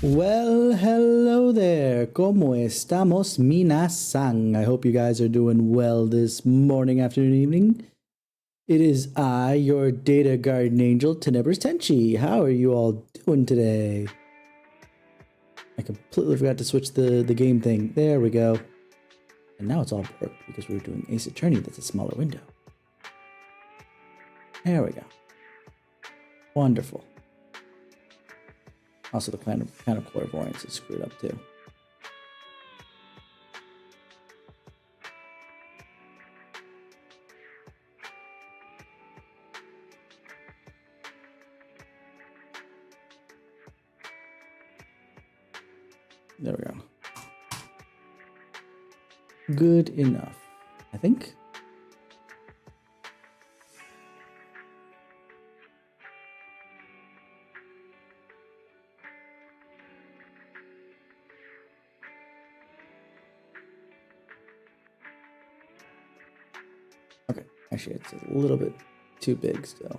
Well, hello there. ¿Cómo estamos, minasan? I hope you guys are doing well this morning, afternoon, evening. It is I, your data guardian angel, TenebrisTenshi. How are you all doing today? I completely forgot to switch the game thing. There we go. And now it's all broke because we're doing Ace Attorney. That's a smaller window. There we go. Wonderful. Also, the kind of clairvoyance is screwed up too. There we go. Good enough, I think. Okay, actually, it's a little bit too big still.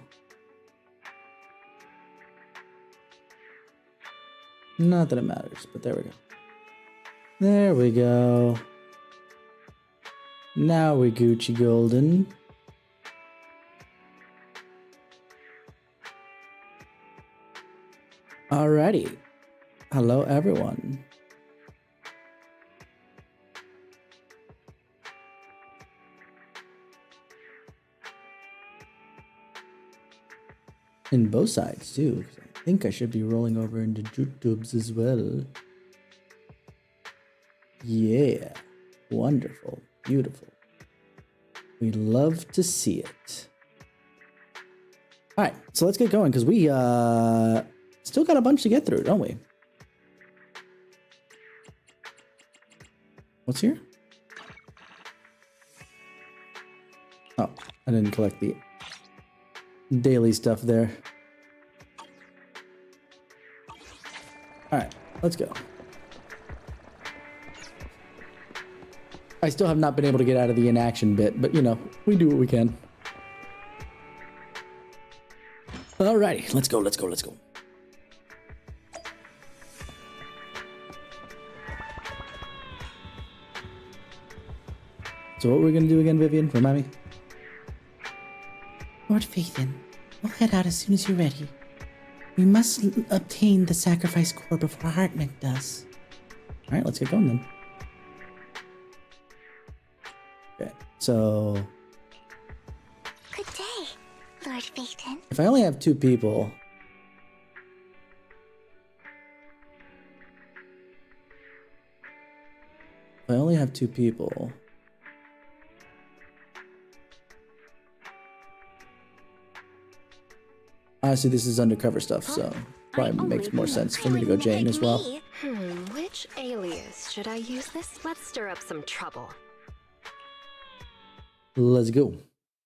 Not that it matters, but there we go. There we go. Now we Gucci golden. Alrighty. Hello, everyone. In both sides too, because I think I should be rolling over into YouTubes as well. Yeah, wonderful, beautiful. We love to see it. All right, so let's get going because we still got a bunch to get through, don't we? What's here? Oh, I didn't collect the daily stuff there. All right, let's go. I still have not been able to get out of the inaction bit, but you know, we do what we can. Alrighty, let's go, let's go, let's go. So what we're gonna do again, Vivian? Remind me. Lord Phaethon, we'll head out as soon as you're ready. We must obtain the sacrifice core before Hartman does. All right, let's get going then. Okay, so Good day, Lord Phaethon. if I only have two people, honestly, this is undercover stuff, so probably makes more sense for me to go Jane as well. Which alias should I use this? Let's stir up some trouble. Let's go.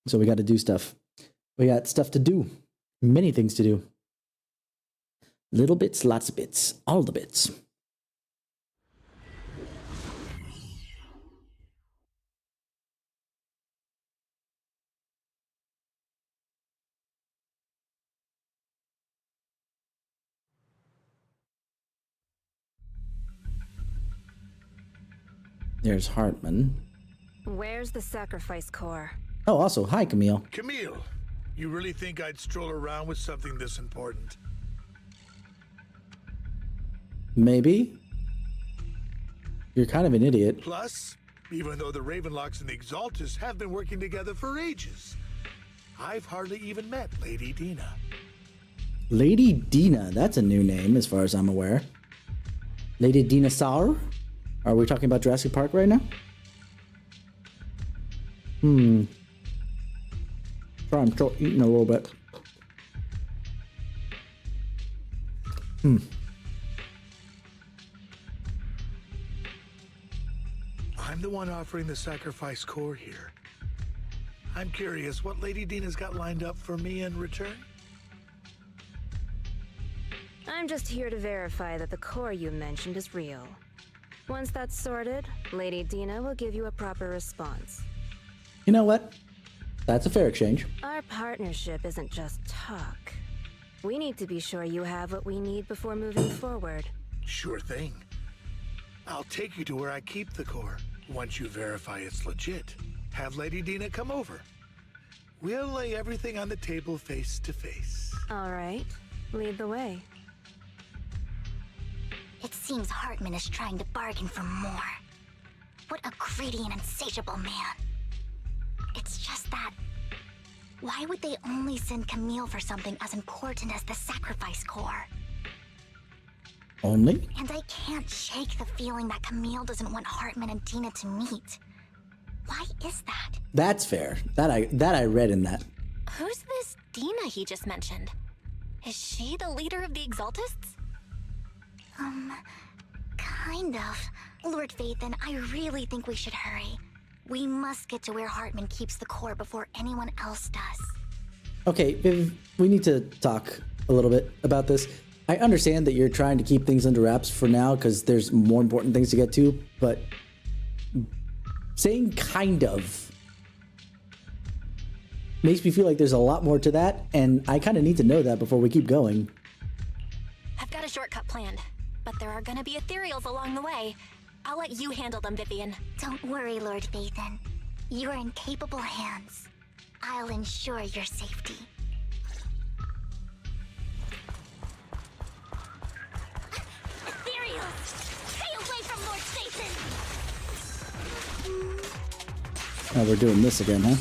So we got to do stuff. We got stuff to do. Many things to do. Little bits, lots of bits, all the bits. There's Hartman. Where's the sacrifice core? Oh, also, hi, Camille. Camille, you really think I'd stroll around with something this important? Maybe. You're kind of an idiot. Plus, even though the Ravenlocks and the Exaltus have been working together for ages, I've hardly even met Lady Dina. Lady Dina, that's a new name as far as I'm aware. Lady Dina Saur? Are we talking about Jurassic Park right now? Sorry, I'm still eating a little bit. I'm the one offering the sacrifice core here. I'm curious what Lady Dina's got lined up for me in return? I'm just here to verify that the core you mentioned is real. Once that's sorted, Lady Dina will give you a proper response. You know what? That's a fair exchange. Our partnership isn't just talk. We need to be sure you have what we need before moving forward. Sure thing. I'll take you to where I keep the core. Once you verify it's legit, have Lady Dina come over. We'll lay everything on the table face to face. All right, lead the way. It seems Hartman is trying to bargain for more. What a greedy and insatiable man. It's just that... why would they only send Camille for something as important as the sacrifice core? Only? And I can't shake the feeling that Camille doesn't want Hartman and Dina to meet. Why is that? That's fair. That I read in that. Who's this Dina he just mentioned? Is she the leader of the Exaltists? Kind of. Lord Phaethon, I really think we should hurry. We must get to where Hartman keeps the core before anyone else does. Okay, Viv, we need to talk a little bit about this. I understand that you're trying to keep things under wraps for now because there's more important things to get to, but saying kind of makes me feel like there's a lot more to that, and I kind of need to know that before we keep going. I've got a shortcut planned, but there are gonna be ethereals along the way. I'll let you handle them, Vivian. Don't worry, Lord Phaethon. You're in capable hands. I'll ensure your safety. Ethereals! Stay away from Lord Phaethon! Oh, we're doing this again, huh?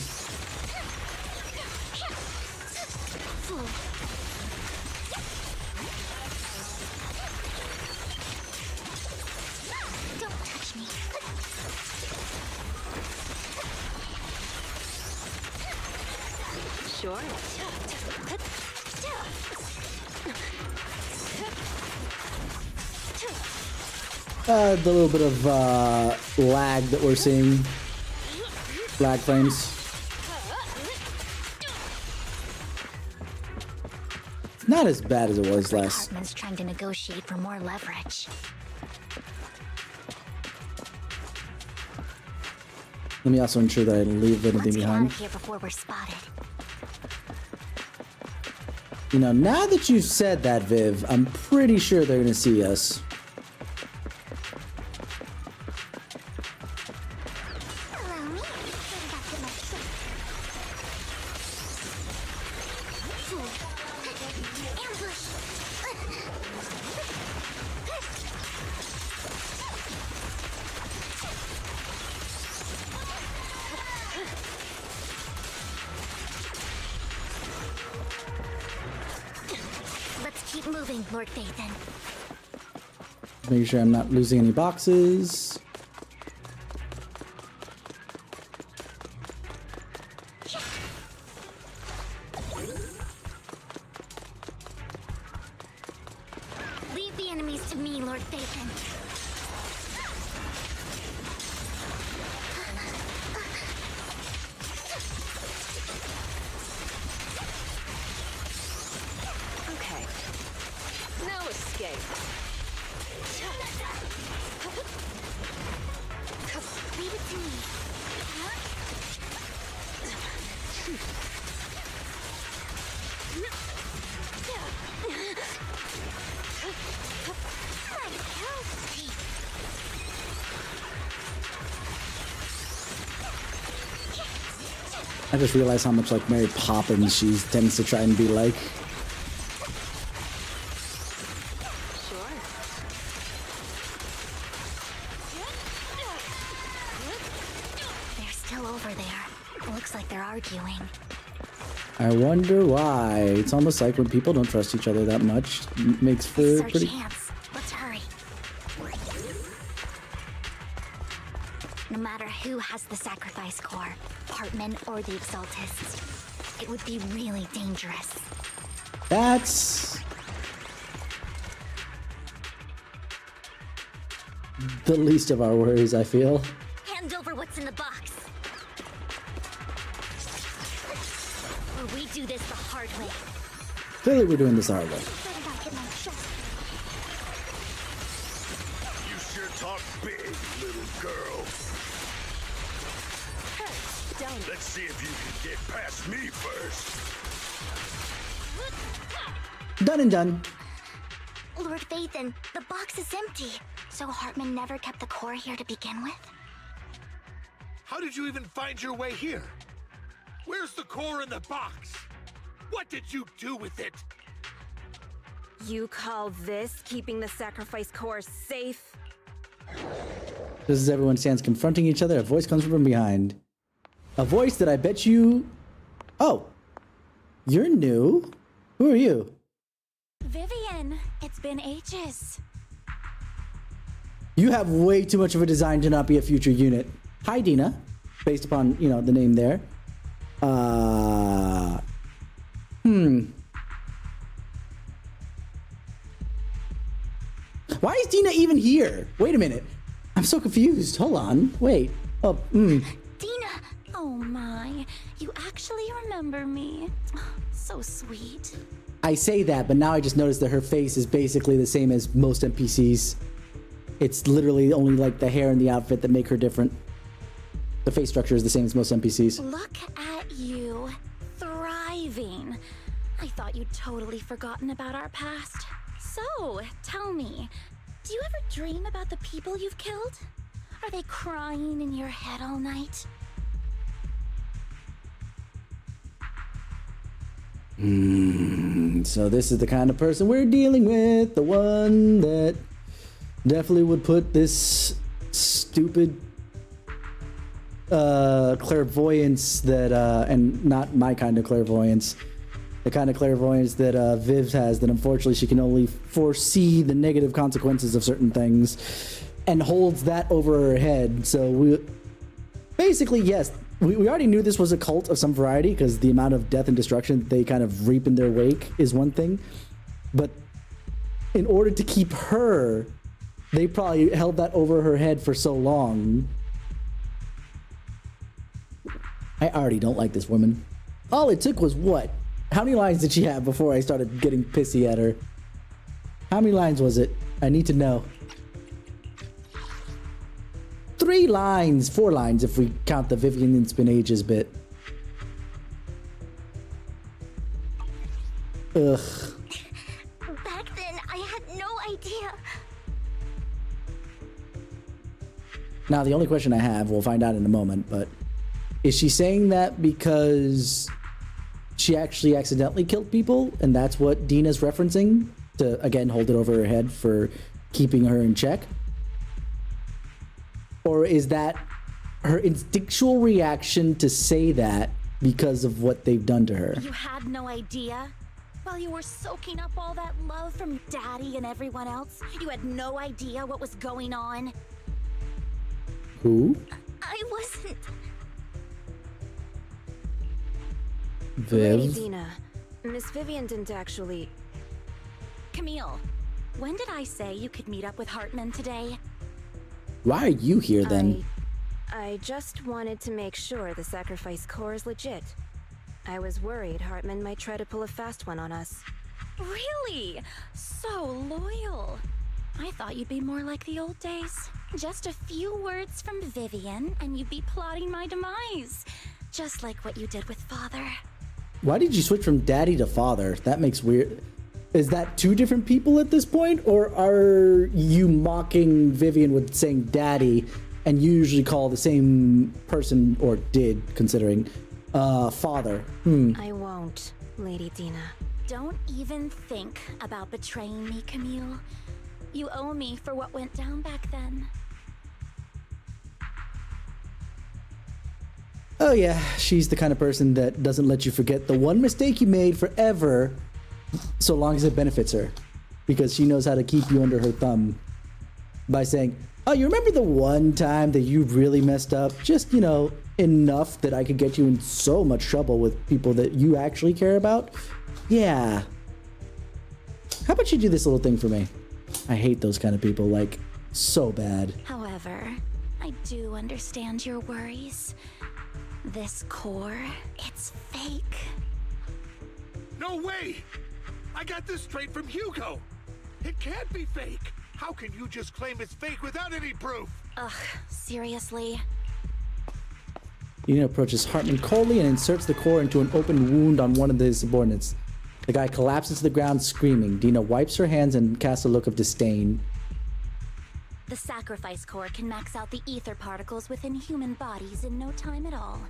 Don't touch me. Sure. The little bit of lag that we're seeing. Lag frames. Not as bad as it was last. Hartman's trying to negotiate for more leverage. Let me also ensure that I didn't leave anything Let's get out behind. of here before we're spotted. You know, now that you've said that, Viv, I'm pretty sure they're gonna see us. Allow me. Let's keep moving, Lord Phaethon. Making sure I'm not losing any boxes. Leave the enemies to me, Lord Phaethon. Okay. No escape. Leave it to me. I just realized how much like Mary Poppins she tends to try and be like. Sure. They're still over there. Looks like they're arguing. I wonder why. It's almost like when people don't trust each other that much, it makes for This is our pretty. chance. Let's hurry. No matter who has the sacrifice core, Hartman or the Exaltists, it would be really dangerous. That's the least of our worries, I feel. Hand over what's in the box. Or we do this the hard way. Clearly, we're doing this the hard way. You sure talk big, little girl. Don't. Let's see if you can get past me first. Done and done. Lord Vathan, the box is empty. So Hartman never kept the core here to begin with? How did you even find your way here? Where's the core in the box? What did you do with it? You call this keeping the sacrifice core safe? Just as everyone stands confronting each other, a voice comes from behind. A voice that I bet you... Oh, you're new? Who are you? Vivian, it's been ages. You have way too much of a design to not be a future unit. Hi, Dina. Based upon, you know, the name there. Why is Dina even here? Wait a minute. I'm so confused. Hold on. Wait. Dina! Oh my, you actually remember me. So sweet. I say that, but now I just noticed that her face is basically the same as most NPCs. It's literally only like the hair and the outfit that make her different. The face structure is the same as most NPCs. Look at you, thriving. I thought you'd totally forgotten about our past. So, tell me, do you ever dream about the people you've killed? Are they crying in your head all night? So this is the kind of person we're dealing with. The one that definitely would put this stupid clairvoyance that and not my kind of clairvoyance, the kind of clairvoyance that Viv has, that unfortunately she can only foresee the negative consequences of certain things and holds that over her head. So we basically, yes, we already knew this was a cult of some variety because the amount of death and destruction they kind of reap in their wake is one thing, but in order to keep her, they probably held that over her head for so long. I already don't like this woman. All it took was what? How many lines did she have before I started getting pissy at her? How many lines was it? I need to know. 3 lines, 4 lines if we count the Vivian and Spinages bit. Ugh. Back then, I had no idea. Now the only question I have, we'll find out in a moment, but is she saying that because she actually accidentally killed people and that's what Dina's referencing to, again, hold it over her head for keeping her in check? Or is that her instinctual reaction to say that because of what they've done to her? You had no idea? While you were soaking up all that love from Daddy and everyone else, you had no idea what was going on? Who? I wasn't. Lady Viv? Dina, Miss Vivian didn't actually... Camille, when did I say you could meet up with Hartman today? Why are you here then? I just wanted to make sure the sacrifice core is legit. I was worried Hartman might try to pull a fast one on us. Really? So loyal. I thought you'd be more like the old days. Just a few words from Vivian and you'd be plotting my demise. Just like what you did with Father. Why did you switch from daddy to father? That makes weird. Is that 2 different people at this point? Or are you mocking Vivian with saying daddy and you usually call the same person, or did, considering, father? I won't, Lady Dina. Don't even think about betraying me, Camille. You owe me for what went down back then. Oh yeah, she's the kind of person that doesn't let you forget the one mistake you made forever, so long as it benefits her. Because she knows how to keep you under her thumb by saying, oh, you remember the one time that you really messed up? Just, you know, enough that I could get you in so much trouble with people that you actually care about? Yeah. How about you do this little thing for me? I hate those kind of people, like, so bad. However, I do understand your worries. This core, it's fake. No way! I got this straight from Hugo! It can't be fake! How can you just claim it's fake without any proof? Ugh, seriously? Ian approaches Hartman coldly and inserts the core into an open wound on one of his subordinates. The guy collapses to the ground screaming. Dina wipes her hands and casts a look of disdain. The sacrifice core can max out the ether particles within human bodies in no time at all.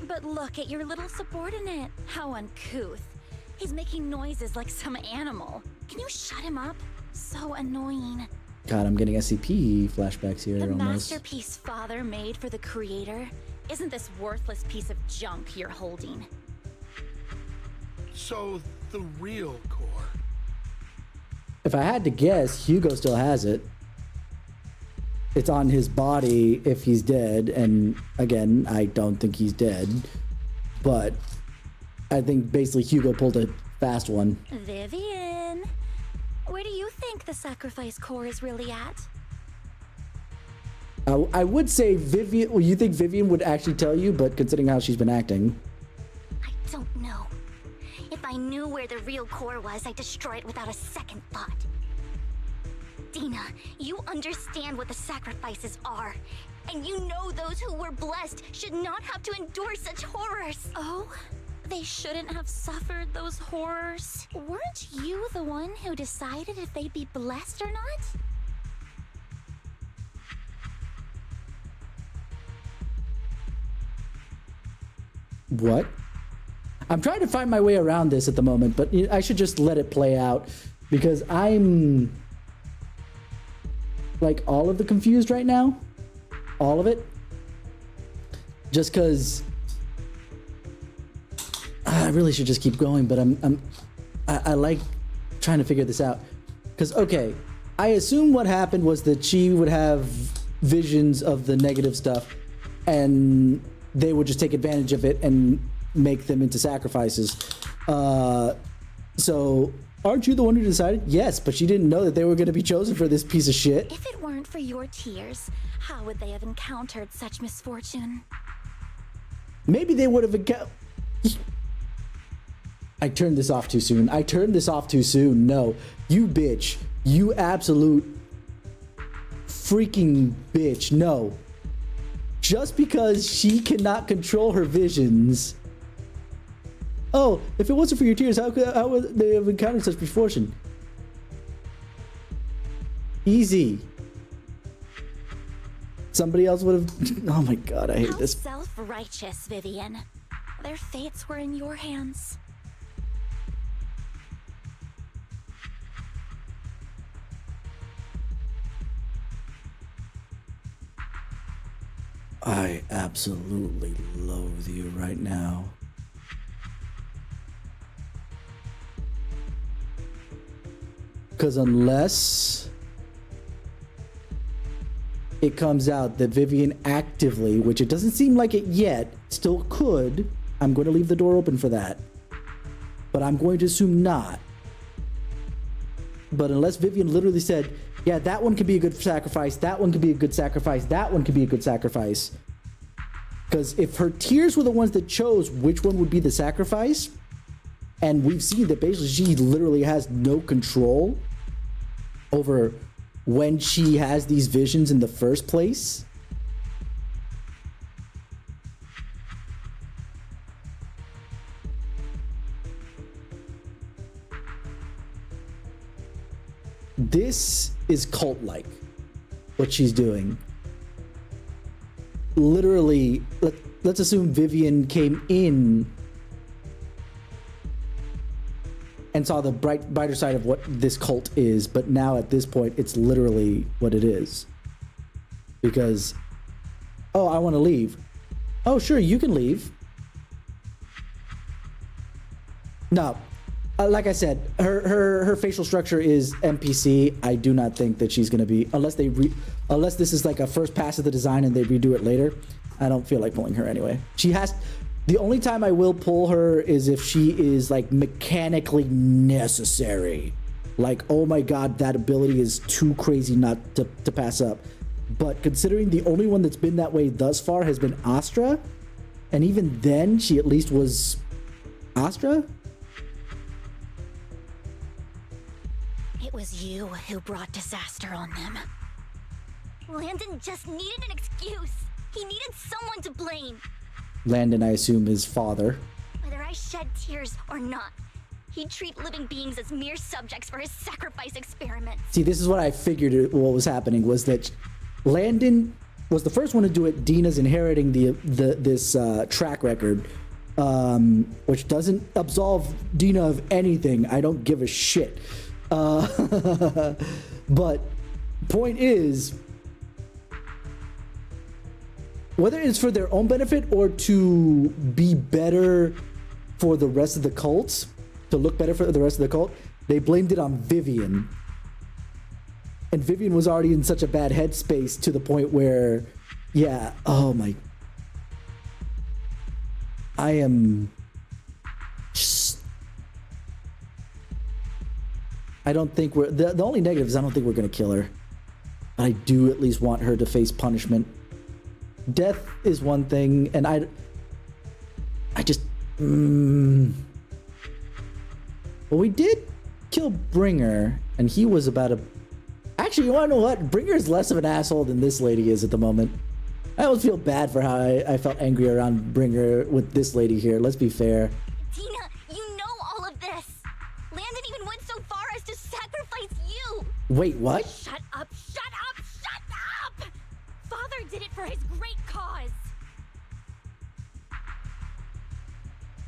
But look at your little subordinate. How uncouth. He's making noises like some animal. Can you shut him up? So annoying. God, I'm getting SCP flashbacks here The almost. masterpiece Father made for the creator isn't this worthless piece of junk you're holding. So, the real core. If I had to guess, Hugo still has it. It's on his body if he's dead, and again, I don't think he's dead. But I think basically Hugo pulled a fast one. Vivian, where do you think the sacrifice core is really at? I would say Vivian. Well, you think Vivian would actually tell you, but considering how she's been acting, I don't know. If I knew where the real core was, I'd destroy it without a second thought. Dina, you understand what the sacrifices are. And you know those who were blessed should not have to endure such horrors. Oh, they shouldn't have suffered those horrors. Weren't you the one who decided if they'd be blessed or not? what? I'm trying to find my way around this at the moment, but I should just let it play out because I'm like all of the confused right now. All of it. Just because I really should just keep going, but I like trying to figure this out. Because, okay, I assume what happened was that she would have visions of the negative stuff and they would just take advantage of it and make them into sacrifices. So aren't you the one who decided? Yes, but she didn't know that they were going to be chosen for this piece of shit. If it weren't for your tears, how would they have encountered such misfortune? Maybe they would have encountered... I turned this off too soon. I turned this off too soon. No, you bitch. You absolute freaking bitch. No. Just because she cannot control her visions. Oh, if it wasn't for your tears, how would they have encountered such misfortune? Easy. Somebody else would have... Oh my god, I hate How this. self-righteous, Vivian. Their fates were in your hands. I absolutely loathe you right now. Because unless it comes out that Vivian actively, which it doesn't seem like it yet, still could, I'm going to leave the door open for that. But I'm going to assume not. But unless Vivian literally said, yeah, that one could be a good sacrifice, that one could be a good sacrifice, that one could be a good sacrifice. Because if her tears were the ones that chose which one would be the sacrifice, and we've seen that basically she literally has no control over when she has these visions in the first place. This is cult-like, what she's doing. Literally, let's assume Vivian came in and saw the brighter side of what this cult is, but now at this point, it's literally what it is. Because, oh, I want to leave. Oh, sure, you can leave. No. Like I said, her facial structure is NPC. I do not think that she's going to be, unless this is like a first pass of the design and they redo it later. I don't feel like pulling her anyway. The only time I will pull her is if she is like mechanically necessary. Like, oh my god, that ability is too crazy not to pass up. But considering the only one that's been that way thus far has been Astra, and even then she at least was Astra. It was you who brought disaster on them. Landon just needed an excuse. He needed someone to blame. Landon, I assume, is father. Whether I shed tears or not, He'd treat living beings as mere subjects for his sacrifice experiments. See, this is what I figured what was happening was that Landon was the first one to do it. Dina's inheriting this track record, which doesn't absolve Dina of anything. I don't give a shit. But point is, whether it's for their own benefit or to be better for the rest of the cults, to look better for the rest of the cult, they blamed it on Vivian. And Vivian was already in such a bad headspace to the point where, yeah, oh my. I am just, I don't think we're, the only negative is I don't think we're going to kill her. I do at least want her to face punishment. Death is one thing, and I just, well, we did kill Bringer, and he was about a, actually, you want to know what? Bringer is less of an asshole than this lady is at the moment. I always feel bad for how I felt angry around Bringer with this lady here. Let's be fair. Dina, you know all of this. Landon even went so far as to sacrifice you. Wait, what? Shut up, shut up, shut up! Father did it for his great cause.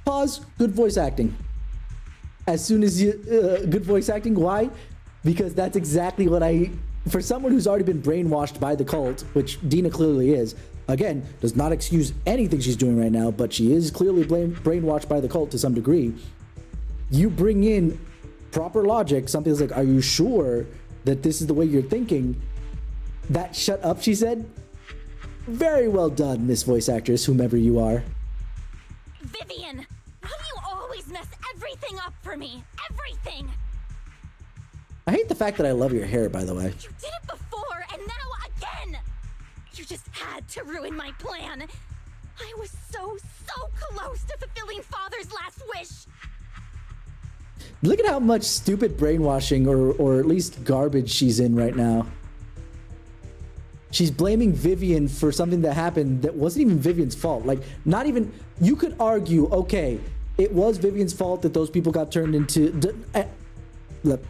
Pause. Good voice acting. As soon as you, good voice acting. Why? Because that's exactly what for someone who's already been brainwashed by the cult, which Dina clearly is, again, does not excuse anything she's doing right now, but she is clearly brainwashed by the cult to some degree. You bring in proper logic, something that's like, are you sure that this is the way you're thinking? That shut up, she said. Very well done, Miss Voice Actress, whomever you are. Vivian, why do you always mess everything up for me? Everything! I hate the fact that I love your hair, by the way. You did it before, and now again! You just had to ruin my plan. I was so close to fulfilling Father's last wish. Look at how much stupid brainwashing or at least garbage she's in right now. She's blaming Vivian for something that happened that wasn't even Vivian's fault. Like, not even, you could argue, okay, it was Vivian's fault that those people got turned into, look,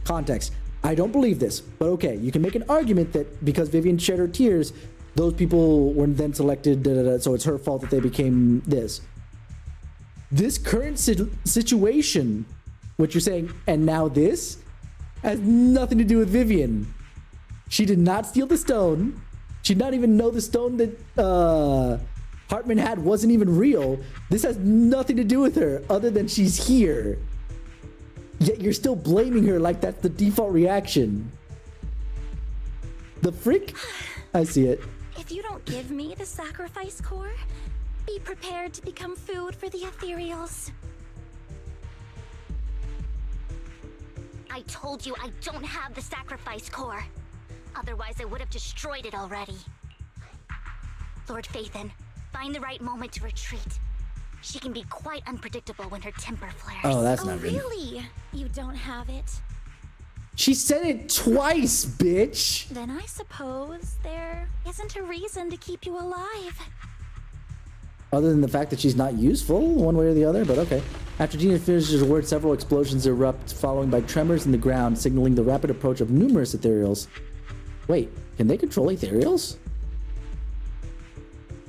context. I don't believe this, but okay, you can make an argument that because Vivian shed her tears, those people were then selected, so it's her fault that they became this. This current situation, what you're saying, and now this, has nothing to do with Vivian. She did not steal the stone. She did not even know the stone that Hartman had wasn't even real. This has nothing to do with her other than she's here. Yet you're still blaming her like that's the default reaction. The freak? I see it. If you don't give me the sacrifice core, be prepared to become food for the ethereals. I told you I don't have the sacrifice core. Otherwise, I would have destroyed it already. Lord Phaethon, find the right moment to retreat. She can be quite unpredictable when her temper flares. Oh, that's not good. Really? You don't have it? She said it twice, bitch. Then I suppose there isn't a reason to keep you alive. Other than the fact that she's not useful one way or the other, but okay. After Dina finishes her word, several explosions erupt, followed by tremors in the ground, signaling the rapid approach of numerous ethereals. Wait, can they control ethereals?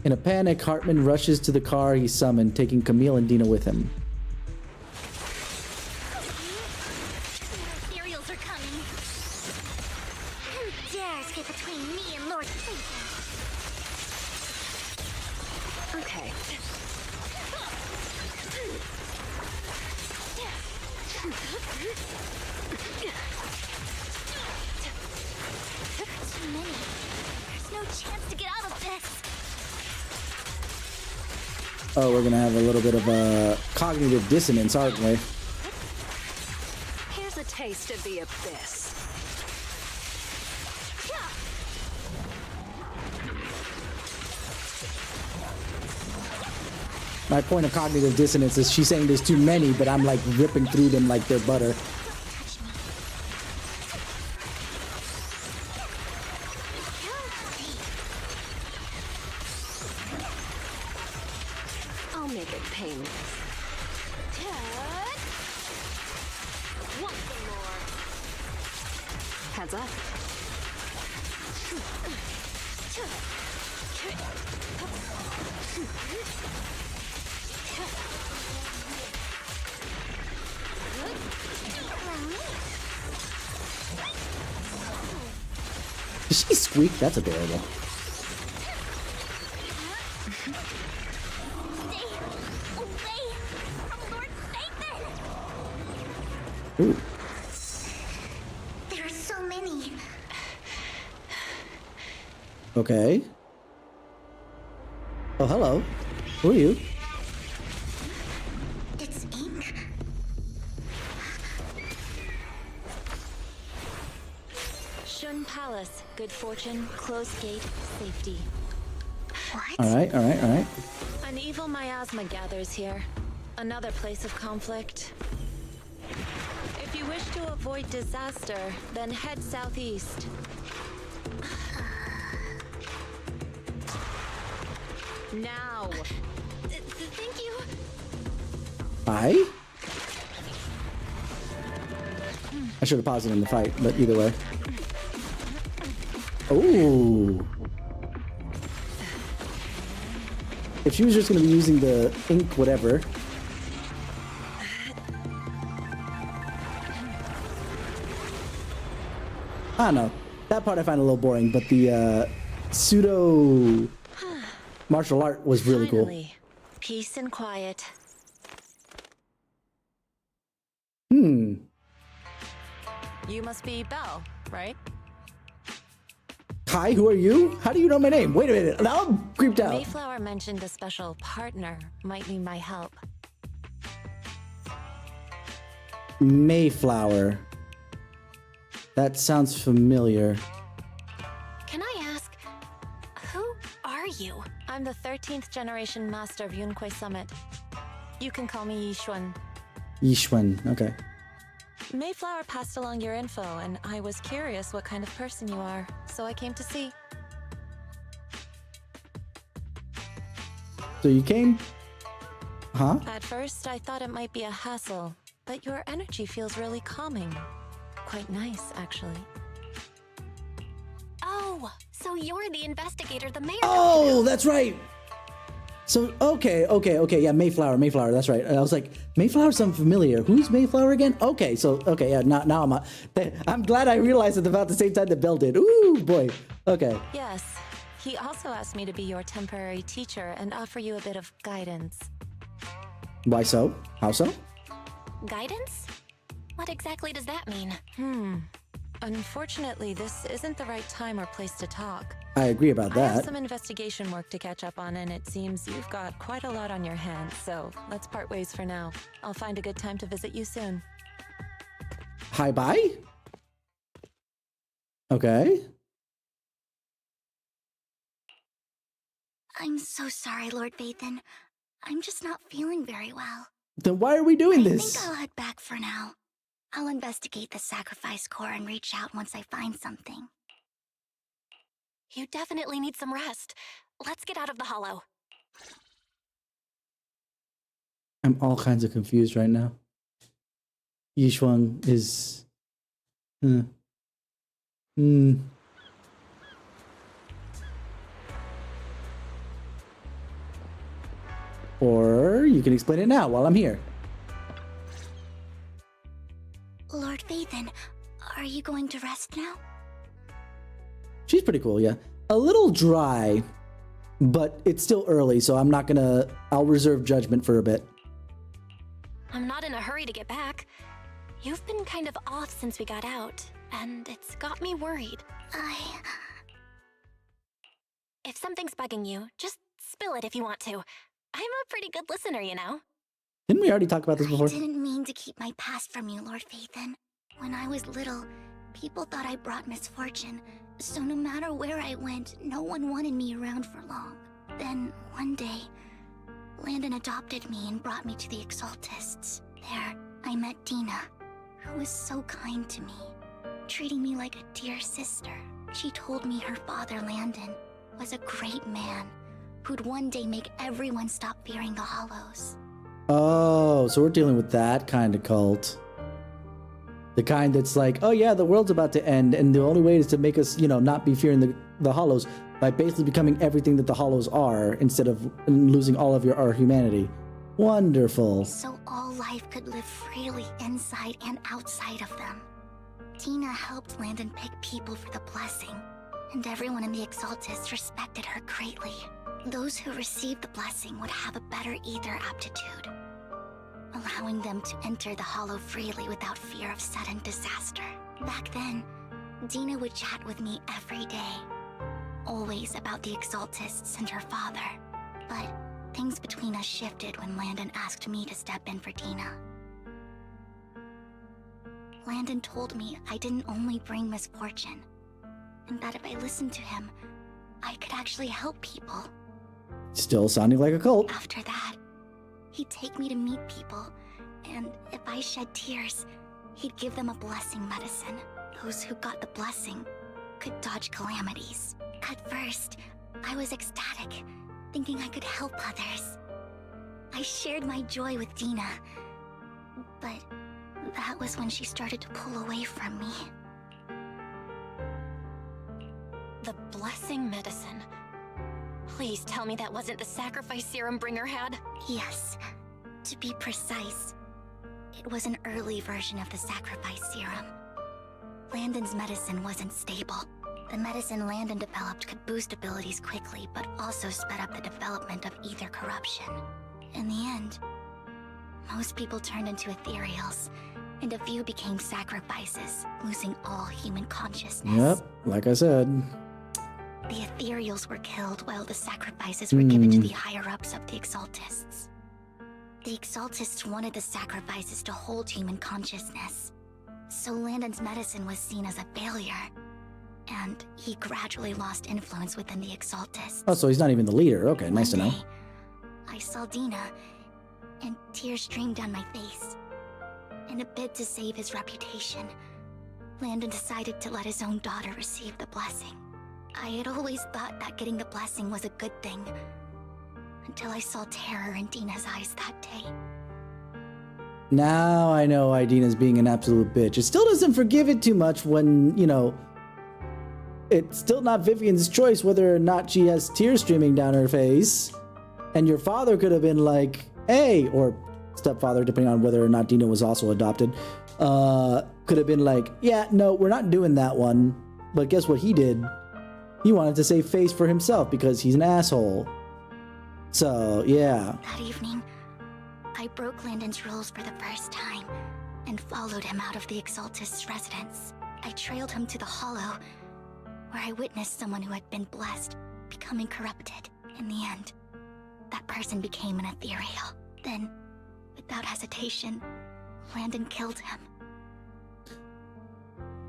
In a panic, Hartman rushes to the car he summoned, taking Camille and Dina with him. The ethereals are coming. Who dares get between me and Lord Phaethon? Okay. Too many. There's no chance to get out of this. Oh, we're gonna have a little bit of a cognitive dissonance, aren't we? Here's a taste of the abyss. My point of cognitive dissonance is she's saying there's too many, but I'm like ripping through them like they're butter. I'll make it painless. Heads up. Did she squeak? That's adorable. Stay away from Lord Nathan! Ooh. There are so many. Okay. Oh, hello. Who are you? It's ink. Shun Palace, good fortune, closed gate, safety. What? Alright, alright, alright. An evil miasma gathers here. Another place of conflict. If you wish to avoid disaster, then head southeast. Now. Thank you. Hi? I should have paused it in the fight, but either way. Oh. If she was just going to be using the ink whatever. I don't know. That part I find a little boring, but the pseudo martial art was really Finally, peace and quiet. cool. You must be Belle, right? Hi, who are you? How do you know my name? Wait a minute. Now I'm creeped out. Mayflower mentioned a special partner might need my help. Mayflower. That sounds familiar. Can I ask, who are you? I'm the 13th generation master of Yunquei Summit. You can call me Yishuan. Yishwen. Okay. Mayflower passed along your info, and I was curious what kind of person you are, so I came to see. So you came? Huh? At first, I thought it might be a hassle, but your energy feels really calming. Quite nice, actually. Oh, so you're the investigator the mayor. Oh, that's right. So, okay. Yeah, Mayflower, that's right. And I was like, Mayflower sounds familiar. Who's Mayflower again? Okay, yeah, now I'm glad I realized it about the same time that Belle did. Ooh, boy. Okay. Yes, he also asked me to be your temporary teacher and offer you a bit of guidance. Why so? How so? Guidance? What exactly does that mean? Unfortunately, this isn't the right time or place to talk. I agree about I have that. some investigation work to catch up on, and it seems you've got quite a lot on your hands, so let's part ways for now. I'll find a good time to visit you soon. Hi, bye? Okay. I'm so sorry, Lord Vathan. I'm just not feeling very well. Then why are we doing I this? think I'll head back for now. I'll investigate the sacrifice core and reach out once I find something. You definitely need some rest. Let's get out of the hollow. I'm all kinds of confused right now. Yishuang is... Or you can explain it now while I'm here. Lord Vathan, are you going to rest now? She's pretty cool, yeah. A little dry, but it's still early, so I'm not gonna... I'll reserve judgment for a bit. I'm not in a hurry to get back. You've been kind of off since we got out, and it's got me worried. If something's bugging you, just spill it if you want to. I'm a pretty good listener, you know. Didn't we already talk about this before? I didn't mean to keep my past from you, Lord Vathan. When I was little, people thought I brought misfortune, so no matter where I went, no one wanted me around for long. Then, one day, Landon adopted me and brought me to the Exaltists. There, I met Dina, who was so kind to me, treating me like a dear sister. She told me her father, Landon, was a great man, who'd one day make everyone stop fearing the Hollows. Oh, so we're dealing with that kind of cult. The kind that's like, oh yeah, the world's about to end, and the only way is to make us, not be fearing the Hollows by basically becoming everything that the Hollows are instead of losing all of our humanity. Wonderful. So all life could live freely inside and outside of them. Dina helped Landon pick people for the blessing, and everyone in the Exaltists respected her greatly. Those who received the blessing would have a better ether aptitude, allowing them to enter the Hollow freely without fear of sudden disaster. Back then, Dina would chat with me every day, always about the Exaltists and her father. But things between us shifted when Landon asked me to step in for Dina. Landon told me I didn't only bring misfortune, and that if I listened to him, I could actually help people. Still sounding like a cult. After that, he'd take me to meet people, and if I shed tears, he'd give them a blessing medicine. Those who got the blessing could dodge calamities. At first, I was ecstatic, thinking I could help others. I shared my joy with Dina, but that was when she started to pull away from me. The blessing medicine. Please tell me that wasn't the sacrifice serum Bringer had? Yes. To be precise, it was an early version of the sacrifice serum. Landon's medicine wasn't stable. The medicine Landon developed could boost abilities quickly, but also sped up the development of ether corruption. In the end, most people turned into ethereals, and a few became sacrifices, losing all human consciousness. Yep, like I said. The ethereals were killed while the sacrifices were given to the higher-ups of the Exaltists. The Exaltists wanted the sacrifices to hold human consciousness, so Landon's medicine was seen as a failure, and he gradually lost influence within the Exaltists. Oh, so he's not even the leader. Okay, nice to know. One day, I saw Dina, and tears streamed down my face. In a bid to save his reputation, Landon decided to let his own daughter receive the blessing. I had always thought that getting the blessing was a good thing, until I saw terror in Dina's eyes that day. Now I know why Dina's being an absolute bitch. It still doesn't forgive it too much when, it's still not Vivian's choice whether or not she has tears streaming down her face. And your father could have been like, hey, or stepfather, depending on whether or not Dina was also adopted, could have been like, yeah, no, we're not doing that one. But guess what he did? He wanted to save face for himself because he's an asshole. So, yeah. That evening, I broke Landon's rules for the first time and followed him out of the Exaltist's residence. I trailed him to the Hollow, where I witnessed someone who had been blessed becoming corrupted. In the end, that person became an ethereal. Then, without hesitation, Landon killed him.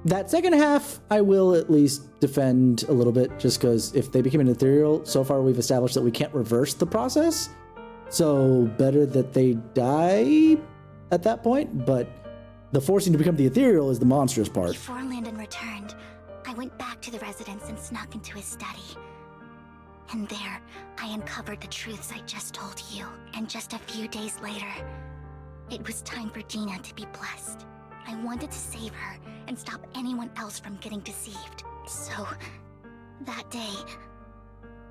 That second half, I will at least defend a little bit, just because if they became an ethereal, so far we've established that we can't reverse the process. So better that they die at that point, but the forcing to become the ethereal is the monstrous part. Before Landon returned, I went back to the residence and snuck into his study. And there, I uncovered the truths I just told you. And just a few days later, it was time for Dina to be blessed. I wanted to save her and stop anyone else from getting deceived. So, that day,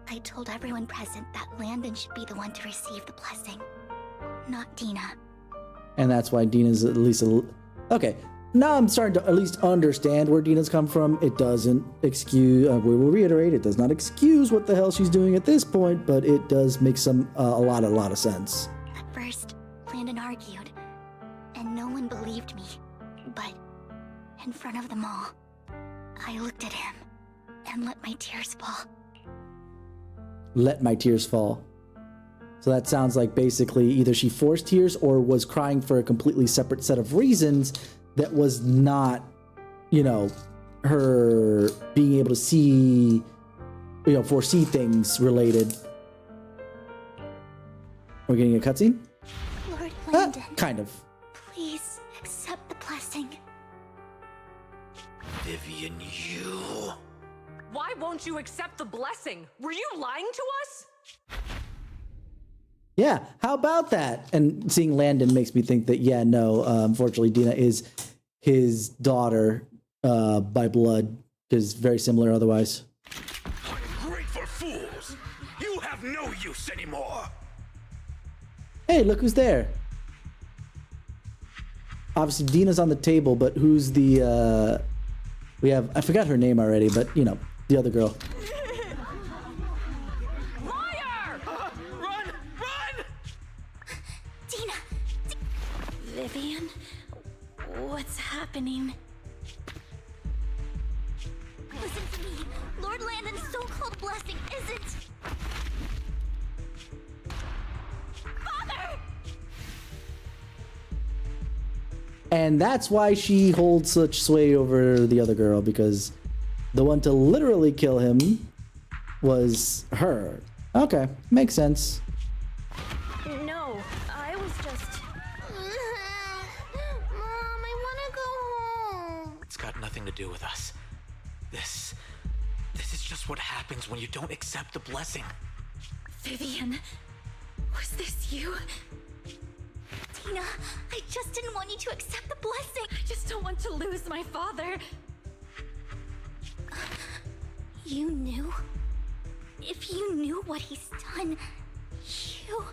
I told everyone present that Landon should be the one to receive the blessing, not Dina. And that's why Dina's at least okay. Now I'm starting to at least understand where Dina's come from. It doesn't excuse, we will reiterate, it does not excuse what the hell she's doing at this point, but it does make a lot of sense. At first, Landon argued, and no one believed me. But in front of them all, I looked at him and let my tears fall. Let my tears fall. So that sounds like basically either she forced tears or was crying for a completely separate set of reasons that was not, her being able to see, foresee things related. We're getting a cutscene? Lord Landon, Kind of. please accept the blessing. Vivian, you... Why won't you accept the blessing? Were you lying to us? Yeah, how about that? And seeing Landon makes me think that, unfortunately, Dina is his daughter by blood, because very similar otherwise. Ungrateful fools! You have no use anymore! Hey, look who's there. Obviously, Dina's on the table, but who's the, we have, I forgot her name already, but, you know, the other girl. Liar! Run! Run! Dina! Vivian? What's happening? Listen to me. Lord Landon's so-called blessing isn't... Father! And that's why she holds such sway over the other girl, because the one to literally kill him was her. Okay, makes sense. No, I was just... Mom, I want to go home. It's got nothing to do with us. This is just what happens when you don't accept the blessing. Vivian, was this you? Dina, I just didn't want you to accept the blessing. I just don't want to lose my father. You knew? If you knew what he's done, you...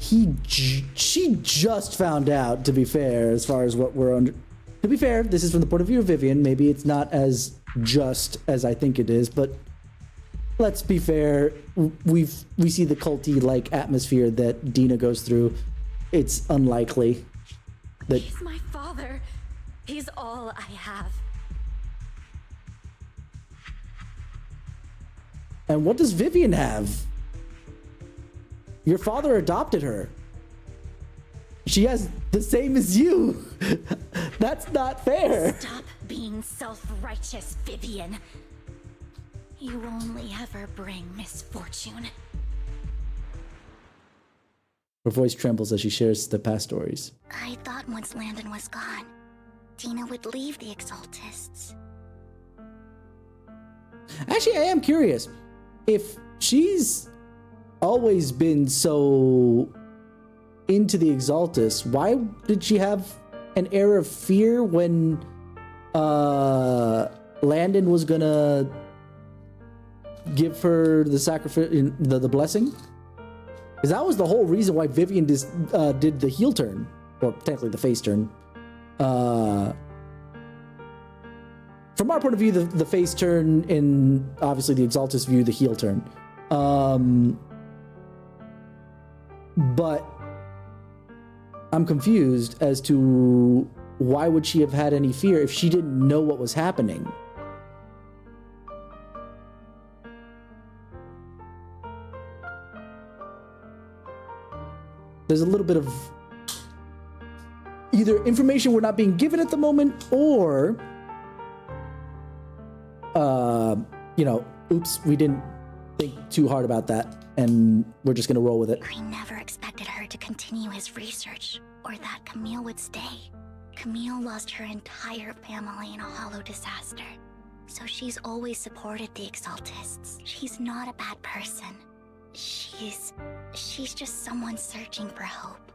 She just found out, to be fair, as far as what we're under. To be fair, this is from the point of view of Vivian. Maybe it's not as just as I think it is, but let's be fair. We see the culty-like atmosphere that Dina goes through. It's unlikely that... He's my father. He's all I have. And what does Vivian have? Your father adopted her. She has the same as you. That's not fair. Stop being self-righteous, Vivian. You only ever bring misfortune. Her voice trembles as she shares the past stories. I thought once Landon was gone, Dina would leave the Exaltists. Actually, I am curious. If she's always been so into the Exaltists, why did she have an air of fear when Landon was gonna give her the sacrifice, the blessing? Because that was the whole reason why Vivian did the heel turn, or technically the face turn. From our point of view, the face turn, in obviously the Exaltist view, the heel turn. But I'm confused as to why would she have had any fear if she didn't know what was happening. There's a little bit of either information we're not being given at the moment, or you know, oops, we didn't think too hard about that, and we're just gonna roll with it. I never expected her to continue his research, or that Camille would stay. Camille lost her entire family in a hollow disaster, so she's always supported the Exaltists. She's not a bad person. She's just someone searching for hope.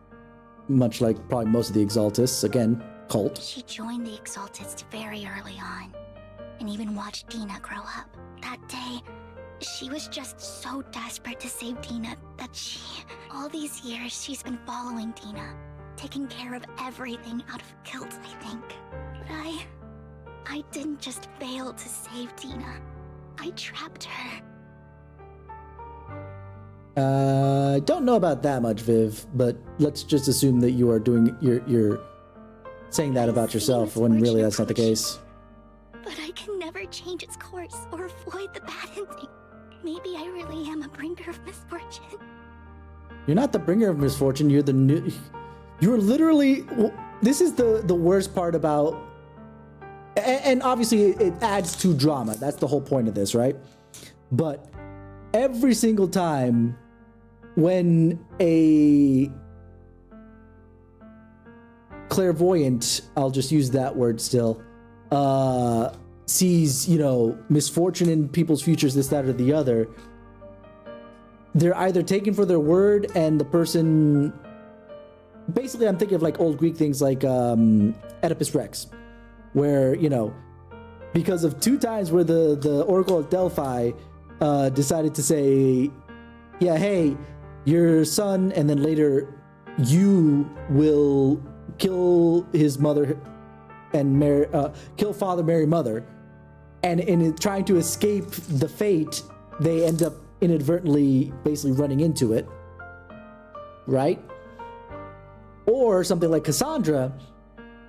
Much like probably most of the Exaltists, again, cult. She joined the Exaltists very early on, and even watched Dina grow up. That day, she was just so desperate to save Dina that all these years, she's been following Dina, taking care of everything out of guilt, I think. But I didn't just fail to save Dina. I trapped her. Don't know about that much, Viv, but let's just assume that you are doing, you're saying that about yourself when really that's not the case. But I can never change its course or avoid the bad ending. Maybe I really am a bringer of misfortune. You're not the bringer of misfortune, you're the new... You're literally... This is the worst part about... And obviously it adds to drama. That's the whole point of this, right? But every single time when a clairvoyant, I'll just use that word still, sees, you know, misfortune in people's futures, this, that, or the other, they're either taken for their word, and the person... Basically, I'm thinking of like old Greek things like Oedipus Rex, where, you know, because of 2 times where the Oracle of Delphi decided to say, yeah, hey, your son, and then later you will kill his mother and kill father, marry mother. And in trying to escape the fate, they end up inadvertently basically running into it, right? Or something like Cassandra,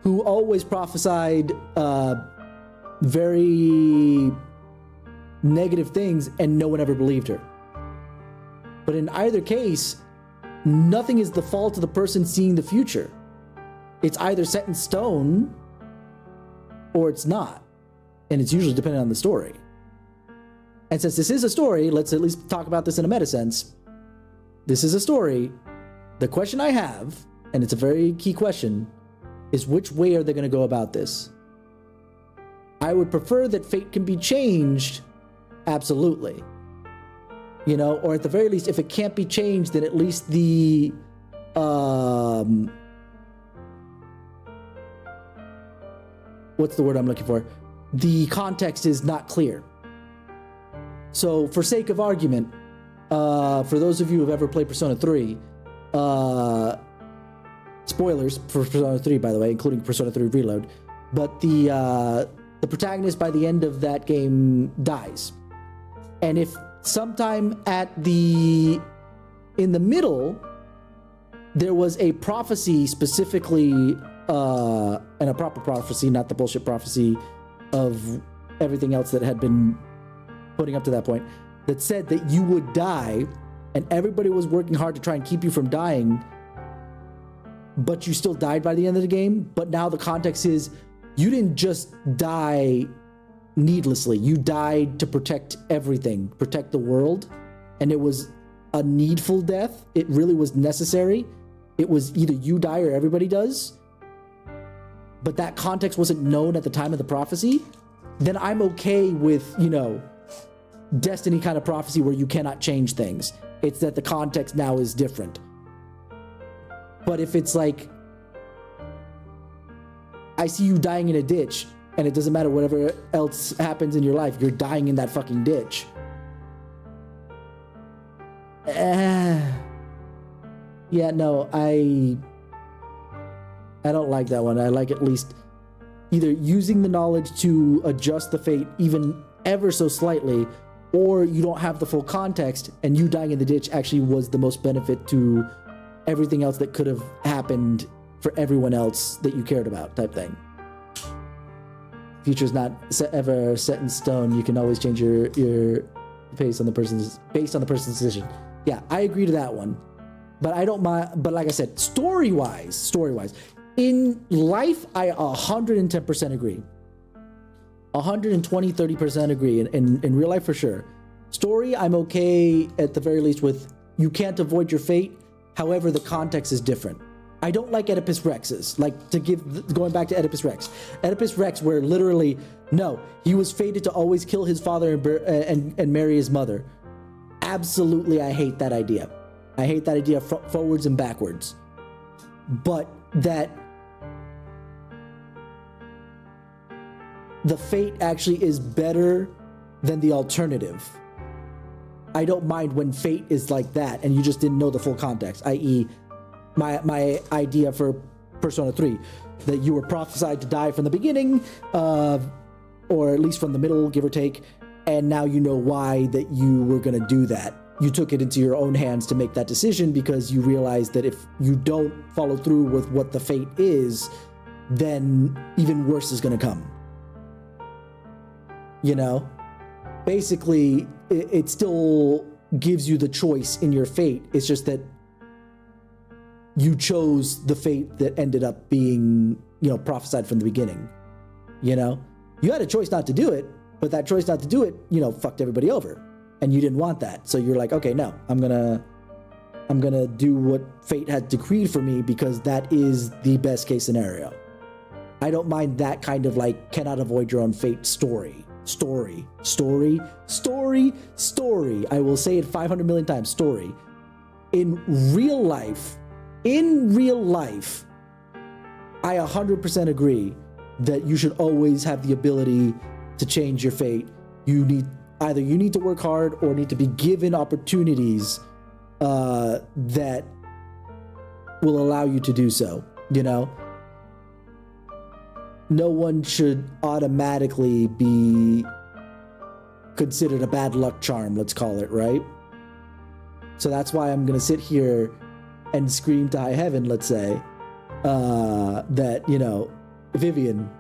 who always prophesied very negative things and no one ever believed her. But in either case, nothing is the fault of the person seeing the future. It's either set in stone or it's not. And it's usually dependent on the story. And since this is a story, let's at least talk about this in a meta sense. This is a story. The question I have, and it's a very key question, is which way are they going to go about this? I would prefer that fate can be changed, absolutely. You know, or at the very least, if it can't be changed, then at least the what's the word I'm looking for? The context is not clear. So for sake of argument, for those of you who have ever played Persona 3, spoilers for Persona 3, by the way, including Persona 3 Reload, but the protagonist by the end of that game dies. And if sometime in the middle, there was a prophecy specifically, and a proper prophecy, not the bullshit prophecy of everything else that had been putting up to that point, that said that you would die, and everybody was working hard to try and keep you from dying, but you still died by the end of the game. But now the context is, you didn't just die needlessly. You died to protect everything, protect the world, and it was a needful death. It really was necessary. It was either you die or everybody does. But that context wasn't known at the time of the prophecy. Then I'm okay with, you know, Destiny kind of prophecy where you cannot change things. It's that the context now is different. But if it's like, I see you dying in a ditch, and it doesn't matter whatever else happens in your life, you're dying in that fucking ditch. Yeah, no, I don't like that one. I like at least either using the knowledge to adjust the fate even ever so slightly, or you don't have the full context, and you dying in the ditch actually was the most benefit to everything else that could have happened for everyone else that you cared about, type thing. Future's not ever set in stone. You can always change your pace on the person's based on the person's decision. Yeah, I agree to that one. But I don't mind. But like I said, story wise, in life, I 110% agree. 120, 30% agree. In real life, for sure. Story, I'm okay at the very least with, you can't avoid your fate. However, the context is different. I don't like Oedipus Rex's. Like, going back to Oedipus Rex. Oedipus Rex, where literally, no, he was fated to always kill his father and marry his mother. Absolutely, I hate that idea. I hate that idea forwards and backwards. But that the fate actually is better than the alternative. I don't mind when fate is like that and you just didn't know the full context, i.e. my idea for Persona 3, that you were prophesied to die from the beginning, or at least from the middle, give or take, and now you know why that you were going to do that. You took it into your own hands to make that decision because you realized that if you don't follow through with what the fate is, then even worse is going to come. You know? Basically, it still gives you the choice in your fate. It's just that you chose the fate that ended up being, you know, prophesied from the beginning. You know? You had a choice not to do it, but that choice not to do it, you know, fucked everybody over. And you didn't want that. So you're like, okay, no, I'm gonna do what fate had decreed for me because that is the best case scenario. I don't mind that kind of like cannot avoid your own fate story. I will say it 500 million times, story. In real life, I 100% agree that you should always have the ability to change your fate. You need to work hard or need to be given opportunities that will allow you to do so, you know? No one should automatically be considered a bad luck charm, let's call it, right? So that's why I'm gonna sit here and scream to high heaven, let's say, that, you know, Vivian,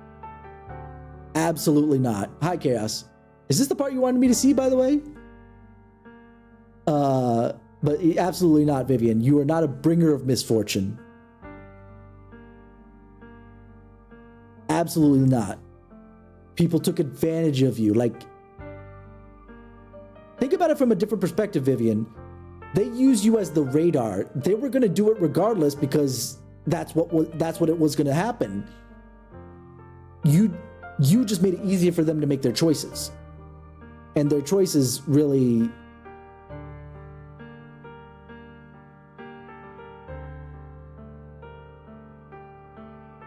absolutely not. Hi, Chaos. Is this the part you wanted me to see, by the way? But absolutely not, Vivian. You are not a bringer of misfortune. Absolutely not. People took advantage of you. Like, think about it from a different perspective, Vivian. They used you as the radar. They were going to do it regardless because that's what it was going to happen. You just made it easier for them to make their choices. And their choices really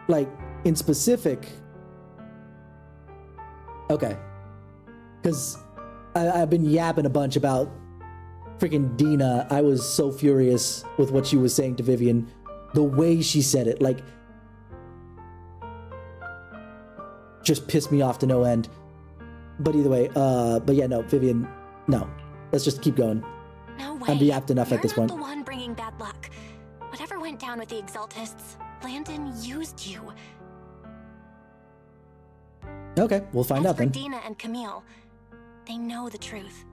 like in specific. Okay. Because I've been yapping a bunch about freaking Dina. I was so furious with what she was saying to Vivian. The way she said it, like, just pissed me off to no end. But either way, but yeah, no, Vivian, no. Let's just keep going. No way. I'm yapped enough at this point. You're not the one bringing bad luck. Whatever went down with the Exaltists, Landon used you. Okay, we'll find out then. Dina and Camille, they know the truth,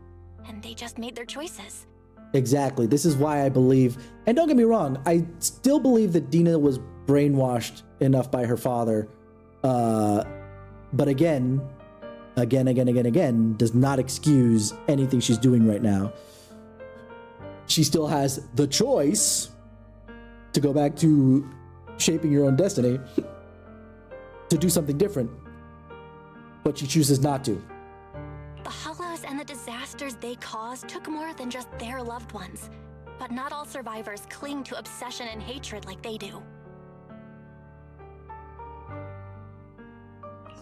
and they just made their choices. Exactly. This is why I believe, and don't get me wrong, I still believe that Dina was brainwashed enough by her father. But again, does not excuse anything she's doing right now. She still has the choice to go back to shaping your own destiny, to do something different, but she chooses not to. The Hollows and the disasters they caused took more than just their loved ones. But not all survivors cling to obsession and hatred like they do.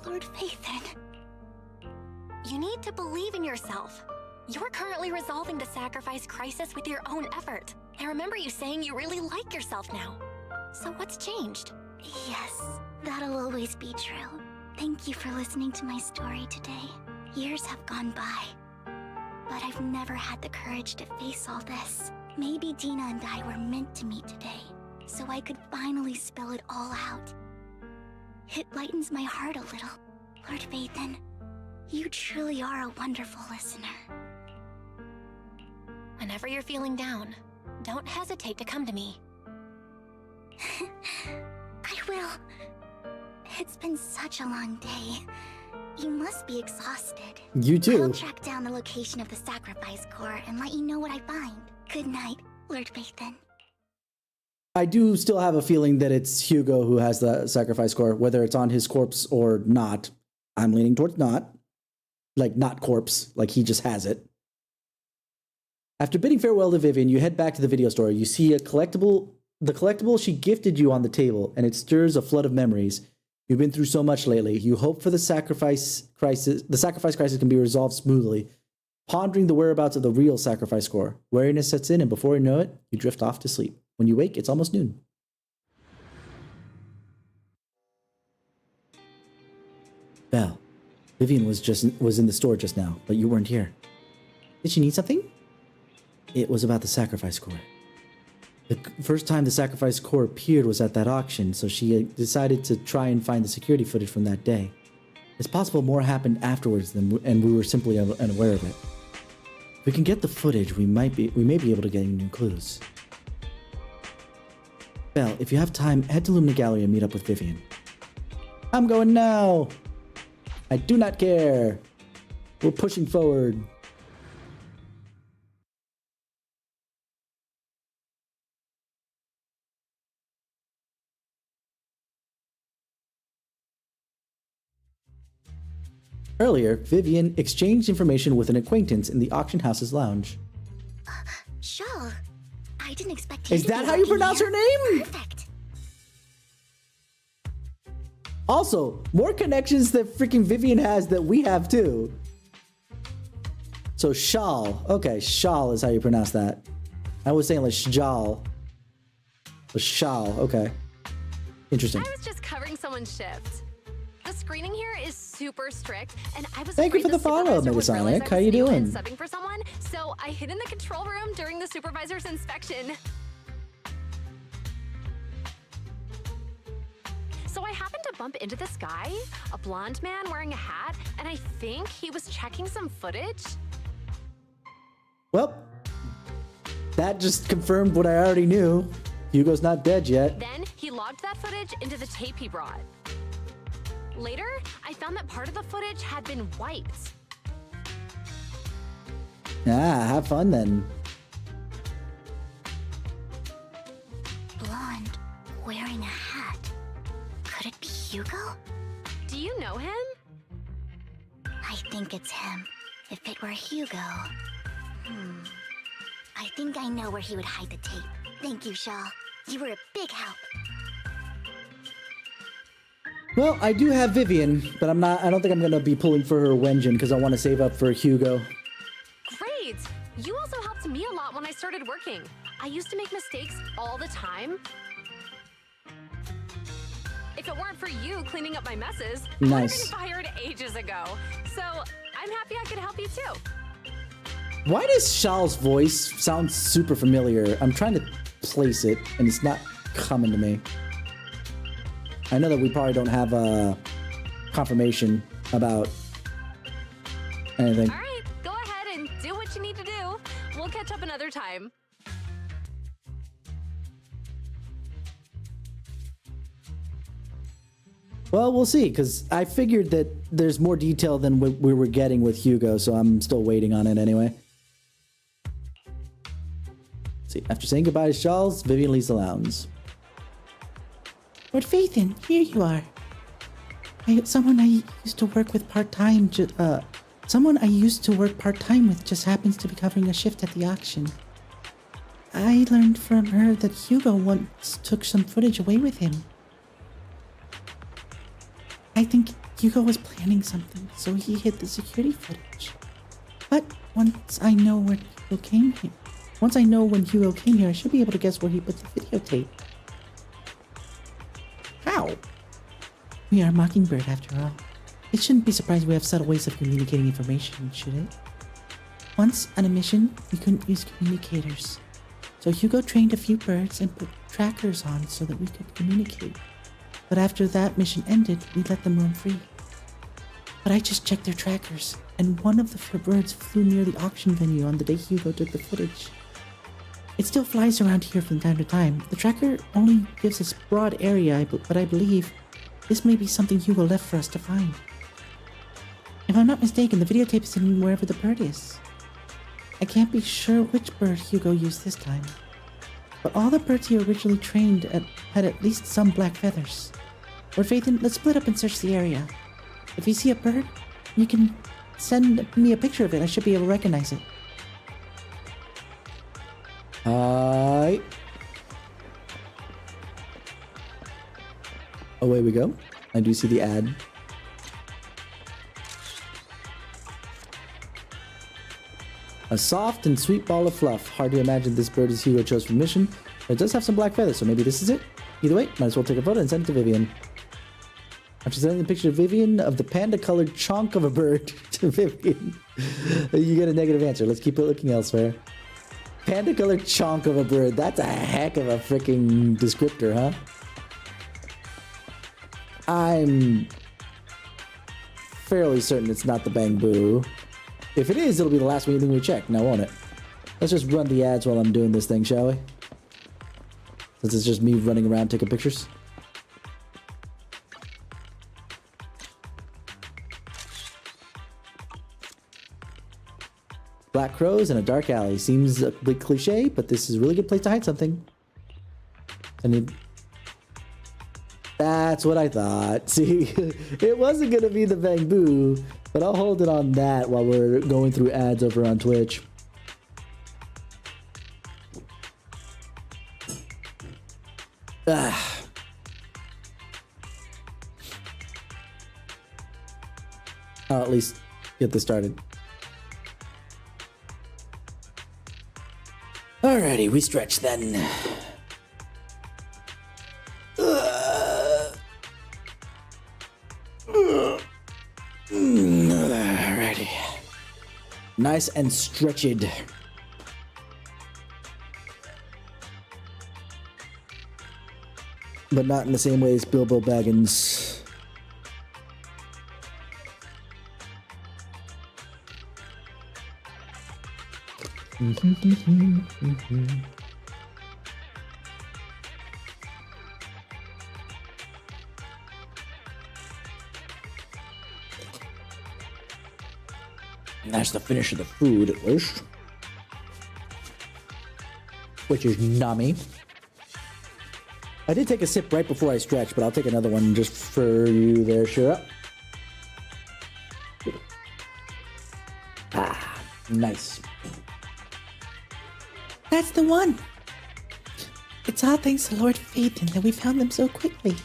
Lord Phaethon, you need to believe in yourself. You're currently resolving the sacrifice crisis with your own effort. I remember you saying you really like yourself now. So what's changed? Yes, that'll always be true. Thank you for listening to my story today. Years have gone by, but I've never had the courage to face all this. Maybe Dina and I were meant to meet today, so I could finally spell it all out. It lightens my heart a little. Lord Phaethon, you truly are a wonderful listener. Whenever you're feeling down, don't hesitate to come to me. I will. It's been such a long day. You must be exhausted. You too. I'll track down the location of the sacrifice core and let you know what I find. Good night, Lord Phaethon. I do still have a feeling that it's Hugo who has the sacrifice core, whether it's on his corpse or not. I'm leaning towards not. Like, not corpse, like he just has it. After bidding farewell to Vivian, you head back to the video store. You see the collectible she gifted you on the table, and it stirs a flood of memories. You've been through so much lately. You hope for the sacrifice crisis can be resolved smoothly. Pondering the whereabouts of the real sacrifice core, weariness sets in, and before you know it, you drift off to sleep. When you wake, it's almost noon. Belle, Vivian was in the store just now, but you weren't here. Did she need something? It was about the sacrifice core. The first time the sacrifice core appeared was at that auction, so she decided to try and find the security footage from that day. It's possible more happened afterwards, and we were simply unaware of it. If we can get the footage, we may be able to get new clues. Belle, if you have time, head to Lumina Gallery and meet up with Vivian. I'm going now! I do not care! We're pushing forward. Earlier, Vivian exchanged information with an acquaintance in the auction house's lounge. Sure. I didn't expect you Is to that be how you working pronounce here. her name? Perfect. Also, more connections that freaking Vivian has that we have too. So Shal. Okay, Shal is how you pronounce that. I was saying like Sjal. But Shal, okay. Interesting. I was just covering someone's shift. The screening here is super strict, and I was Thank you for the follow, Megasonic. How you doing? Subbing for someone, so I hid in the control room during the supervisor's inspection. So I happened to bump into this guy, a blonde man wearing a hat, and I think he was checking some footage. Well, that just confirmed what I already knew. Hugo's not dead yet. Then he logged that footage into the tape he brought. Later, I found that part of the footage had been wiped. Ah, have fun then. Blonde, wearing a hat. Could it be Hugo? Do you know him? I think it's him. If it were Hugo... I think I know where he would hide the tape. Thank you, Shaw. You were a big help. Well, I do have Vivian, but I don't think I'm gonna be pulling for her Wenjin because I want to save up for Hugo. Great! You also helped me a lot when I started working. I used to make mistakes all the time. If it weren't for you cleaning up my messes, I would have Nice. been fired ages ago. So I'm happy I could help you too. Why does Shal's voice sound super familiar? I'm trying to place it, and it's not coming to me. I know that we probably don't have a confirmation about anything. All right, go ahead and do what you need to do. We'll catch up another time. Well, we'll see, because I figured that there's more detail than we were getting with Hugo, so I'm still waiting on it anyway. See, after saying goodbye to Charles, Vivian leaves the lounge. Lord Phaethon, here you are. Someone I used to work with part-time with just happens to be covering a shift at the auction. I learned from her that Hugo once took some footage away with him. I think Hugo was planning something, so he hid the security footage. But once I know when Hugo came here, I should be able to guess where he put the videotape. How? We are Mockingbird, after all. It shouldn't be surprised we have subtle ways of communicating information, should it? Once on a mission, we couldn't use communicators. So Hugo trained a few birds and put trackers on so that we could communicate. But after that mission ended, we let them roam free. But I just checked their trackers, and one of the birds flew near the auction venue on the day Hugo took the footage. It still flies around here from time to time. The tracker only gives us broad area, but I believe this may be something Hugo left for us to find. If I'm not mistaken, the videotape is hidden wherever the bird is. I can't be sure which bird Hugo used this time, but all the birds he originally trained had at least some black feathers. Lord Phaethon, let's split up and search the area. If you see a bird, you can send me a picture of it. I should be able to recognize it. Hi. Away we go. I do see the ad. A soft and sweet ball of fluff. Hard to imagine this bird is Hugo chose for mission. But it does have some black feathers, so maybe this is it. Either way, might as well take a photo and send it to Vivian. After sending the picture of Vivian of the panda-colored chunk of a bird to Vivian, you get a negative answer. Let's keep it looking elsewhere. Panda-colored chunk of a bird. That's a heck of a freaking descriptor, huh? I'm fairly certain it's not the Bangbu. If it is, it'll be the last thing we check, now won't it? Let's just run the ads while I'm doing this thing, shall we? Since it's just me running around taking pictures. Black crows in a dark alley. Seems a bit cliche, but this is a really good place to hide something. That's what I thought. See, it wasn't going to be the Bangbu, but I'll hold it on that while we're going through ads over on Twitch. I'll at least get this started. Alrighty, we stretch then. Alrighty. Nice and stretched. But not in the same way as Bilbo Baggins. That's the finish of the food, at least. Which is nummy. I did take a sip right before I stretched, but I'll take another one just for you there, Shira. Ah, nice. That's the one. It's all thanks to Lord Phaethon that we found them so quickly.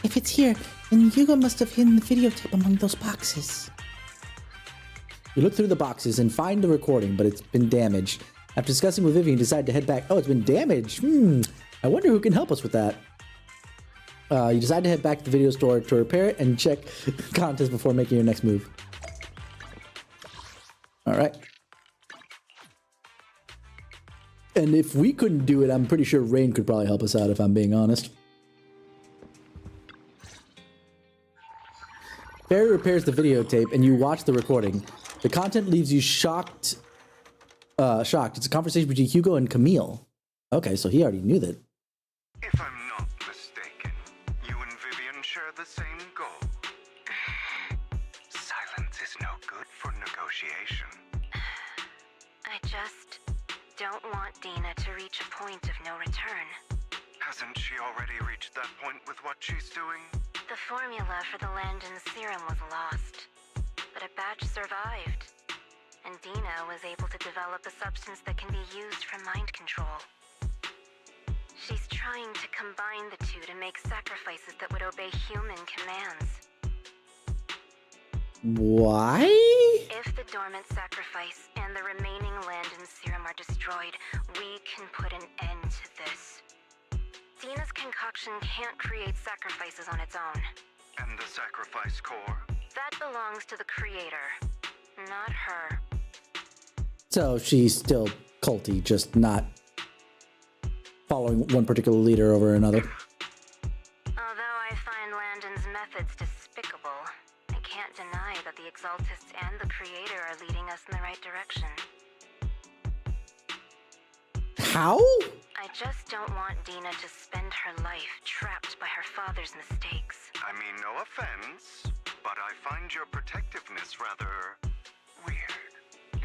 If it's here, then Hugo must have hidden the videotape among those boxes. You look through the boxes and find the recording, but it's been damaged. After discussing with Vivian, you decide to head back. Oh, it's been damaged. I wonder who can help us with that. You decide to head back to the video store to repair it and check contents before making your next move. All right. And if we couldn't do it, I'm pretty sure Rain could probably help us out, if I'm being honest. Barry repairs the videotape, and you watch the recording. The content leaves you shocked. It's a conversation between Hugo and Camille. Okay, so he already knew that. If I'm not mistaken, you and Vivian share the same goal. Silence is no good for negotiation. I just don't want Dina to reach a point of no return. Hasn't she already reached that point with what she's doing? The formula for the Landon serum was lost, but a batch survived, and Dina was able to develop a substance that can be used for mind control. She's trying to combine the two to make sacrifices that would obey human commands. Why? If the dormant sacrifice and the remaining Landon serum are destroyed, we can put an end to this. Dina's concoction can't create sacrifices on its own. And the sacrifice core? That belongs to the creator, not her. So she's still culty, just not following one particular leader over another. Although I find Landon's methods despicable, I can't deny that the Exaltists and the Creator are leading us in the right direction. How? I just don't want Dina to spend her life trapped by her father's mistakes. I mean, no offense, but I find your protectiveness rather weird.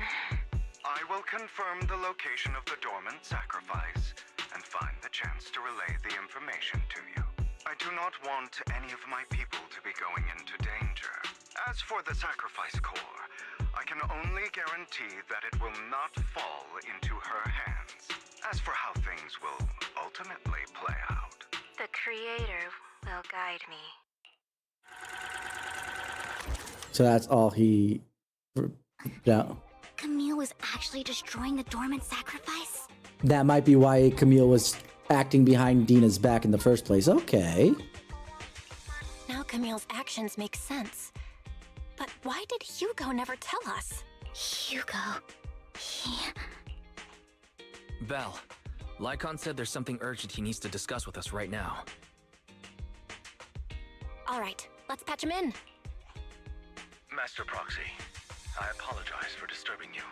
I will confirm the location of the dormant sacrifice and find the chance to relay the information to you. I do not want any of my people to be going into danger. As for the sacrifice core, I can only guarantee that it will not fall into her hands. As for how things will ultimately play out, The Creator will guide me. So that's all he... Yeah. Camille was actually destroying the dormant sacrifice? That might be why Camille was acting behind Dina's back in the first place. Okay. Now Camille's actions make sense. But why did Hugo never tell us? Hugo... He... Belle, Lycon said there's something urgent he needs to discuss with us right now. All right, let's patch him in. Master Proxy, I apologize for disturbing you.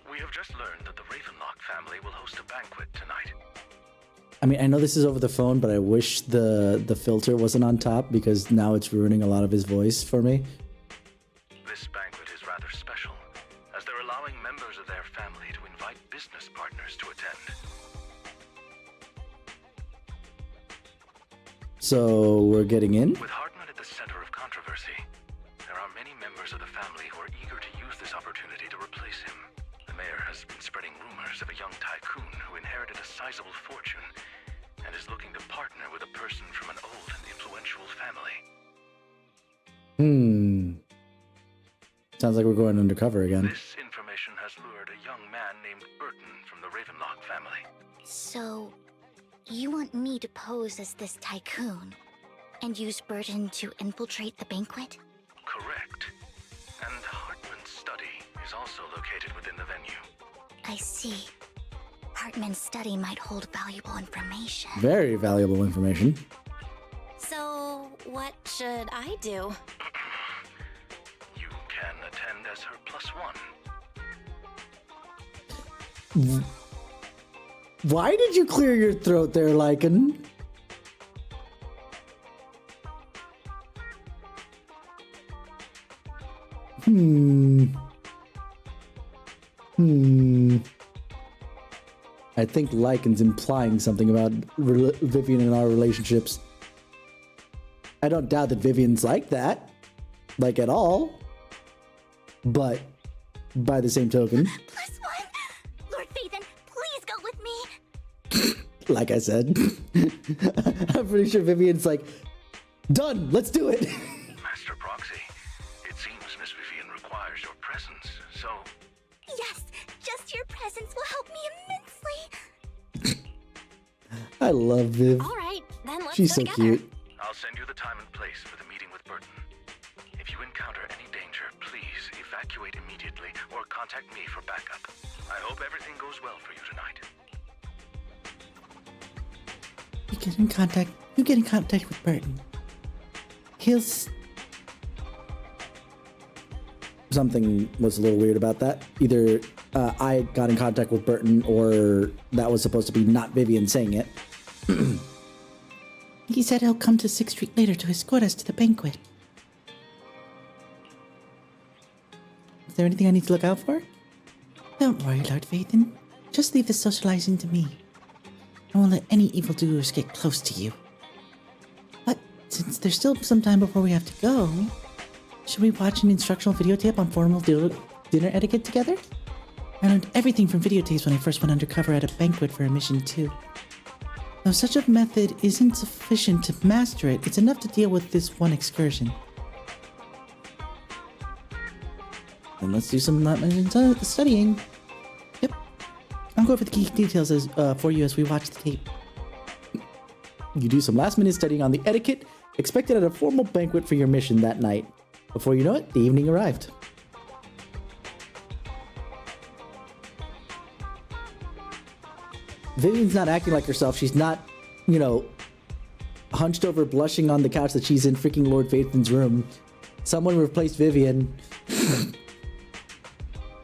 We have just learned that the Ravenlock family will host a banquet tonight. I mean, I know this is over the phone, but I wish the filter wasn't on top because now it's ruining a lot of his voice for me. This banquet is rather special, as they're allowing members of their family to invite business partners to attend. So we're getting in? With Hartman at the center of controversy, there are many members of the family who are eager to use this opportunity to replace him. The mayor has been spreading rumors of a young tycoon who inherited a sizable fortune and is looking to partner with a person from an old and influential family. Sounds like we're going undercover again. This information has lured a young man named Burton from the Ravenlock family. So, you want me to pose as this tycoon and use Burton to infiltrate the banquet? Correct. And Hartman's study is also located within the venue. I see. Hartman's study might hold valuable information. Very valuable information. So, what should I do? You can attend as her +1. Why did you clear your throat there, Lycan? I think Lycan's implying something about Vivian and our relationships. I don't doubt that Vivian's like that. Like, at all. But, by the same token... +1! Lord Phaethon, please go with me! Like I said. I'm pretty sure Vivian's like, done, let's do it! Master Proxy, it seems Miss Vivian requires your presence, so... Yes, just your presence will help me immensely! I love Viv. Alright, then let's She's go so together. cute. I'll send you the time and place for the meeting with Burton. If you encounter any danger, please evacuate immediately or contact me for backup. I hope everything goes well for you tonight. You get in contact with Burton. Something was a little weird about that. Either I got in contact with Burton or that was supposed to be not Vivian saying it. He said he'll come to 6th Street later to escort us to the banquet. Is there anything I need to look out for? Don't worry, Lord Phaethon. Just leave the socializing to me. I won't let any evildoers get close to you. But since there's still some time before we have to go, should we watch an instructional videotape on formal dinner etiquette together? I learned everything from videotapes when I first went undercover at a banquet for a mission too. Though such a method isn't sufficient to master it, it's enough to deal with this one excursion. Then let's do some studying. Yep. I'll go over the key details for you as we watch the tape. You do some last-minute studying on the etiquette expected at a formal banquet for your mission that night. Before you know it, the evening arrived. Vivian's not acting like herself. She's not, hunched over blushing on the couch that she's in freaking Lord Phaethon's room. Someone replaced Vivian.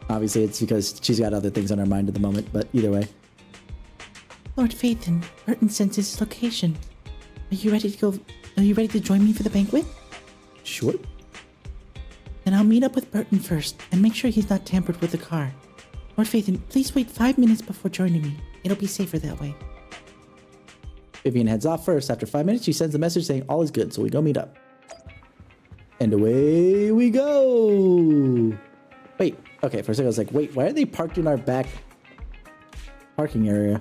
Obviously, it's because she's got other things on her mind at the moment, but either way. Lord Phaethon, Burton sent his location. Are you ready to go? Are you ready to join me for the banquet? Sure. Then I'll meet up with Burton first and make sure he's not tampered with the car. Lord Phaethon, please wait 5 minutes before joining me. It'll be safer that way. Vivian heads off first. After 5 minutes, she sends a message saying all is good, so we go meet up. And away we go! Wait, okay, for a second I was like, wait, why are they parked in our back parking area?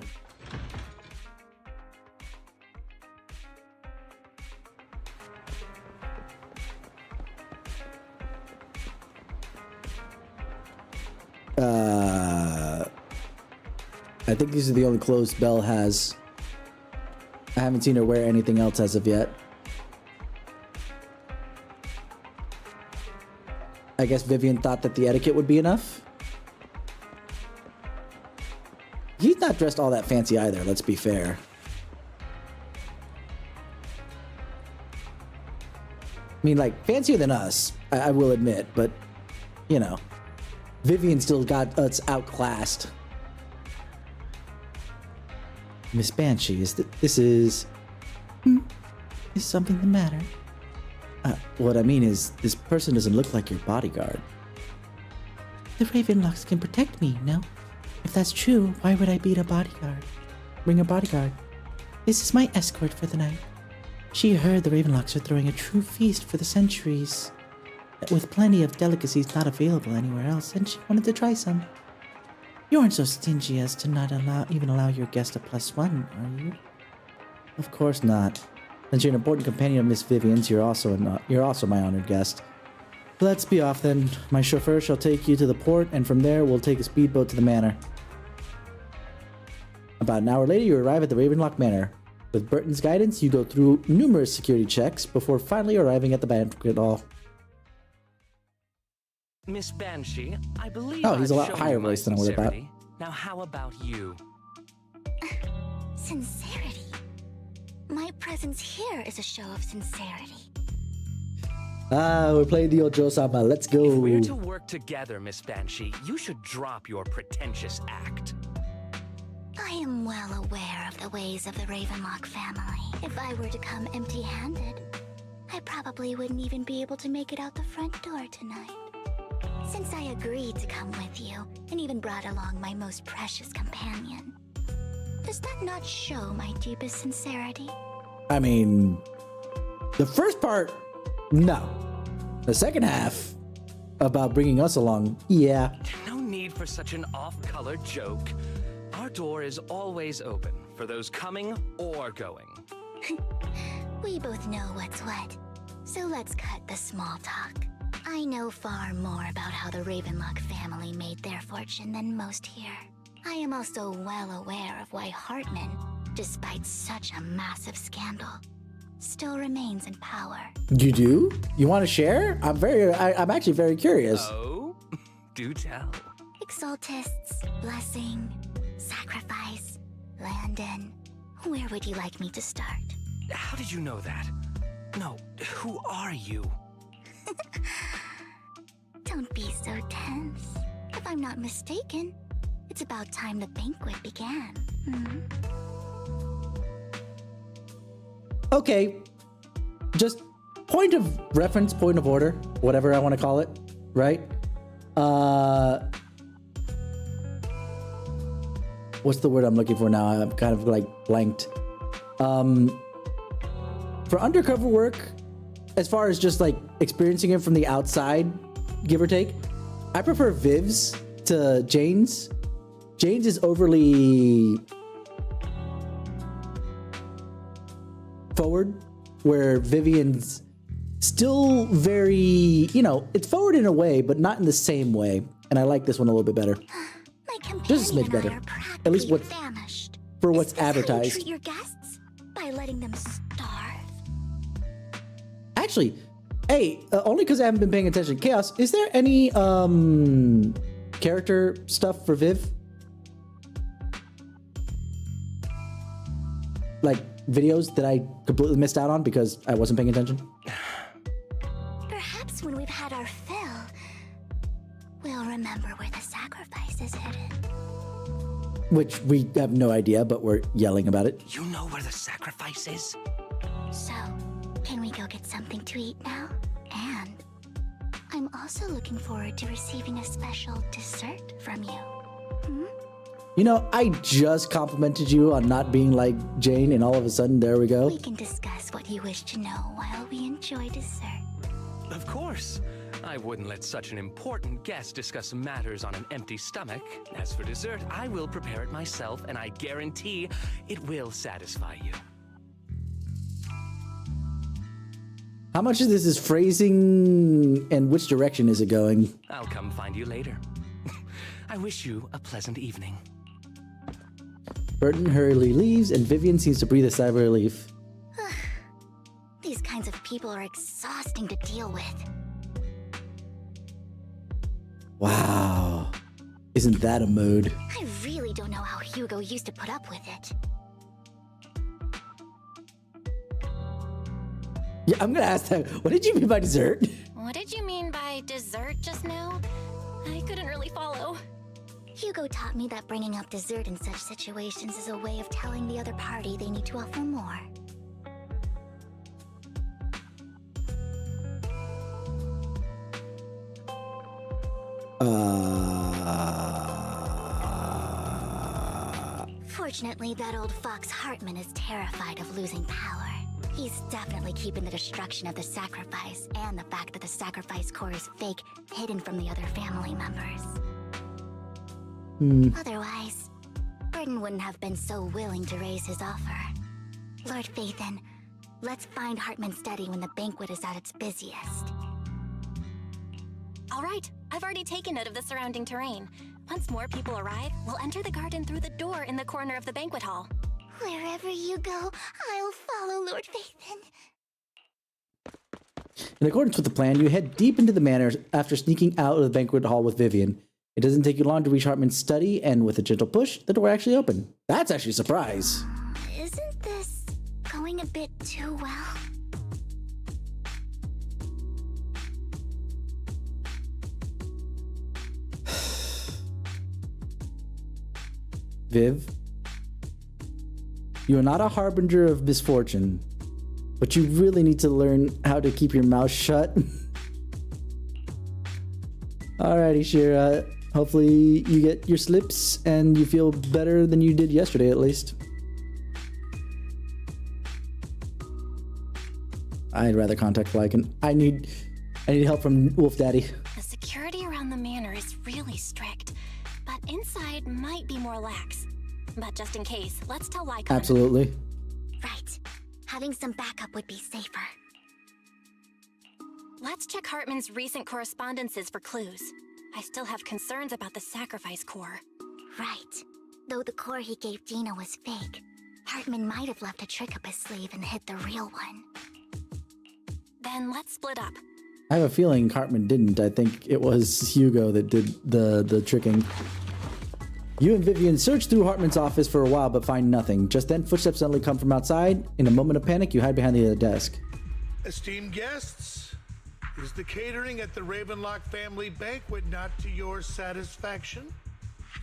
I think these are the only clothes Belle has. I haven't seen her wear anything else as of yet. I guess Vivian thought that the etiquette would be enough. He's not dressed all that fancy either, let's be fair. I mean, like, fancier than us, I will admit, but, Vivian still got us outclassed. Miss Banshee, is something the matter? What I mean is, this person doesn't look like your bodyguard. The Ravenlocks can protect me, no? If that's true, why would I bring a bodyguard? This is my escort for the night. She heard the Ravenlocks are throwing a true feast for the centuries, with plenty of delicacies not available anywhere else, and she wanted to try some. You aren't so stingy as to not even allow your guest a +1, are you? Of course not. Since you're an important companion of Miss Vivian's, you're also my honored guest. Let's be off then. My chauffeur shall take you to the port, and from there we'll take a speedboat to the manor. About an hour later, you arrive at the Ravenlock Manor. With Burton's guidance, you go through numerous security checks before finally arriving at the banquet hall. Miss Banshee, I believe Oh, he's a I've lot shown higher you my voice than I would have thought. sincerity. Now how about you? Sincerity. My presence here is a show of sincerity. Ah, we're playing the old Joe Sama. Let's go. If we're to work together, Miss Banshee, you should drop your pretentious act. I am well aware of the ways of the Ravenlock family. If I were to come empty-handed, I probably wouldn't even be able to make it out the front door tonight. Since I agreed to come with you, and even brought along my most precious companion, does that not show my deepest sincerity? I mean, the first part, no. The second half, about bringing us along, yeah. No need for such an off-color joke. Our door is always open for those coming or going. We both know what's what, so let's cut the small talk. I know far more about how the Ravenlock family made their fortune than most here. I am also well aware of why Hartman, despite such a massive scandal, still remains in power. You do? You want to share? I'm actually very curious. Oh, do tell. Exaltists, blessing, sacrifice, Landon. Where would you like me to start? How did you know that? No, who are you? Don't be so tense. If I'm not mistaken, it's about time the banquet began. Okay. Just point of reference, point of order, whatever I want to call it, right? What's the word I'm looking for now? I'm kind of like blanked. For undercover work, as far as just like experiencing it from the outside, give or take, I prefer Viv's to Jane's. Jane's is overly forward, where Vivian's still very, you know, it's forward in a way, but not in the same way. And I like this one a little bit better. My companion Just a smidge better. and I are At least what famished. for what's Is this how you advertised. treat your guests? By letting them starve? Actually, hey, only because I haven't been paying attention. Chaos, is there any character stuff for Viv? Like videos that I completely missed out on because I wasn't paying attention? Perhaps when we've had our fill, we'll remember where the sacrifice is hidden. Which we have no idea, but we're yelling about it. You know where the sacrifice is? So, can we go get something to eat now? And I'm also looking forward to receiving a special dessert from you. You know, I just complimented you on not being like Jane, and all of a sudden, there we go. We can discuss what you wish to know while we enjoy dessert. Of course. I wouldn't let such an important guest discuss matters on an empty stomach. As for dessert, I will prepare it myself, and I guarantee it will satisfy you. How much of this is phrasing, and which direction is it going? I'll come find you later. I wish you a pleasant evening. Burton hurriedly leaves, and Vivian seems to breathe a sigh of relief. These kinds of people are exhausting to deal with. Wow. Isn't that a mood? I really don't know how Hugo used to put up with it. Yeah, I'm gonna ask that. What did you mean by dessert? What did you mean by dessert just now? I couldn't really follow. Hugo taught me that bringing up dessert in such situations is a way of telling the other party they need to offer more. Fortunately, that old fox Hartman is terrified of losing power. He's definitely keeping the destruction of the sacrifice and the fact that the sacrifice core is fake hidden from the other family members. Otherwise, Burton wouldn't have been so willing to raise his offer. Lord Phaethon, let's find Hartman's study when the banquet is at its busiest. All right, I've already taken note of the surrounding terrain. Once more people arrive, we'll enter the garden through the door in the corner of the banquet hall. Wherever you go, I'll follow, Lord Phaethon. In accordance with the plan, you head deep into the manor after sneaking out of the banquet hall with Vivian. It doesn't take you long to reach Hartman's study, and with a gentle push, the door actually opened. That's actually a surprise. Isn't this going a bit too well? Viv, you are not a harbinger of misfortune, but you really need to learn how to keep your mouth shut. Alrighty, Shira. Hopefully you get your slips and you feel better than you did yesterday, at least. I'd rather contact Lycan. I need help from Wolf Daddy. The security around the manor is really strict, but inside might be more lax. But just in case, let's tell Lycan. Absolutely. Right. Having some backup would be safer. Let's check Hartman's recent correspondences for clues. I still have concerns about the sacrifice core. Right. Though the core he gave Dina was fake, Hartman might have left a trick up his sleeve and hid the real one. Then let's split up. I have a feeling Hartman didn't. I think it was Hugo that did the tricking. You and Vivian search through Hartman's office for a while but find nothing. Just then, footsteps suddenly come from outside. In a moment of panic, you hide behind the desk. Esteemed guests, is the catering at the Ravenlock family banquet not to your satisfaction?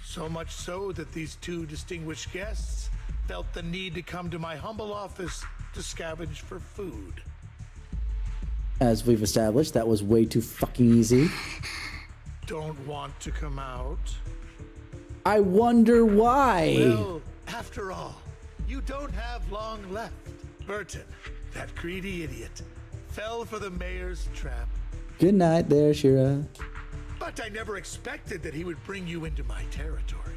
So much so that these two distinguished guests felt the need to come to my humble office to scavenge for food. As we've established, that was way too fucking easy. Don't want to come out? I wonder why. Well, after all, you don't have long left. Burton, that greedy idiot, fell for the mayor's trap. Good night there, Shira. But I never expected that he would bring you into my territory.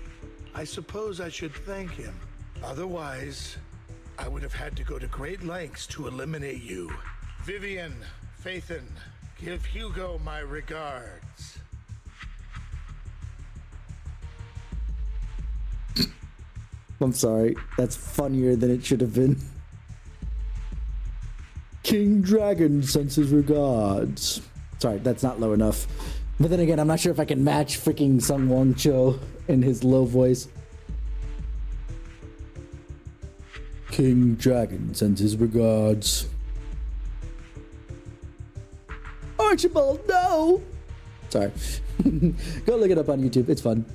I suppose I should thank him. Otherwise, I would have had to go to great lengths to eliminate you. Vivian, Phaethon, give Hugo my regards. I'm sorry. That's funnier than it should have been. King Dragon sends his regards. Sorry, that's not low enough. But then again, I'm not sure if I can match freaking Sung Wong Cho in his low voice. King Dragon sends his regards. Archibald, no! Sorry. Go look it up on YouTube. It's fun.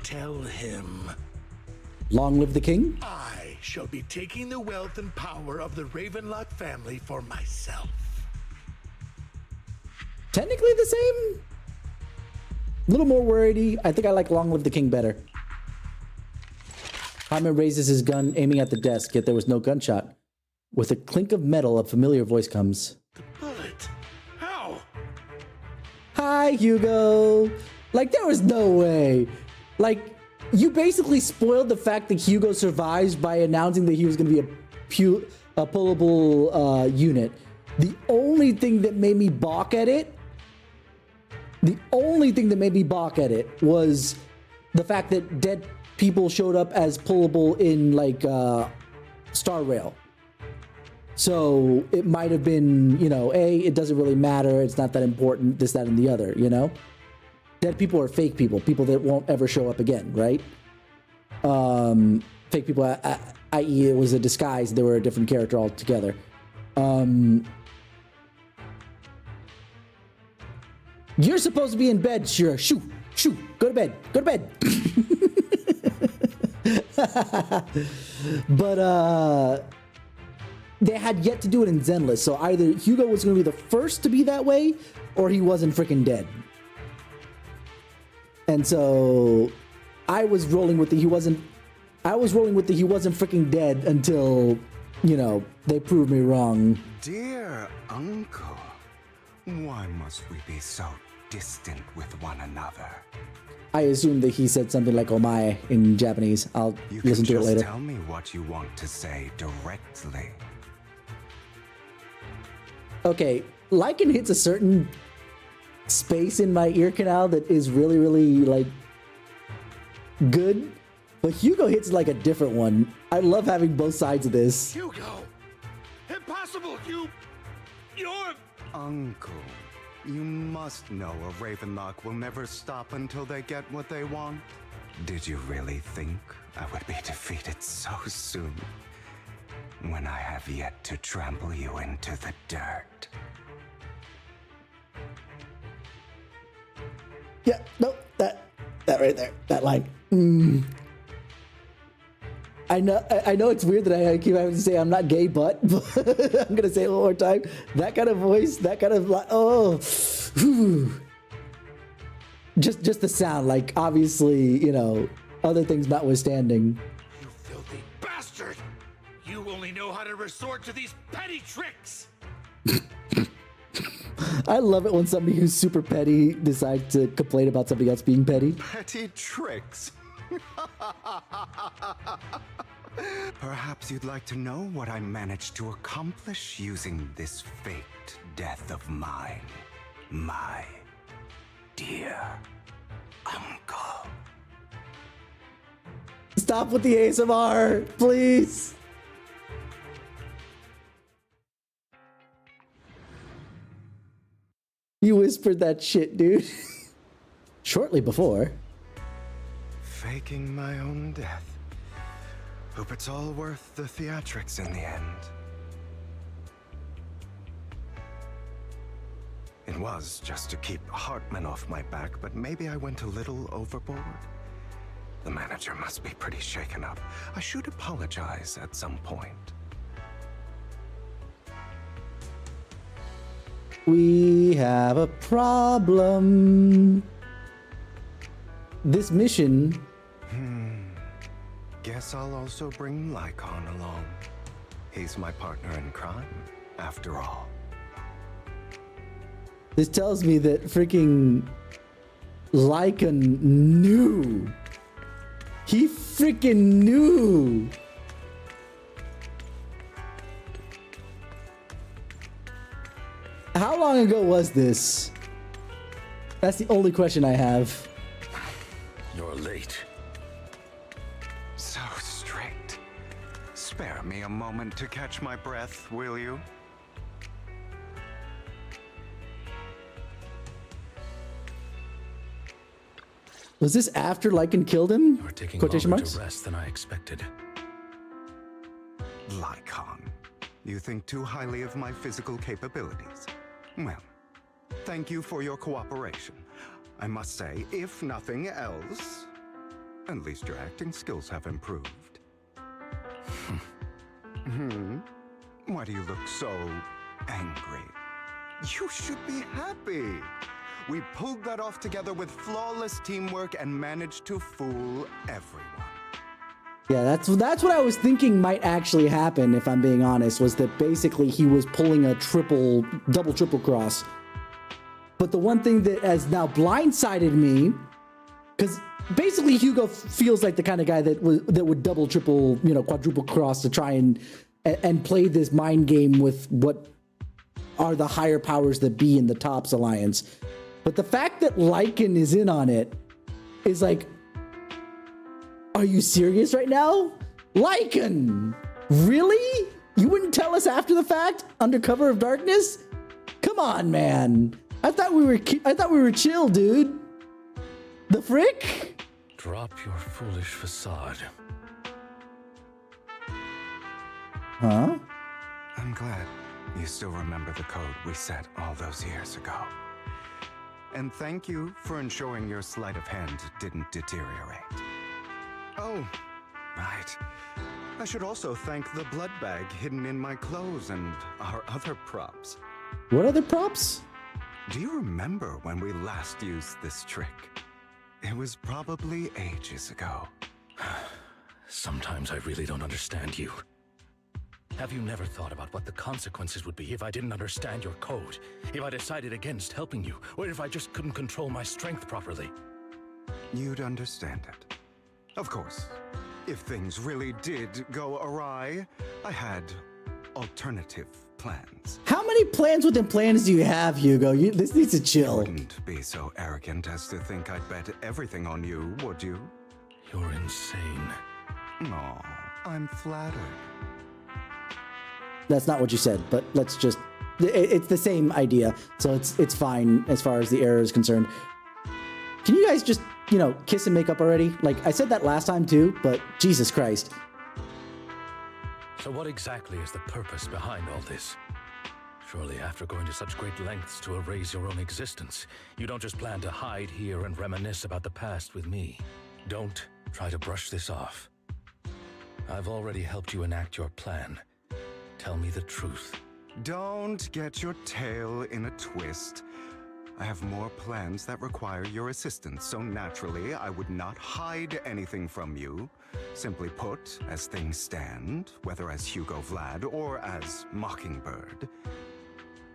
Tell him. Long live the king? I shall be taking the wealth and power of the Ravenlock family for myself. Technically the same. A little more wordy. I think I like Long Live the King better. Hartman raises his gun, aiming at the desk, yet there was no gunshot. With a clink of metal, a familiar voice comes. The bullet? How? Hi, Hugo. Like, there was no way. Like, you basically spoiled the fact that Hugo survives by announcing that he was going to be a pullable unit. The only thing that made me balk at it was the fact that dead people showed up as pullable in, like, Star Rail. So it might have been, you know, it doesn't really matter. It's not that important, this, that, and the other, you know? Dead people are fake people that won't ever show up again, right? Fake people, i.e. it was a disguise. They were a different character altogether. You're supposed to be in bed, Shira. Shoo, go to bed. But, they had yet to do it in Zenless, so either Hugo was going to be the first to be that way, or he wasn't freaking dead. And so I was rolling with he wasn't freaking dead until, you know, they proved me wrong. Dear uncle, why must we be so distant with one another? I assume that he said something like "omae" in Japanese. I'll listen to it later. Tell me what you want to say directly. Okay, Lycan hits a certain space in my ear canal that is really, really like good. But Hugo hits like a different one. I love having both sides of this. Hugo! Impossible! You're... Uncle, you must know a Ravenlock will never stop until they get what they want. Did you really think I would be defeated so soon? When I have yet to trample you into the dirt. Yeah, no, that right there, that line. I know it's weird that I keep having to say I'm not gay, but I'm gonna say it one more time. That kind of voice, that kind of just the sound. Like obviously, you know, other things notwithstanding. You filthy bastard! You only know how to resort to these petty tricks! I love it when somebody who's super petty decides to complain about somebody else being petty. Petty tricks. Perhaps you'd like to know what I managed to accomplish using this faked death of mine, my dear uncle. Stop with the ASMR, please. You whispered that shit, dude. Shortly before. Faking my own death. Hope it's all worth the theatrics in the end. It was just to keep Hartman off my back, but maybe I went a little overboard. The manager must be pretty shaken up. I should apologize at some point. We have a problem. This mission. Guess I'll also bring Lycon along. He's my partner in crime, after all. This tells me that freaking Lycon knew. He freaking knew. How long ago was this? That's the only question I have. You're late. So strict. Spare me a moment to catch my breath, will you? Was this after Lycon killed him? You're taking Quotation longer marks? to rest than I expected. Lycon, you think too highly of my physical capabilities. Well, thank you for your cooperation. I must say, if nothing else, at least your acting skills have improved. Why do you look so angry? You should be happy. We pulled that off together with flawless teamwork and managed to fool everyone. Yeah, that's what I was thinking might actually happen, if I'm being honest, was that basically he was pulling a double triple cross. But the one thing that has now blindsided me, because basically Hugo feels like the kind of guy that would double, triple, quadruple cross to try and play this mind game with what are the higher powers that be in the Tops Alliance. But the fact that Lycon is in on it is like, are you serious right now? Lycon! Really? You wouldn't tell us after the fact? Under cover of darkness? Come on, man. I thought we were chill, dude. The frick? Drop your foolish facade. Huh? I'm glad you still remember the code we set all those years ago. And thank you for ensuring your sleight of hand didn't deteriorate. Oh, right. I should also thank the blood bag hidden in my clothes and our other props. What other props? Do you remember when we last used this trick? It was probably ages ago. Sometimes I really don't understand you. Have you never thought about what the consequences would be if I didn't understand your code? If I decided against helping you? Or if I just couldn't control my strength properly? You'd understand it. Of course, if things really did go awry, I had alternative plans. How many plans within plans do you have, Hugo? This needs to chill. Wouldn't be so arrogant as to think I'd bet everything on you, would you? You're insane. No, I'm flattered. That's not what you said, but let's just... It's the same idea, so it's fine as far as the error is concerned. Can you guys just, kiss and make up already? Like, I said that last time too, but Jesus Christ. So what exactly is the purpose behind all this? Surely after going to such great lengths to erase your own existence, you don't just plan to hide here and reminisce about the past with me. Don't try to brush this off. I've already helped you enact your plan. Tell me the truth. Don't get your tail in a twist. I have more plans that require your assistance, so naturally I would not hide anything from you. Simply put, as things stand, whether as Hugo Vlad or as Mockingbird,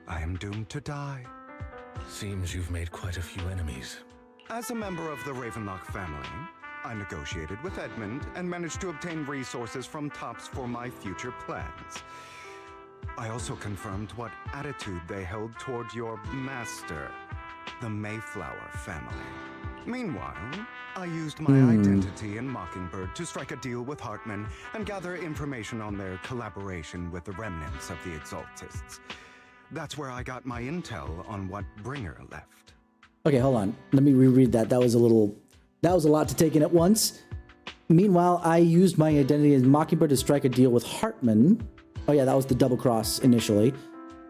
I am doomed to die. Seems you've made quite a few enemies. As a member of the Ravenlock family, I negotiated with Edmund and managed to obtain resources from Tops for my future plans. I also confirmed what attitude they held toward your master, the Mayflower family. Meanwhile, I used my identity in Mockingbird to strike a deal with Hartman and gather information on their collaboration with the remnants of the Exaltists. That's where I got my intel on what Bringer left. Okay, hold on. Let me reread that. That was a lot to take in at once. Meanwhile, I used my identity as Mockingbird to strike a deal with Hartman. Oh yeah, that was the double cross initially.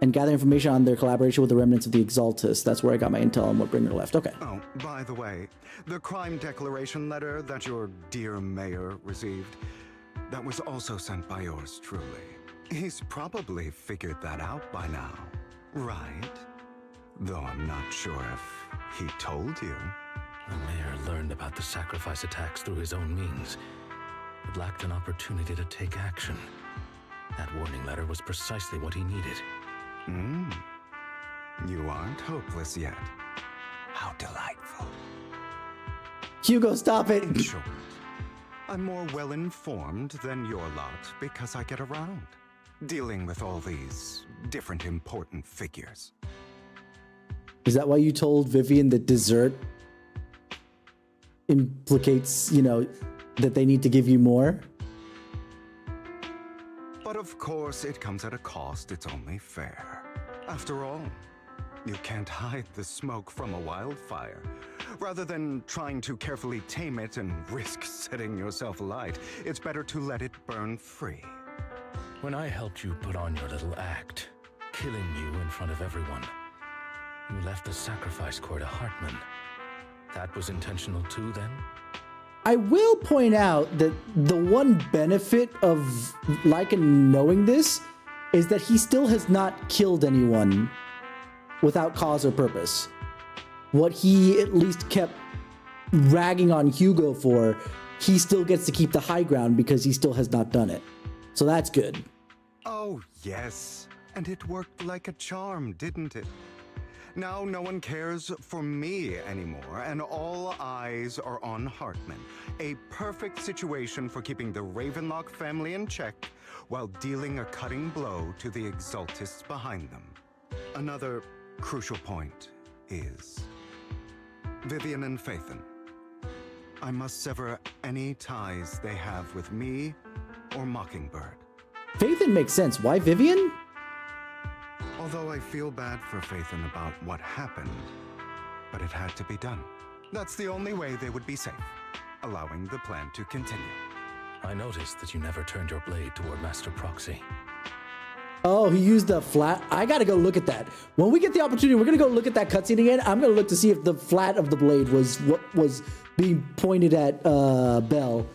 And gather information on their collaboration with the remnants of the Exaltists. That's where I got my intel on what Bringer left. Okay. Oh, by the way, the crime declaration letter that your dear mayor received, that was also sent by yours truly. He's probably figured that out by now, right? Though I'm not sure if he told you. The mayor learned about the sacrifice attacks through his own means, but lacked an opportunity to take action. That warning letter was precisely what he needed. You aren't hopeless yet. How delightful. Hugo, stop it. In short, I'm more well-informed than your lot because I get around, dealing with all these different important figures. Is that why you told Vivian that dessert implicates, that they need to give you more? But of course, it comes at a cost. It's only fair. After all, you can't hide the smoke from a wildfire. Rather than trying to carefully tame it and risk setting yourself alight, it's better to let it burn free. When I helped you put on your little act, killing you in front of everyone, you left the sacrifice core to Hartman. That was intentional too, then? I will point out that the one benefit of Lycan knowing this is that he still has not killed anyone without cause or purpose. What he at least kept ragging on Hugo for, he still gets to keep the high ground because he still has not done it. So that's good. Oh, yes. And it worked like a charm, didn't it? Now no one cares for me anymore, and all eyes are on Hartman. A perfect situation for keeping the Ravenlock family in check while dealing a cutting blow to the Exaltists behind them. Another crucial point is Vivian and Phaethon. I must sever any ties they have with me or Mockingbird. Phaethon makes sense. Why Vivian? Although I feel bad for Phaethon about what happened, but it had to be done. That's the only way they would be safe, allowing the plan to continue. I noticed that you never turned your blade toward Master Proxy. Oh, he used the flat. I gotta go look at that. When we get the opportunity, we're gonna go look at that cutscene again. I'm gonna look to see if the flat of the blade was what was being pointed at Belle.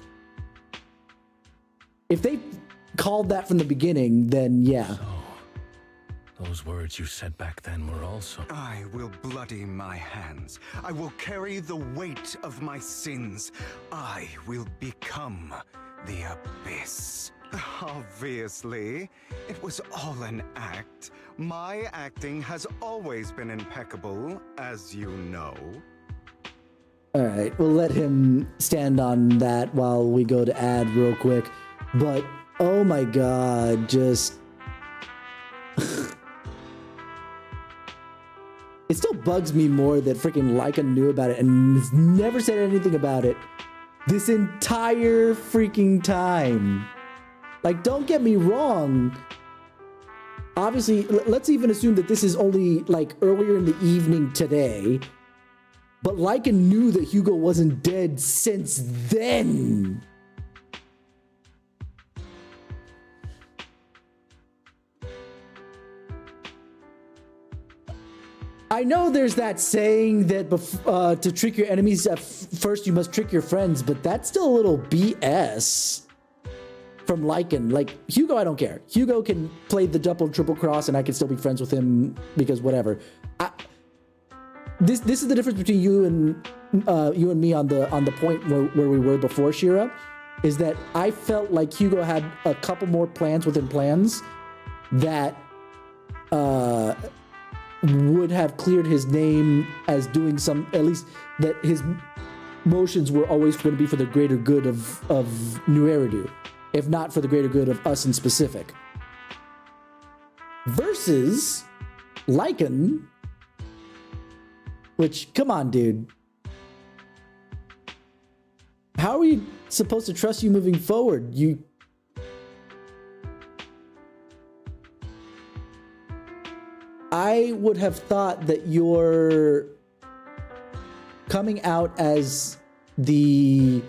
If they called that from the beginning, then yeah. Those words you said back then were also... I will bloody my hands. I will carry the weight of my sins. I will become the Abyss. Obviously, it was all an act. My acting has always been impeccable, as you know. All right, we'll let him stand on that while we go to ad real quick. But, oh my god, just... It still bugs me more that freaking Lycan knew about it and has never said anything about it this entire freaking time. Like, don't get me wrong. Obviously, let's even assume that this is only like earlier in the evening today. But Lycan knew that Hugo wasn't dead since then. I know there's that saying that to trick your enemies, first you must trick your friends, but that's still a little BS from Lycan. Like, Hugo, I don't care. Hugo can play the double, triple cross, and I can still be friends with him because whatever. This is the difference between you and me on the point where we were before, Shira, is that I felt like Hugo had a couple more plans within plans that would have cleared his name as doing some, at least that his motions were always going to be for the greater good of New Eridu, if not for the greater good of us in specific. Versus Lycan, which, come on, dude. How are we supposed to trust you moving forward? I would have thought that you're coming out as the,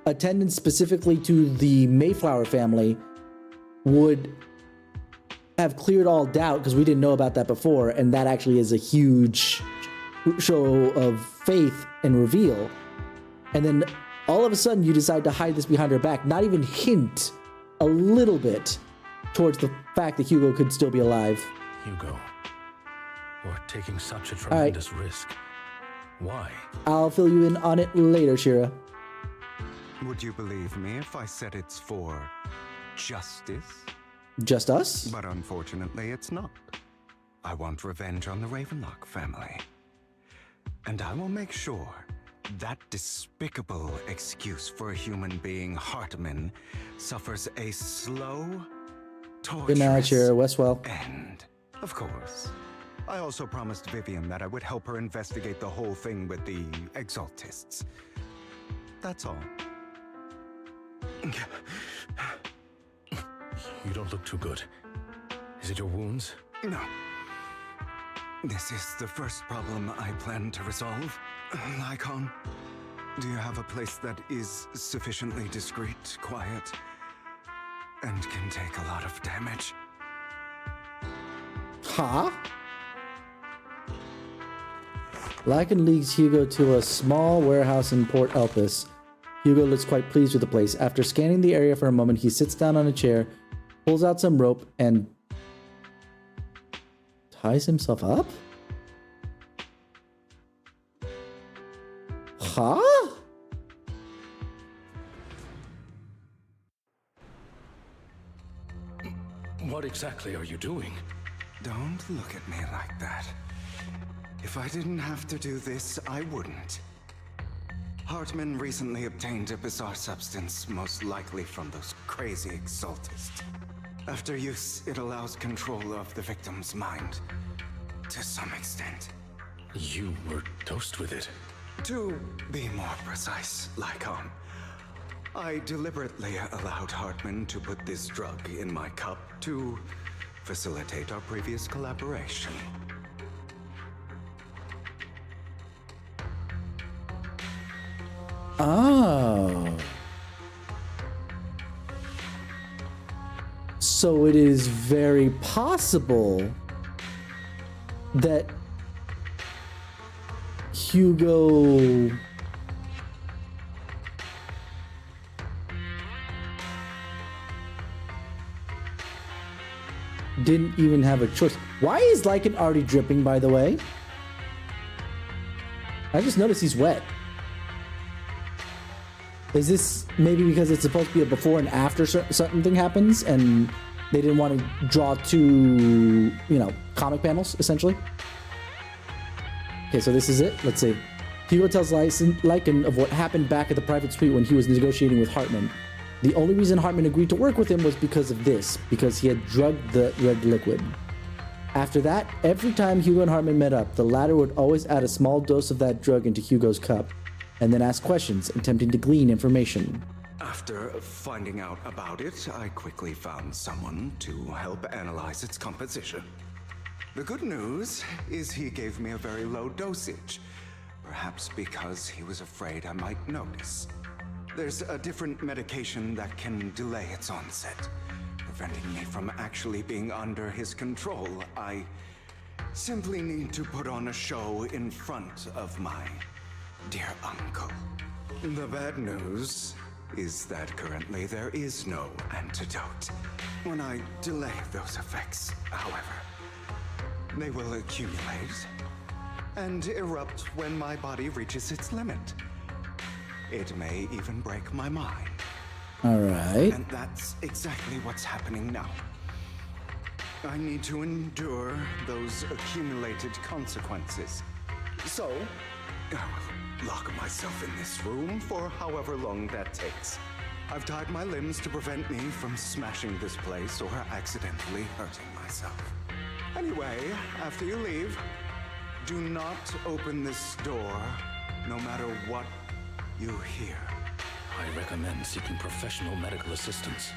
attendant specifically to the Mayflower family would have cleared all doubt, because we didn't know about that before, and that actually is a huge show of faith and reveal. And then all of a sudden you decide to hide this behind her back, not even hint a little bit towards the fact that Hugo could still be alive. Hugo, you're taking such a tremendous risk. Why? I'll fill you in on it later, Shira. Would you believe me if I said it's for justice? Just us? But unfortunately, it's not. I want revenge on the Ravenlock family. And I will make sure that despicable excuse for a human being, Hartman, suffers a slow, Good night, Shira. torturous Westwell. end. Of course. I also promised Vivian that I would help her investigate the whole thing with the Exaltists. That's all. You don't look too good. Is it your wounds? No. This is the first problem I plan to resolve. Lycon, do you have a place that is sufficiently discreet, quiet, and can take a lot of damage? Huh? Lycan leads Hugo to a small warehouse in Port Elpis. Hugo looks quite pleased with the place. After scanning the area for a moment, he sits down on a chair, pulls out some rope, and ties himself up? Huh? What exactly are you doing? Don't look at me like that. If I didn't have to do this, I wouldn't. Hartman recently obtained a bizarre substance, most likely from those crazy Exaltists. After use, it allows control of the victim's mind, to some extent. You were dosed with it. To be more precise, Lycon, I deliberately allowed Hartman to put this drug in my cup to facilitate our previous collaboration. Oh. So it is very possible that Hugo didn't even have a choice. Why is Lycan already dripping, by the way? I just noticed he's wet. Is this maybe because it's supposed to be a before and after something happens and they didn't want to draw two, comic panels, essentially? Okay, so this is it. Let's see. Hugo tells Lycan of what happened back at the private suite when he was negotiating with Hartman. The only reason Hartman agreed to work with him was because of this, because he had drugged the red liquid. After that, every time Hugo and Hartman met up, the latter would always add a small dose of that drug into Hugo's cup, and then ask questions, attempting to glean information. After finding out about it, I quickly found someone to help analyze its composition. The good news is he gave me a very low dosage, perhaps because he was afraid I might notice. There's a different medication that can delay its onset, preventing me from actually being under his control. I simply need to put on a show in front of my dear uncle. The bad news is that currently there is no antidote. When I delay those effects, however, they will accumulate and erupt when my body reaches its limit. It may even break my mind. All right. And that's exactly what's happening now. I need to endure those accumulated consequences. So, I will lock myself in this room for however long that takes. I've tied my limbs to prevent me from smashing this place or accidentally hurting myself. Anyway, after you leave, do not open this door, no matter what you hear. I recommend seeking professional medical assistance.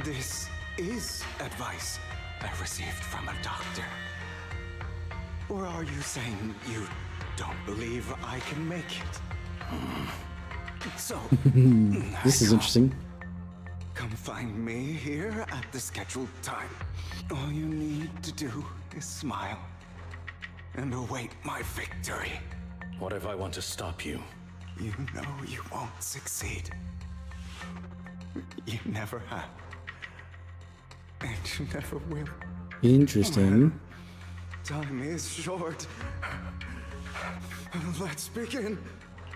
This is advice I received from a doctor. Or are you saying you don't believe I can make it? So, This is interesting. come find me here at the scheduled time. All you need to do is smile and await my victory. What if I want to stop you? You know you won't succeed. You never have. And you never will. Interesting. Time is short. Let's begin.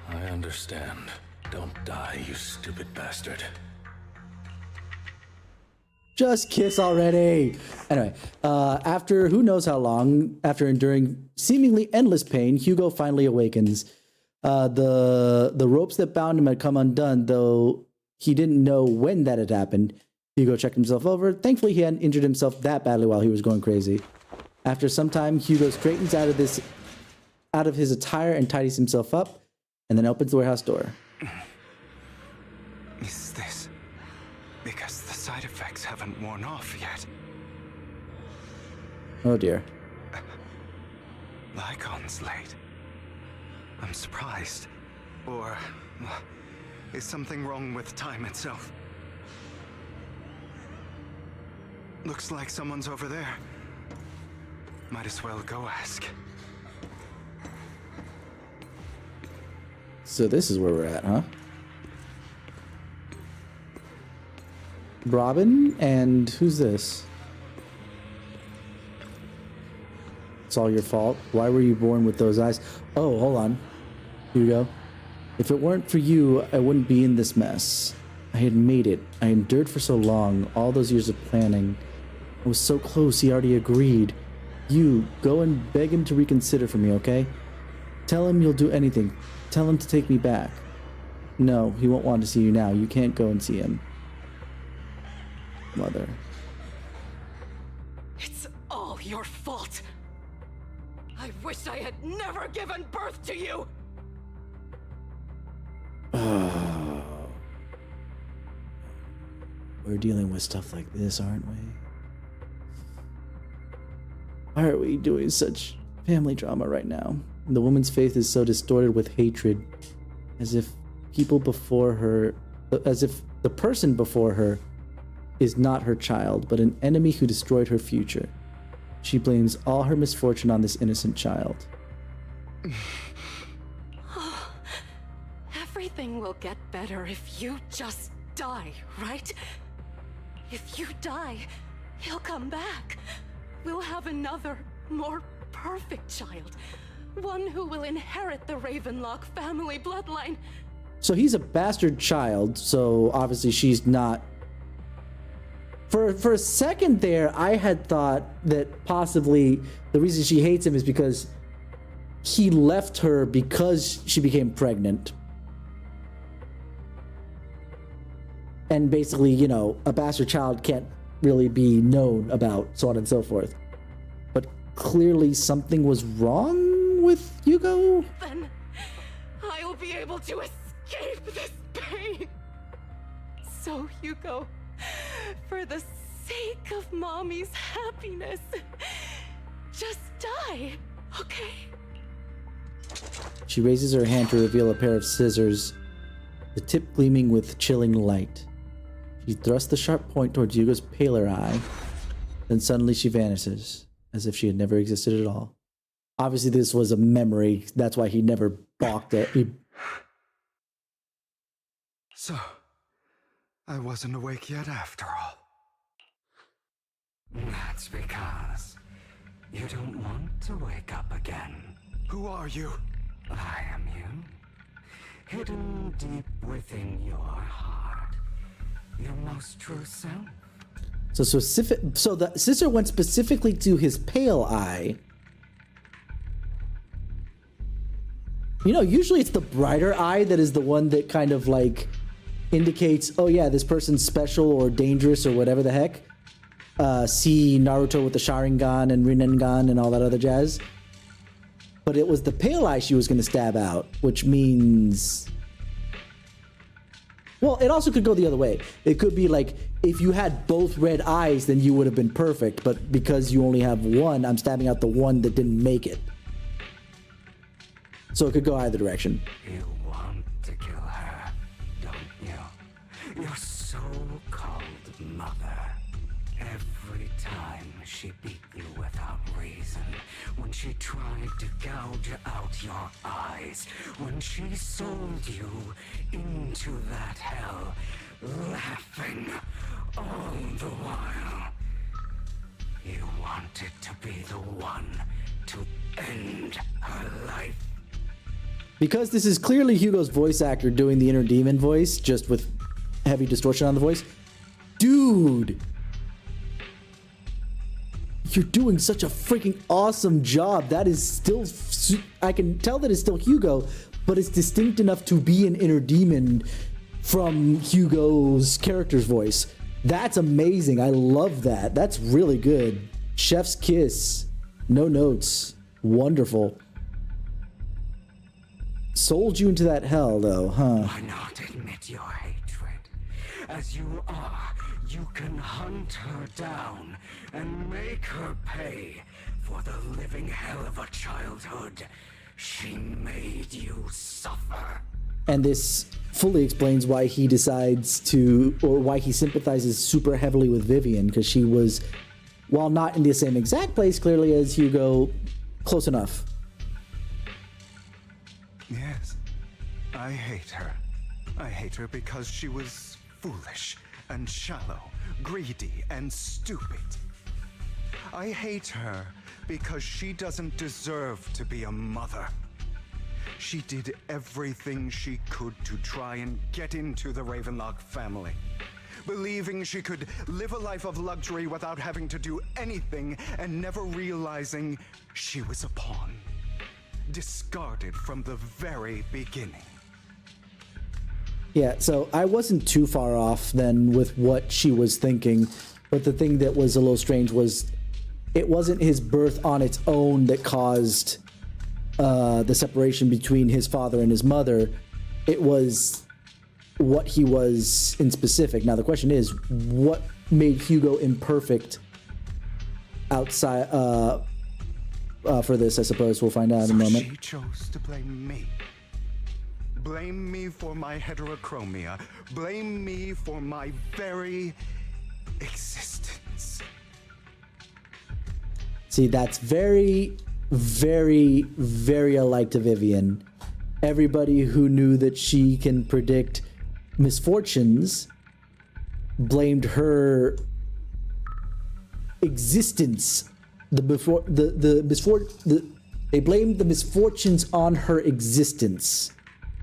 I understand. Don't die, you stupid bastard. Just kiss already. Anyway, after who knows how long, after enduring seemingly endless pain, Hugo finally awakens. The ropes that bound him had come undone, though he didn't know when that had happened. Hugo checked himself over. Thankfully, he hadn't injured himself that badly while he was going crazy. After some time, Hugo straightens out of his attire and tidies himself up, and then opens the warehouse door. Is this because the side effects haven't worn off yet? Oh dear. Lycon's late. I'm surprised. Or is something wrong with time itself? Looks like someone's over there. Might as well go ask. So this is where we're at, huh? Robin, and who's this? It's all your fault. Why were you born with those eyes? Oh, hold on. Hugo. If it weren't for you, I wouldn't be in this mess. I had made it. I endured for so long, all those years of planning. I was so close, he already agreed. You, go and beg him to reconsider for me, okay? Tell him you'll do anything. Tell him to take me back. No, he won't want to see you now. You can't go and see him. Mother. It's all your fault. I wish I had never given birth to you. We're dealing with stuff like this, aren't we? Why are we doing such family drama right now? The woman's faith is so distorted with hatred, as if the person before her is not her child, but an enemy who destroyed her future. She blames all her misfortune on this innocent child. Everything will get better if you just die, right? If you die, he'll come back. We'll have another, more perfect child. One who will inherit the Ravenlock family bloodline. So he's a bastard child, so obviously she's not. For a second there, I had thought that possibly the reason she hates him is because he left her because she became pregnant. And basically, you know, a bastard child can't really be known about, so on and so forth. But clearly something was wrong with Hugo. Then I will be able to escape this pain. So, Hugo, for the sake of Mommy's happiness, just die, okay? She raises her hand to reveal a pair of scissors, the tip gleaming with chilling light. She thrusts the sharp point towards Hugo's paler eye, then suddenly she vanishes, as if she had never existed at all. Obviously, this was a memory. That's why he never balked it. So, I wasn't awake yet after all. That's because you don't want to wake up again. Who are you? I am you. Hidden deep within your heart. Your most true self. So the scissor went specifically to his pale eye. You know, usually it's the brighter eye that is the one that kind of like indicates, oh yeah, this person's special or dangerous or whatever the heck. See Naruto with the Sharingan and Rinnegan and all that other jazz. But it was the pale eye she was going to stab out, which means... Well, it also could go the other way. It could be like, if you had both red eyes, then you would have been perfect. But because you only have one, I'm stabbing out the one that didn't make it. So it could go either direction. You want to kill her, don't you? Your so-called mother. Every time she beat you without reason, when she tried to gouge out your eyes, when she sold you into that hell, laughing all the while. You wanted to be the one to end her life. Because this is clearly Hugo's voice actor doing the inner demon voice, just with heavy distortion on the voice. Dude! You're doing such a freaking awesome job. That is still... I can tell that it's still Hugo, but it's distinct enough to be an inner demon from Hugo's character's voice. That's amazing. I love that. That's really good. Chef's kiss. No notes. Wonderful. Sold you into that hell, though, huh? Why not admit your hatred? As you are, you can hunt her down and make her pay for the living hell of a childhood she made you suffer. And this fully explains why he decides to, or why he sympathizes super heavily with Vivian, because she was, while not in the same exact place clearly as Hugo, close enough. Yes, I hate her. I hate her because she was foolish and shallow, greedy and stupid. I hate her because she doesn't deserve to be a mother. She did everything she could to try and get into the Ravenlock family, believing she could live a life of luxury without having to do anything and never realizing she was a pawn. Discarded from the very beginning. Yeah, so I wasn't too far off then with what she was thinking, but the thing that was a little strange was it wasn't his birth on its own that caused the separation between his father and his mother. It was what he was in specific. Now the question is, what made Hugo imperfect outside for this? I suppose we'll find out in a moment. She chose to blame me. Blame me for my heterochromia. Blame me for my very existence. See, that's very, very, very alike to Vivian. Everybody who knew that she can predict misfortunes blamed her existence. They blamed the misfortunes on her existence,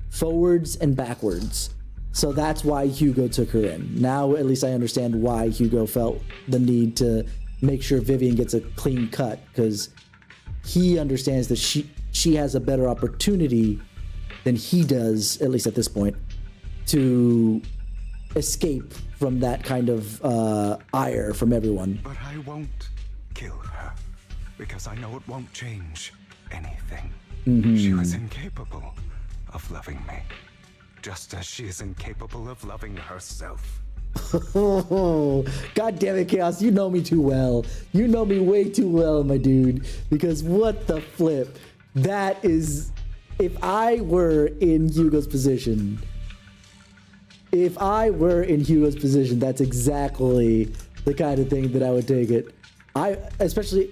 forwards and backwards. So that's why Hugo took her in. Now at least I understand why Hugo felt the need to make sure Vivian gets a clean cut, because he understands that she has a better opportunity than he does, at least at this point, to escape from that kind of ire from everyone. But I won't kill her. because I know it won't change anything. Mm-hmm. She was incapable of loving me, just as she is incapable of loving herself. Oh, God damn it, Chaos. You know me too well. You know me way too well, my dude. Because what the flip? That is... If I were in Hugo's position... that's exactly the kind of thing that I would take it. Especially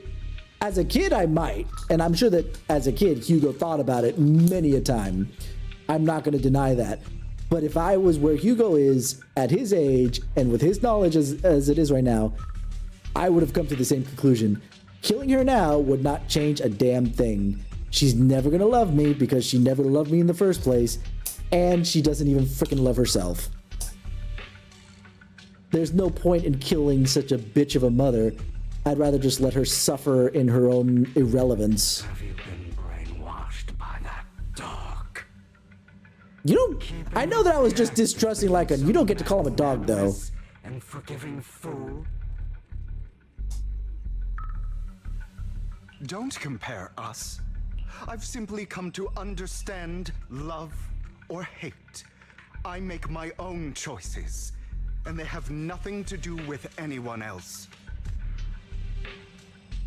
as a kid, I might. And I'm sure that as a kid, Hugo thought about it many a time. I'm not going to deny that. But if I was where Hugo is at his age and with his knowledge as it is right now, I would have come to the same conclusion. Killing her now would not change a damn thing. She's never going to love me because she never loved me in the first place. And she doesn't even freaking love herself. There's no point in killing such a bitch of a mother. I'd rather just let her suffer in her own irrelevance. Have you been brainwashed by that dog? You don't... I know that I was just distrusting Lycan. You don't get to call him a dog, though. And forgiving fool. Don't compare us. I've simply come to understand love or hate. I make my own choices, and they have nothing to do with anyone else.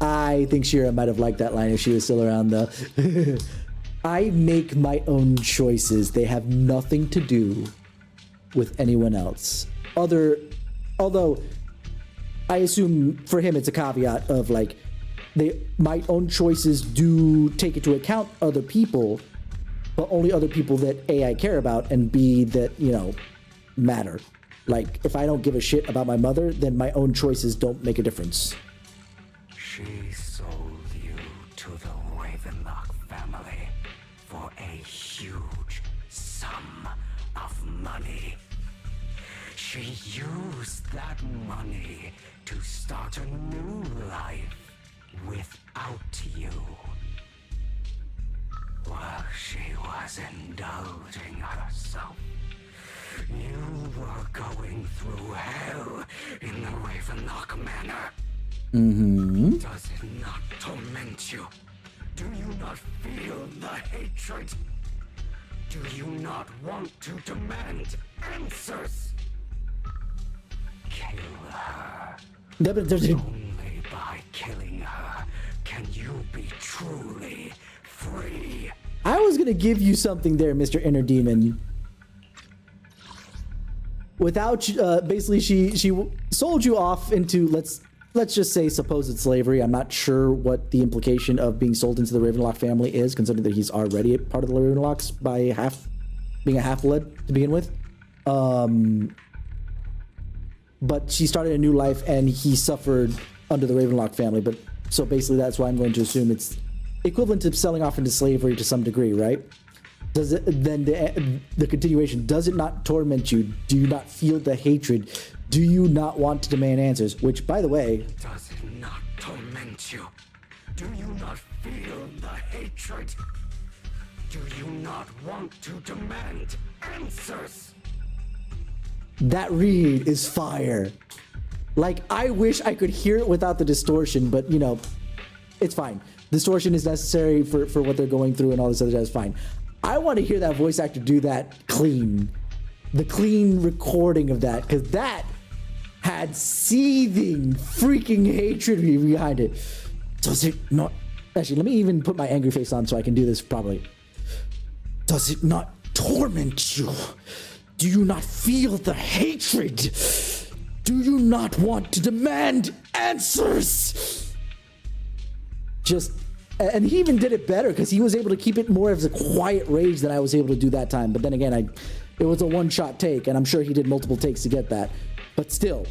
I think Shira might have liked that line if she was still around, though. I make my own choices. They have nothing to do with anyone else. Although, I assume for him it's a caveat of like, my own choices do take into account other people, but only other people that A, I care about, and B, that, matter. Like, if I don't give a shit about my mother, then my own choices don't make a difference. She sold you to the Ravenlock family for a huge sum of money. She used that money to start a new life without you. While she was indulging herself, you were going through hell in the Ravenlock Manor. Mm-hmm. Does it not torment you? Do you not feel the hatred? Do you not want to demand answers? Kill her. Only by killing her can you be truly free. I was gonna give you something there, Mr. Inner Demon. Without, basically, she sold you off into, let's just say supposed slavery. I'm not sure what the implication of being sold into the Ravenlock family is, considering that he's already a part of the Ravenlocks by being a half-blood to begin with. But she started a new life and he suffered under the Ravenlock family. But so basically that's why I'm going to assume it's equivalent to selling off into slavery to some degree, right? Does it then the continuation, does it not torment you? Do you not feel the hatred? Do you not want to demand answers? Which, by the way, does it not torment you? Do you not feel the hatred? Do you not want to demand answers? That read is fire. Like, I wish I could hear it without the distortion, but it's fine. Distortion is necessary for what they're going through and all this other stuff is fine. I want to hear that voice actor do that clean. The clean recording of that, because that had seething freaking hatred behind it. Does it not... Actually, let me even put my angry face on so I can do this properly. Does it not torment you? Do you not feel the hatred? Do you not want to demand answers? And he even did it better because he was able to keep it more as a quiet rage than I was able to do that time. But then again, it was a one-shot take, and I'm sure he did multiple takes to get that. But still,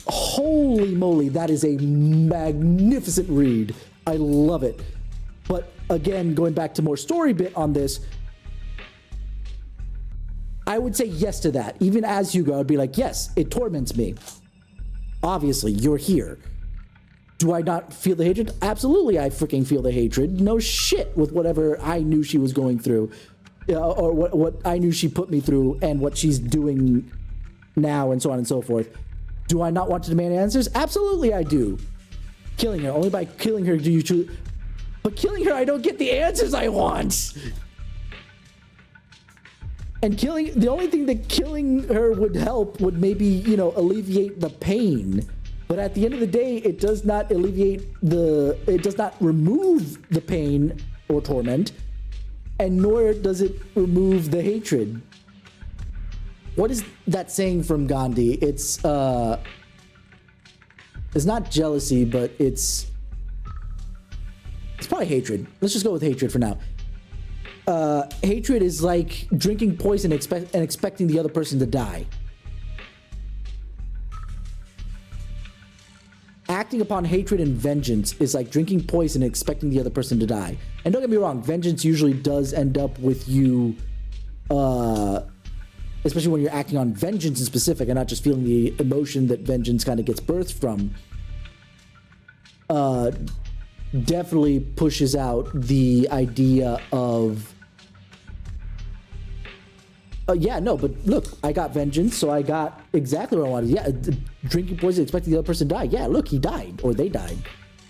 holy moly, that is a magnificent read. I love it. But again, going back to more story bit on this, I would say yes to that. Even as Hugo, I'd be like, yes, it torments me. Obviously, you're here. Do I not feel the hatred? Absolutely, I freaking feel the hatred. No shit with whatever I knew she was going through. Or what I knew she put me through and what she's doing now and so on and so forth. Do I not want to demand answers? Absolutely, I do. killing her. Only by killing her do you choose. But killing her, I don't get the answers I want. And the only thing that killing her would help would maybe, you know, alleviate the pain. But at the end of the day, it does not it does not remove the pain or torment, and nor does it remove the hatred. What is that saying from Gandhi? It's not jealousy, but it's probably hatred. Let's just go with hatred for now. Hatred is like drinking poison and expecting the other person to die. Acting upon hatred and vengeance is like drinking poison and expecting the other person to die. And don't get me wrong, vengeance usually does end up with you, especially when you're acting on vengeance in specific and not just feeling the emotion that vengeance kind of gets birthed from, definitely pushes out the idea of yeah, no, but look, I got vengeance, so I got exactly what I wanted. Yeah, drinking poison, expecting the other person to die. Yeah, look, he died, or they died,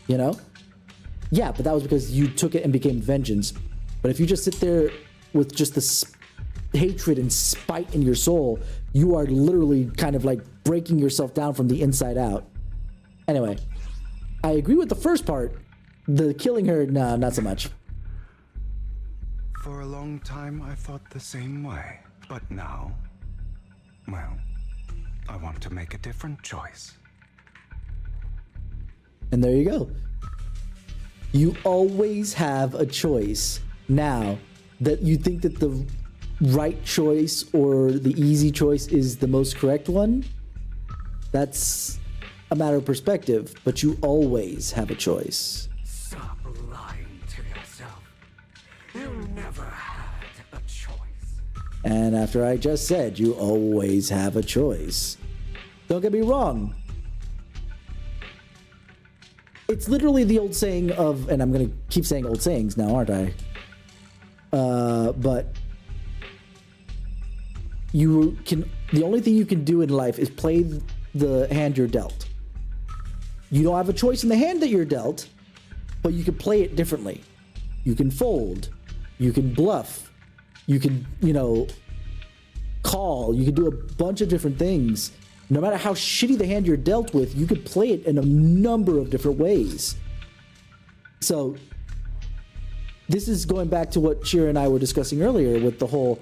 you know? Yeah, but that was because you took it and became vengeance. But if you just sit there with just this hatred and spite in your soul, you are literally kind of like breaking yourself down from the inside out. Anyway, I agree with the first part. The killing her, nah, not so much. For a long time, I thought the same way. But now, well, I want to make a different choice. And there you go. You always have a choice. Now, that you think that the right choice or the easy choice is the most correct one, that's a matter of perspective, but you always have a choice. Stop lying to yourself. You never had a choice. And after I just said, you always have a choice. Don't get me wrong. It's literally the old saying of, and I'm going to keep saying old sayings now, aren't I? But the only thing you can do in life is play the hand you're dealt. You don't have a choice in the hand that you're dealt, but you can play it differently. You can fold, you can bluff, you can, call, you can do a bunch of different things. No matter how shitty the hand you're dealt with, you could play it in a number of different ways. So this is going back to what Shira and I were discussing earlier with the whole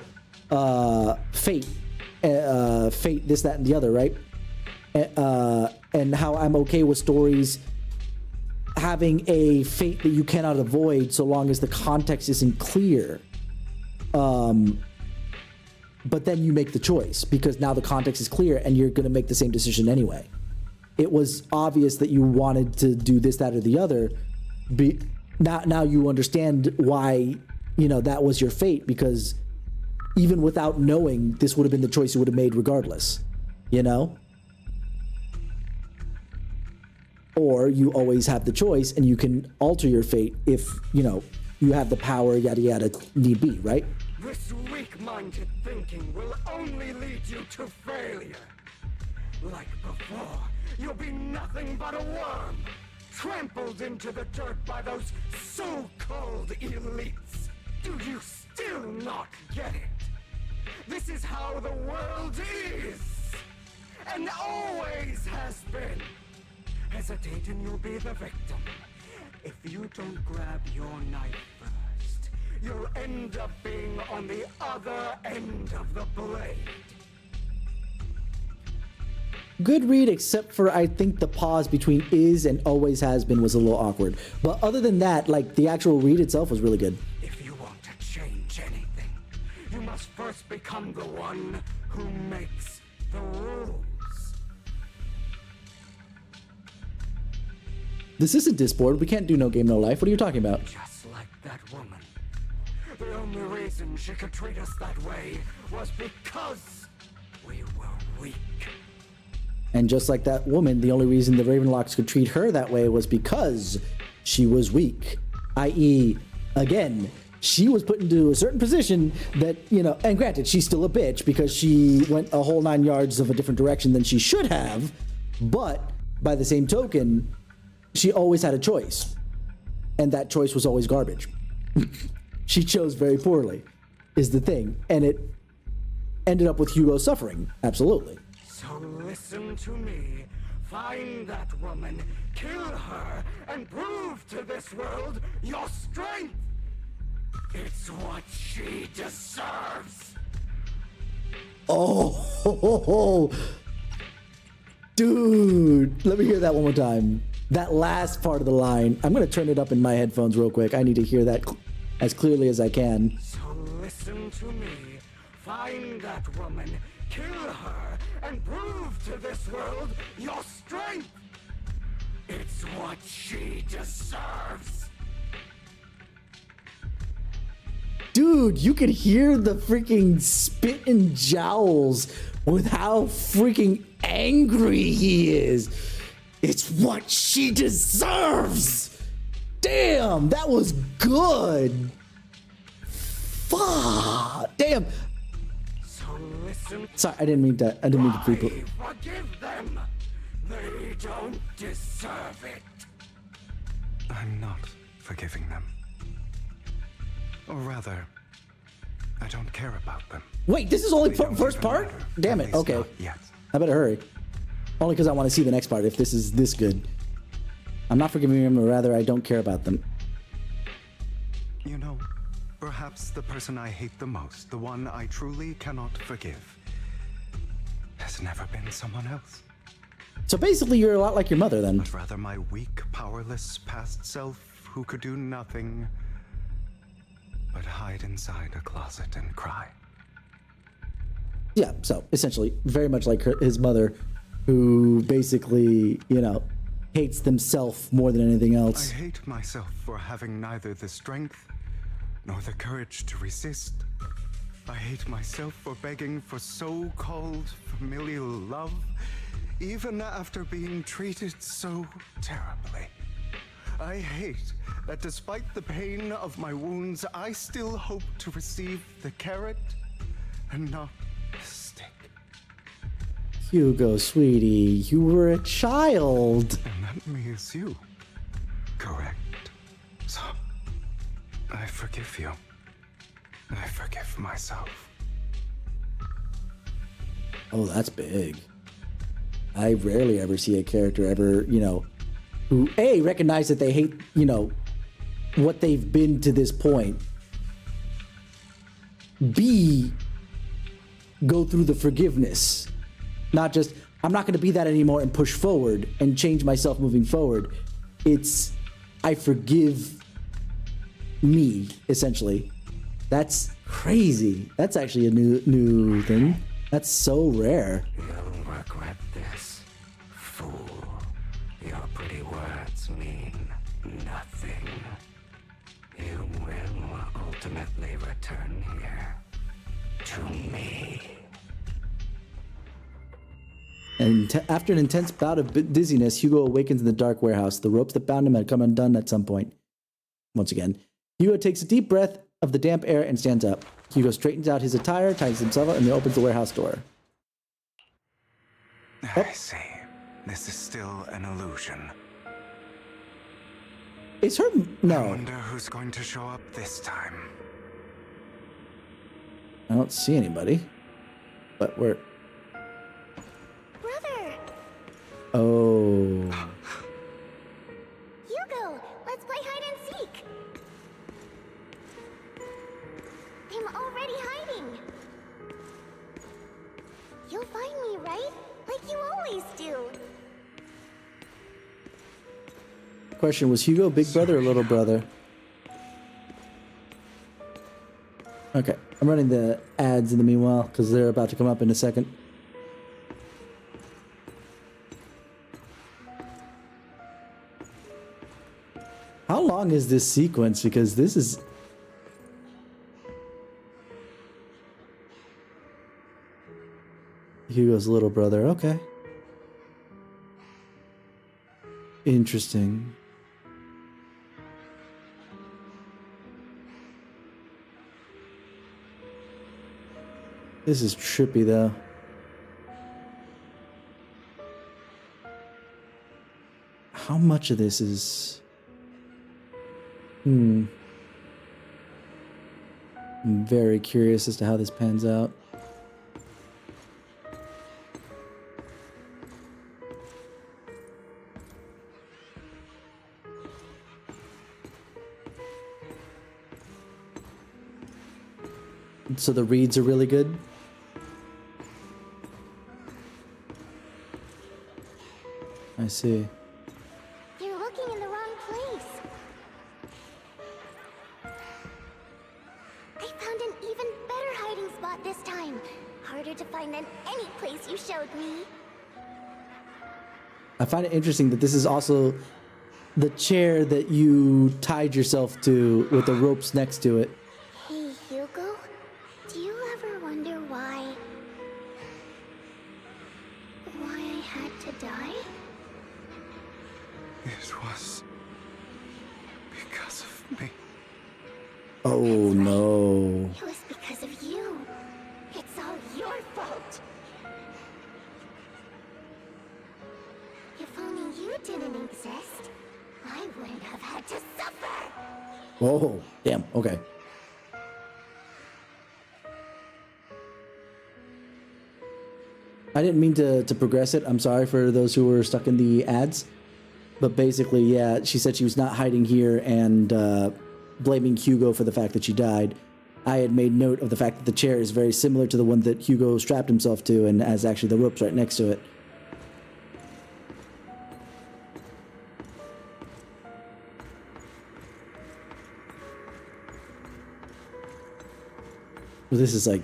fate, this, that, and the other, right? And how I'm okay with stories having a fate that you cannot avoid so long as the context isn't clear. But then you make the choice because now the context is clear and you're going to make the same decision anyway. It was obvious that you wanted to do this, that, or the other. Now you understand why, that was your fate, because even without knowing, this would have been the choice you would have made regardless, Or you always have the choice and you can alter your fate if, you have the power, yada, yada, need be, right? This weak-minded thinking will only lead you to failure. Like before, you'll be nothing but a worm, trampled into the dirt by those so-called elites. Do you still not get it? This is how the world is, and always has been. Hesitate and you'll be the victim. If you don't grab your knife first, you'll end up being on the other end of the blade. Good read, except for I think the pause between is and always has been was a little awkward. But other than that, the actual read itself was really good. If you want to change anything, you must first become the one who makes the rules. This isn't Discord. We can't do No Game, No Life. What are you talking about? Just like that woman. The only reason she could treat us that way was because we were weak. And just like that woman, the only reason the Ravenlocks could treat her that way was because she was weak. I.e., again, she was put into a certain position that, and granted, she's still a bitch because she went a whole 9 yards of a different direction than she should have. But by the same token, she always had a choice. And that choice was always garbage. She chose very poorly, is the thing. And it ended up with Hugo suffering. Absolutely. So listen to me. Find that woman, kill her, and prove to this world your strength. It's what she deserves. Oh, dude. Let me hear that one more time. That last part of the line. I'm going to turn it up in my headphones real quick. I need to hear that as clearly as I can. So listen to me. Find that woman, kill her, and prove to this world your strength. It's what she deserves. Dude, you could hear the freaking spit and jowls with how freaking angry he is. It's what she deserves. Damn, that was good. Fuck. Damn. So listen. Sorry, I didn't mean to people. Forgive them. They don't deserve it. I'm not forgiving them. Or rather, I don't care about them. Wait, this is only They don't first even part? matter. Damn At it. least Okay. not yet. I better hurry. Only because I want to see the next part if this is this good. I'm not forgiving them, or rather, I don't care about them. You know, perhaps the person I hate the most, the one I truly cannot forgive, has never been someone else. So basically, you're a lot like your mother then. But rather my weak, powerless past self who could do nothing but hide inside a closet and cry. Yeah, so essentially, very much like his mother, who basically, hates themselves more than anything I else. hate myself for having neither the strength nor the courage to resist. I hate myself for begging for so-called familial love, even after being treated so terribly. I hate that despite the pain of my wounds, I still hope to receive the carrot and not the stick. Hugo, sweetie, you were a child. And that means you. Correct. So, I forgive you. I forgive myself. Oh, that's big. I rarely ever see a character ever, who A, recognize that they hate, what they've been to this point. B, go through the forgiveness. Not just, I'm not going to be that anymore and push forward and change myself moving forward. It's, I forgive me, essentially. That's crazy. That's actually a new thing. That's so rare. You'll regret this, fool. Your pretty words mean nothing. You will ultimately return here to me. And after an intense bout of dizziness, Hugo awakens in the dark warehouse. The ropes that bound him had come undone at some point. Once again, Hugo takes a deep breath of the damp air and stands up. Hugo straightens out his attire, tightens himself up, and then opens the warehouse door. I see. This is still an illusion. Is her... I No. wonder who's going to show up this time. I don't see anybody. But we're... Brother! Oh... Hugo, let's play hide and seek! I'm already hiding! You'll find me, right? Like you always do! Question, was Hugo big brother or little brother? Okay, I'm running the ads in the meanwhile, because they're about to come up in a second. How long is this sequence? Because this is... Hugo's little brother, okay. Interesting. This is trippy, though. how much of this is... I'm very curious as to how this pans out. So the reads are really good? I see. You're looking in the wrong place. I found an even better hiding spot this time. Harder to find than any place you showed me. I find it interesting that this is also the chair that you tied yourself to with the ropes next to it. Hey, Hugo. Do you ever wonder why I had to die? It was because of me. Oh no. It was because of you. It's all your fault. If only you didn't exist, I wouldn't have had to suffer. Oh, damn. Okay. I didn't mean to progress it. I'm sorry for those who were stuck in the ads. But basically, yeah, she said she was not hiding here and blaming Hugo for the fact that she died. I had made note of the fact that the chair is very similar to the one that Hugo strapped himself to and has actually the ropes right next to it. Well, this is like...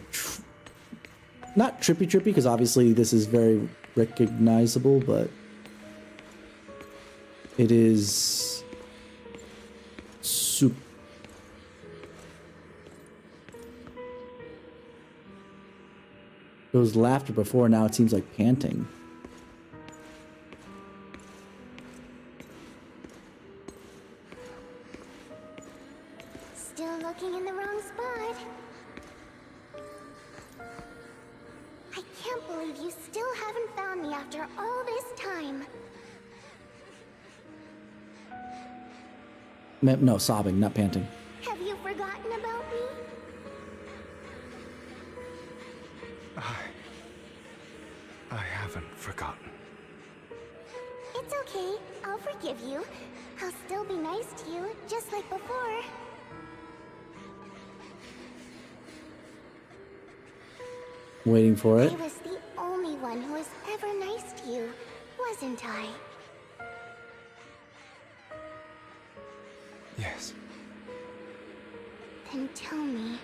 not trippy because obviously this is very recognizable, but it is super. It was laughter before, now it seems like panting. Still looking in the wrong spot. I can't believe you still haven't found me after all this time. No, sobbing, not panting. Have you forgotten about me? I haven't forgotten. It's okay. I'll forgive you. I'll still be nice to you, just like before. Waiting for it. I was the only one who was ever nice to you, wasn't I? Yes. Then tell me,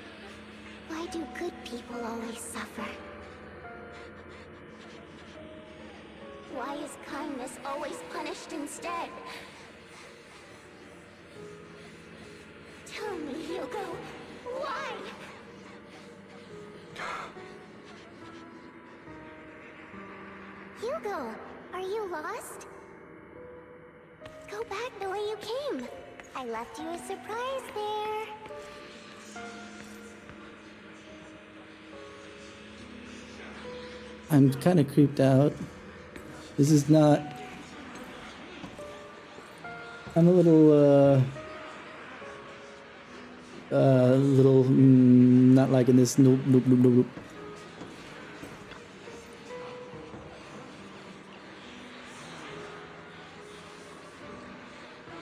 why do good people always suffer? Why is kindness always punished instead? Tell me, Hugo, why? Hugo, are you lost? Go back the way you came. I left you a surprise there. I'm kind of creeped out. This is not... I'm a little, not liking this. Nope, nope, nope, nope, nope.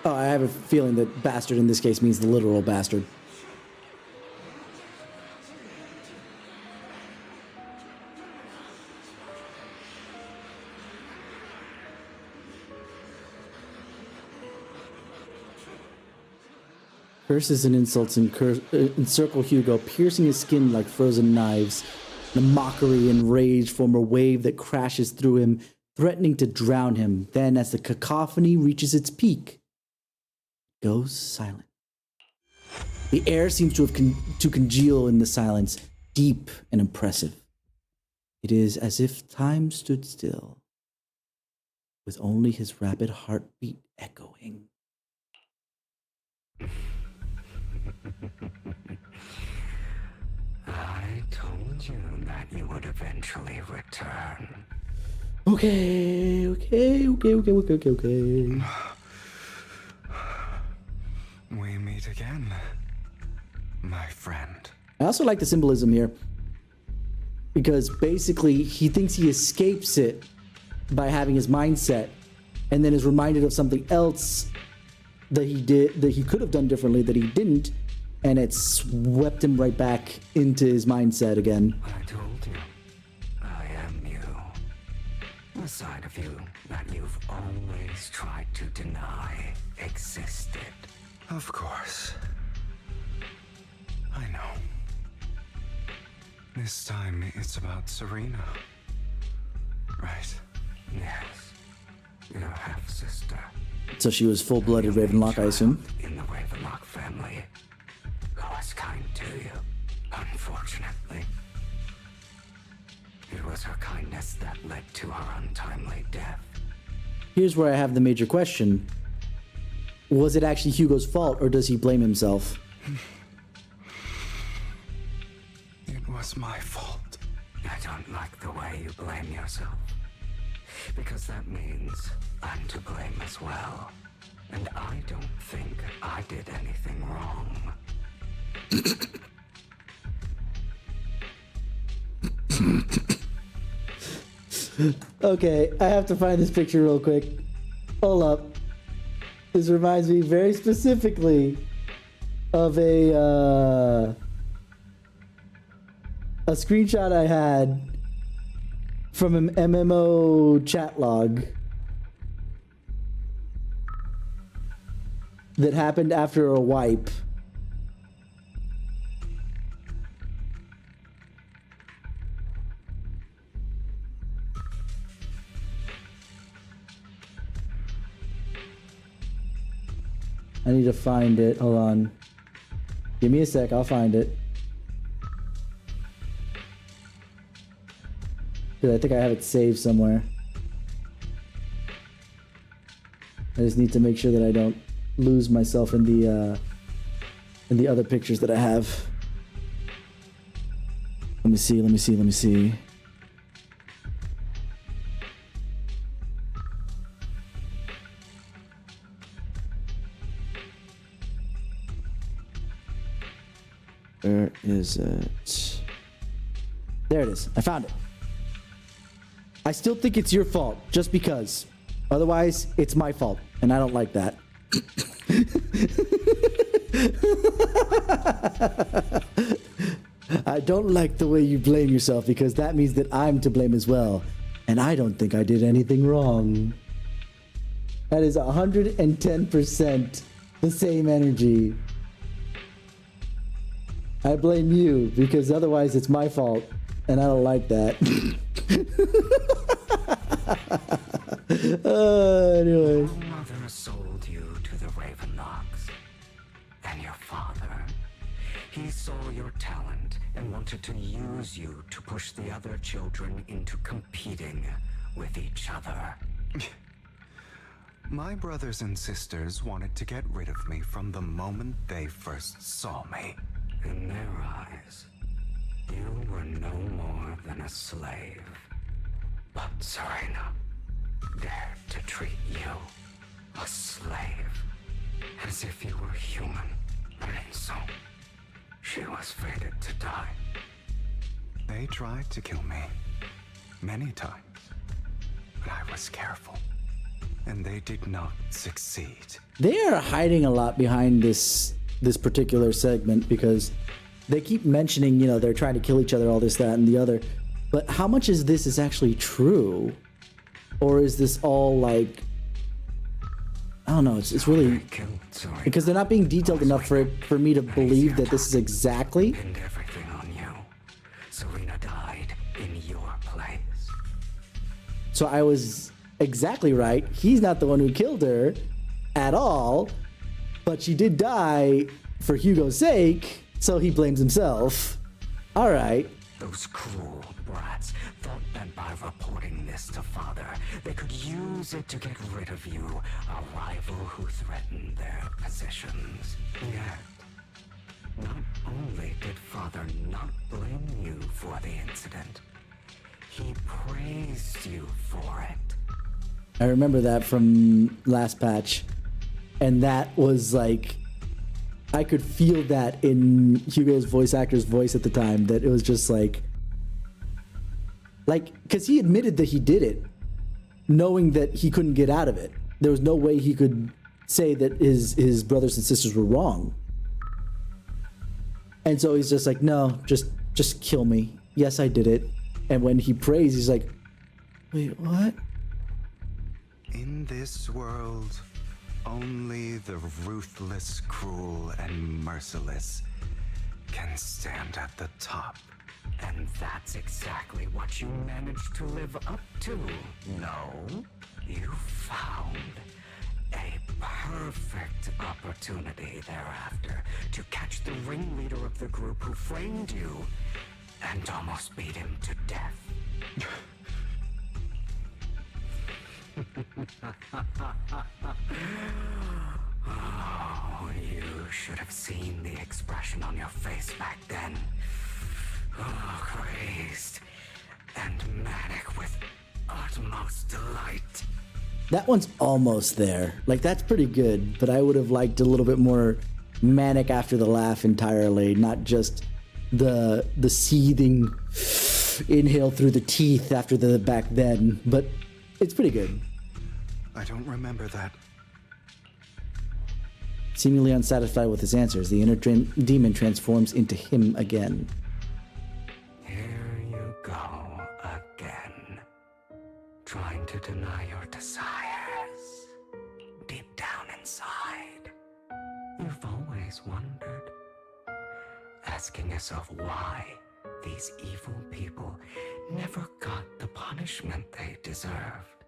Oh, I have a feeling that bastard in this case means the literal bastard. Curses and insults encircle Hugo, piercing his skin like frozen knives. The mockery and rage form a wave that crashes through him, threatening to drown him. Then, as the cacophony reaches its peak, it goes silent. The air seems to have to congeal in the silence, deep and impressive. It is as if time stood still, with only his rapid heartbeat echoing. I told you that you would eventually return. Okay. meet again, my friend. I also like the symbolism here, because basically he thinks he escapes it by having his mindset, and then is reminded of something else that he could have done differently that he didn't, and it swept him right back into his mindset again. I told you, I am you. A side of you that you've always tried to deny existed. Of course. I know. This time it's about Serena. Right? Yes. Your half-sister. So she was full-blooded Ravenlock, I assume. In the Ravenlock family, who was kind to you. Unfortunately, it was her kindness that led to her untimely death. Here's where I have the major question. Was it actually Hugo's fault, or does he blame himself? It was my fault. I don't like the way you blame yourself. Because that means I'm to blame as well. And I don't think I did anything wrong. Okay, I have to find this picture real quick. Hold up. This reminds me very specifically of a screenshot I had from an MMO chat log that happened after a wipe. I need to find it. Hold on. Give me a sec. I'll find it. I think I have it saved somewhere. I just need to make sure that I don't lose myself in the other pictures that I have. Let me see. Where is it? There it is. I found it. I still think it's your fault, just because. Otherwise, it's my fault, and I don't like that. I don't like the way you blame yourself, because that means that I'm to blame as well, and I don't think I did anything wrong. That is 110% the same energy. I blame you, because otherwise it's my fault, and I don't like that. Anyway. Your mother sold you to the Ravenlocks. And your father, he saw your talent and wanted to use you to push the other children into competing with each other. My brothers and sisters wanted to get rid of me from the moment they first saw me. In their eyes, you were no more than a slave. But Serena dared to treat you, a slave, as if you were human. And so, she was fated to die. They tried to kill me many times, but I was careful, and they did not succeed. They are hiding a lot behind this particular segment, because they keep mentioning, you know, they're trying to kill each other, all this, that, and the other. But how much is this is actually true? Or is this all like, I don't know, it's really, because they're not being detailed enough for me to believe that this is exactly. Pinned everything on you. Serena died in your place. So I was exactly right. He's not the one who killed her at all, but she did die for Hugo's sake, so he blames himself. All right. Those cruel brats thought that by reporting this to Father, they could use it to get rid of you, a rival who threatened their positions. Yet, not only did Father not blame you for the incident, he praised you for it. I remember that from last patch, and that was like I could feel that in Hugo's voice actor's voice at the time, that it was just like, because he admitted that he did it, knowing that he couldn't get out of it. There was no way he could say that his brothers and sisters were wrong. And so he's just like, no, just kill me. Yes, I did it. And when he prays, he's like, wait, what? In this world, only the ruthless, cruel, and merciless can stand at the top. And that's exactly what you managed to live up to. No, you found a perfect opportunity thereafter to catch the ringleader of the group who framed you and almost beat him to death. Oh, you should have seen the expression on your face back then. Oh, crazed and manic with utmost delight. That one's almost there. Like, that's pretty good, but I would have liked a little bit more manic after the laugh entirely, not just the seething inhale through the teeth after the back then, but it's pretty good. I don't remember that. Seemingly unsatisfied with his answers, the inner demon transforms into him again. Here you go again, trying to deny your desires. Deep down inside, you've always wondered, asking yourself why these evil people never got the punishment they deserved.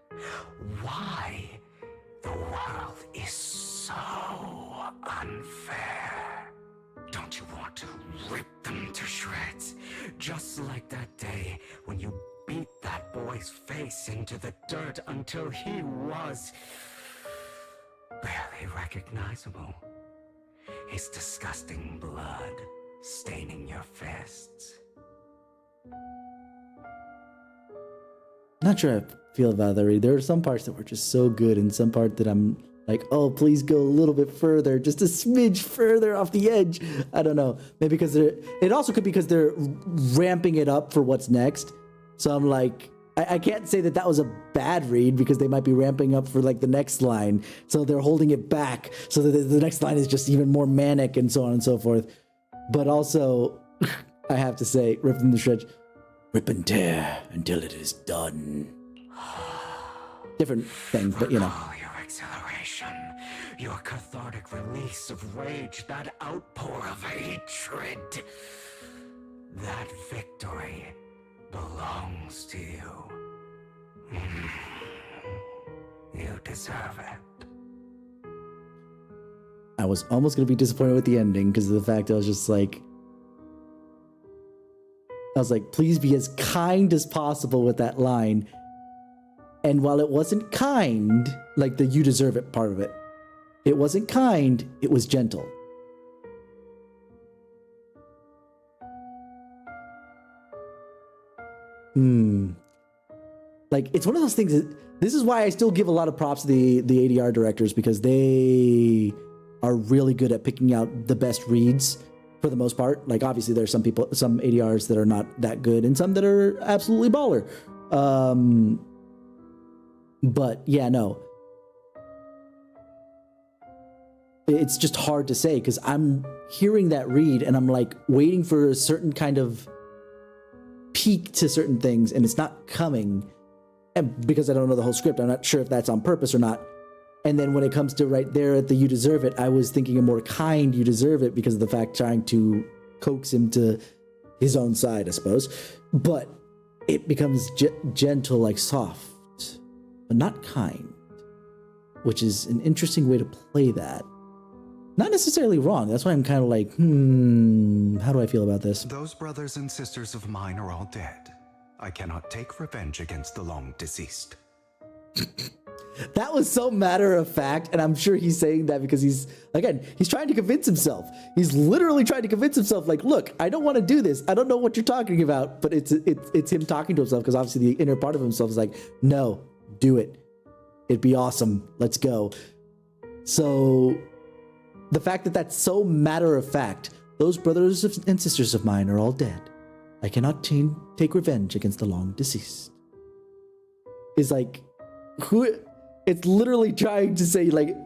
Why the world is so unfair. Don't you want to rip them to shreds? Just like that day when you beat that boy's face into the dirt until he was barely recognizable. His disgusting blood staining your fists. Not sure how I feel about that read. There are some parts that were just so good, and some part that I'm like, oh, please go a little bit further, just a smidge further off the edge. I don't know. Maybe because it also could be because they're ramping it up for what's next. So I'm like, I can't say that was a bad read because they might be ramping up for like the next line. So they're holding it back so that the next line is just even more manic and so on and so forth. But also, I have to say, rip them to shreds. Rip and tear until it is done. Different things, but you know. Oh, your exhilaration, your cathartic release of rage, that outpour of hatred. That victory belongs to you. You deserve it. I was almost going to be disappointed with the ending because of the fact I was just like, please be as kind as possible with that line. And while it wasn't kind, like the you deserve it part of it, it wasn't kind, it was gentle. Like, it's one of those things that, this is why I still give a lot of props to the ADR directors, because they are really good at picking out the best reads for the most part. Like, obviously there's some ADRs that are not that good and some that are absolutely baller. But yeah, no. It's just hard to say because I'm hearing that read and I'm like waiting for a certain kind of peak to certain things and it's not coming. And because I don't know the whole script, I'm not sure if that's on purpose or not. And then when it comes to right there at the you deserve it, I was thinking a more kind you deserve it because of the fact trying to coax him to his own side, I suppose. But it becomes gentle, like soft, but not kind, which is an interesting way to play that. Not necessarily wrong. That's why I'm kind of like, how do I feel about this? Those brothers and sisters of mine are all dead. I cannot take revenge against the long deceased. That was so matter of fact, and I'm sure he's saying that because he's trying to convince himself. He's literally trying to convince himself, like, look, I don't want to do this. I don't know what you're talking about, but it's him talking to himself because obviously the inner part of himself is like, no, do it. It'd be awesome. Let's go. So The fact that that's so matter of fact. Those brothers and sisters of mine are all dead. I cannot take revenge against the long deceased. Is like, who? It's literally trying to say, like,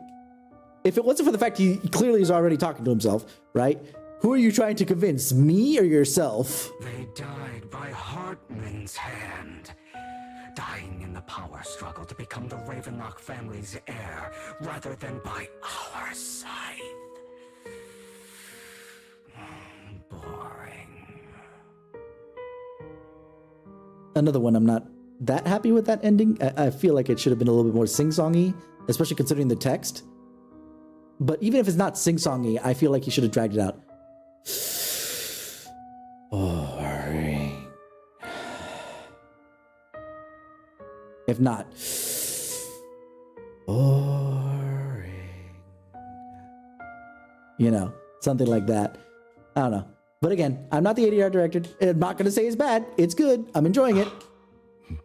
if it wasn't for the fact he clearly is already talking to himself, right? Who are you trying to convince, me or yourself? They died by Hartman's hand, dying in the power struggle to become the Ravenlock family's heir, rather than by our side. Boring. Another one I'm not that happy with that ending. I feel like it should have been a little bit more sing-songy, especially considering the text. But even if it's not sing-songy, I feel like he should have dragged it out. Boring. If not, boring. You know, something like that. I don't know. But again, I'm not the ADR director. I'm not going to say it's bad. It's good. I'm enjoying it.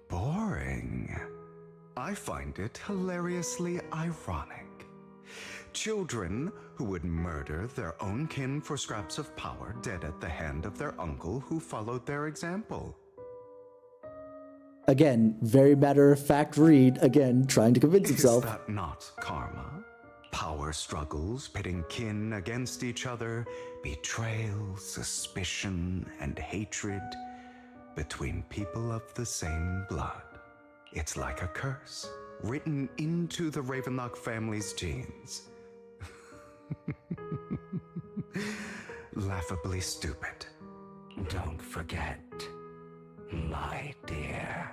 Boring. I find it hilariously ironic. Children who would murder their own kin for scraps of power dead at the hand of their uncle who followed their example. Again, very matter-of-fact read. Again, trying to convince himself. Is that not karma? Power struggles, pitting kin against each other, betrayal, suspicion, and hatred between people of the same blood. It's like a curse, written into the Ravenlock family's genes. Laughably stupid. Don't forget, my dear,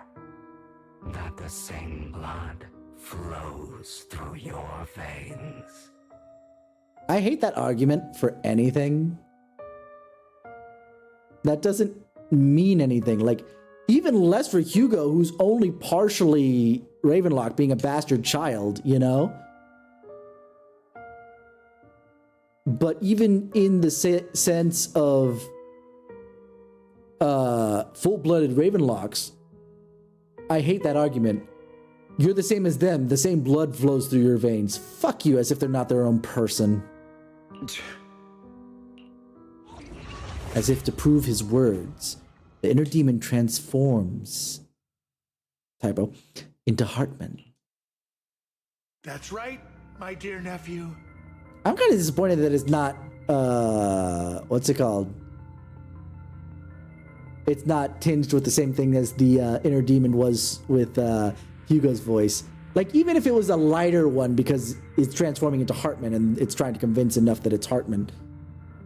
that the same blood flows through your veins. I hate that argument for anything. That doesn't mean anything. Like, even less for Hugo, who's only partially Ravenlock, being a bastard child, you know? But even in the sense of full-blooded Ravenlocks, I hate that argument. You're the same as them. The same blood flows through your veins. Fuck you, as if they're not their own person. As if to prove his words, the inner demon transforms, typo, into Hartman. That's right, my dear nephew. I'm kind of disappointed that it's not, what's it called? It's not tinged with the same thing as the inner demon was with Hugo's voice. Like, even if it was a lighter one because it's transforming into Hartman and it's trying to convince enough that it's Hartman,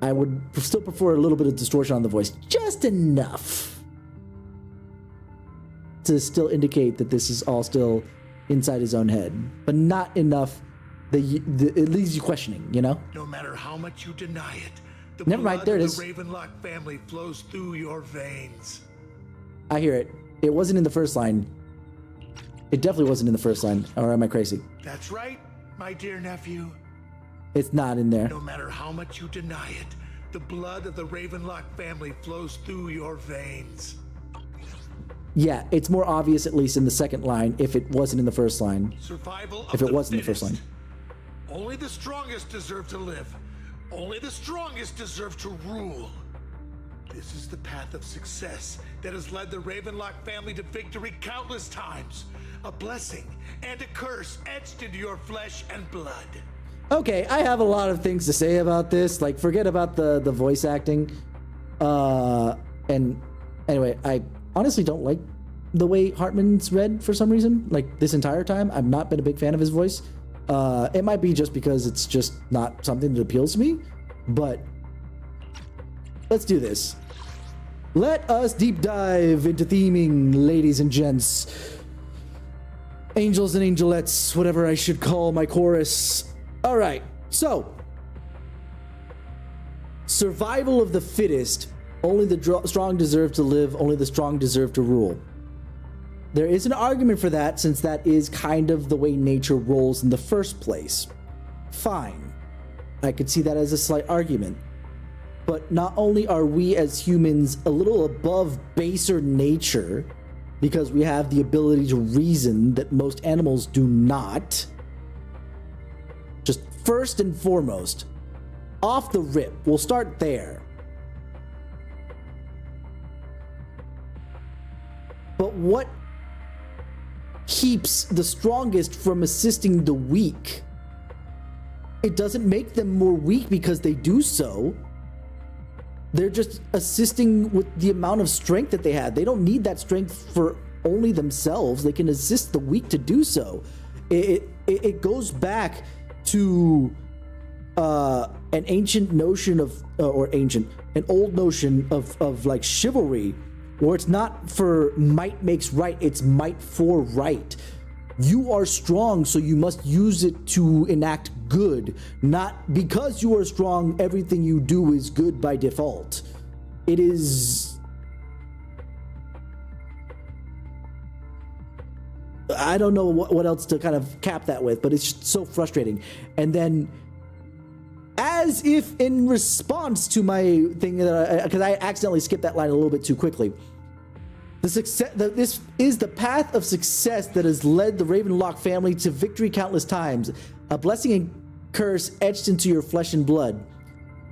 I would still prefer a little bit of distortion on the voice. Just enough to still indicate that this is all still inside his own head, but not enough that it leaves you questioning, you know? No matter how much you deny it, the Never mind, blood there it of is. the Ravenlock family flows through your veins. I hear it. It wasn't in the first line. It definitely wasn't in the first line. Or am I crazy? That's right, my dear nephew. It's not in there. No matter how much you deny it, the blood of the Ravenlock family flows through your veins. Yeah, it's more obvious, at least in the second line, if it wasn't in the first line. Survival of If it wasn't in the first line. Only the strongest deserve to live. Only the strongest deserve to rule. This is the path of success that has led the Ravenlock family to victory countless times. A blessing and a curse etched into your flesh and blood. Okay, I have a lot of things to say about this. Like, forget about the voice acting. And anyway, I honestly don't like the way Hartman's read for some reason. Like, this entire time, I've not been a big fan of his voice. It might be just because it's just not something that appeals to me, but let's do this. Let us deep dive into theming, ladies and gents. Angels and angelettes, whatever I should call my chorus. All right, so survival of the fittest. Only the strong deserve to live. Only the strong deserve to rule. There is an argument for that, since that is kind of the way nature rolls in the first place. Fine. I could see that as a slight argument. But not only are we as humans a little above baser nature, because we have the ability to reason that most animals do not. Just first and foremost, off the rip, we'll start there. But what keeps the strongest from assisting the weak? It doesn't make them more weak because they do so. They're just assisting with the amount of strength that they had. They don't need that strength for only themselves. They can assist the weak to do so. It goes back to an ancient notion of, an old notion of like chivalry, where it's not for might makes right, it's might for right. You are strong, so you must use it to enact good. Not because you are strong, everything you do is good by default. It is... I don't know what else to kind of cap that with, but it's just so frustrating. And then, as if in response to my thing, because I accidentally skipped that line a little bit too quickly, this is the path of success that has led the Ravenlock family to victory countless times. A blessing and curse etched into your flesh and blood.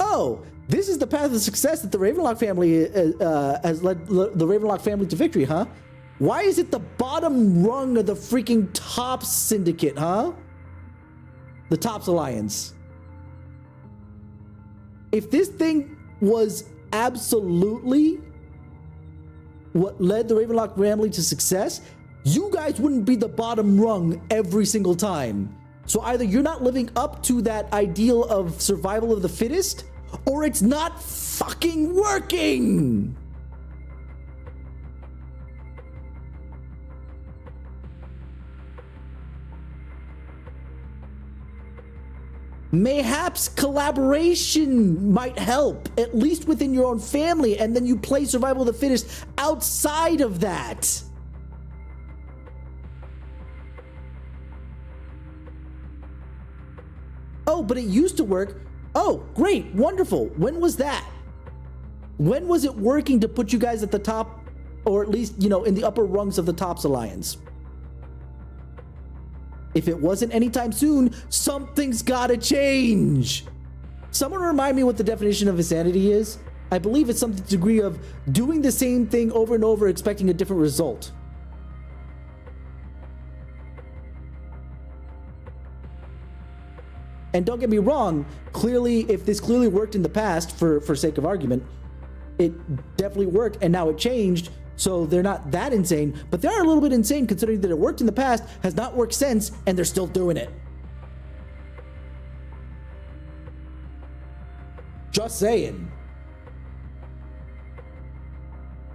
Oh, this is the path of success that the Ravenlock family has led the Ravenlock family to victory, huh? Why is it the bottom rung of the freaking Tops Syndicate, huh? The Tops Alliance. If this thing was absolutely what led the Ravenlock family to success, you guys wouldn't be the bottom rung every single time. So either you're not living up to that ideal of survival of the fittest, or it's not fucking working. Mayhaps collaboration might help, at least within your own family, and then you play survival of the fittest outside of that. Oh, but it used to work. Oh, great, wonderful. When was that? When was it working to put you guys at the top, or at least, you know, in the upper rungs of the Tops Alliance? If it wasn't anytime soon, something's gotta change. Someone remind me what the definition of insanity is? I believe it's some degree of doing the same thing over and over, expecting a different result. And don't get me wrong, clearly, if this clearly worked in the past, for sake of argument, it definitely worked, and now it changed. So they're not that insane, but they are a little bit insane considering that it worked in the past, has not worked since, and they're still doing it. Just saying.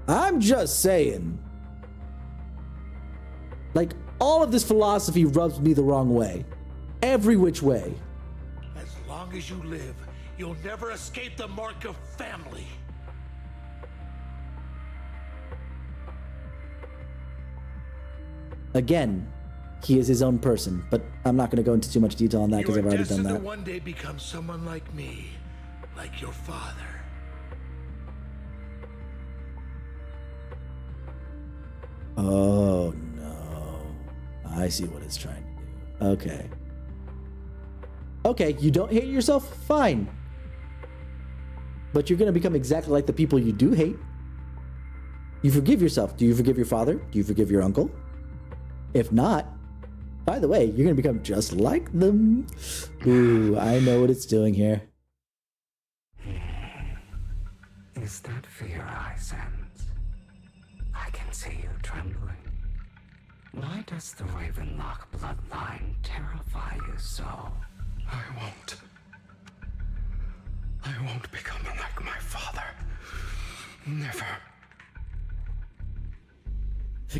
I'm just saying. Like, all of this philosophy rubs me the wrong way. Every which way. As long as you live, you'll never escape the mark of family. Again, he is his own person, but I'm not going to go into too much detail on that because I've already done that. You are destined to one day become someone like me, like your father. Oh no, I see what it's trying to do. Okay. Okay, you don't hate yourself? Fine. But you're going to become exactly like the people you do hate. You forgive yourself. Do you forgive your father? Do you forgive your uncle? If not, by the way, you're going to become just like them. Ooh, I know what it's doing here. Is that fear I sense? I can see you trembling. Why does the Ravenlock bloodline terrify you so? I won't become like my father. Never.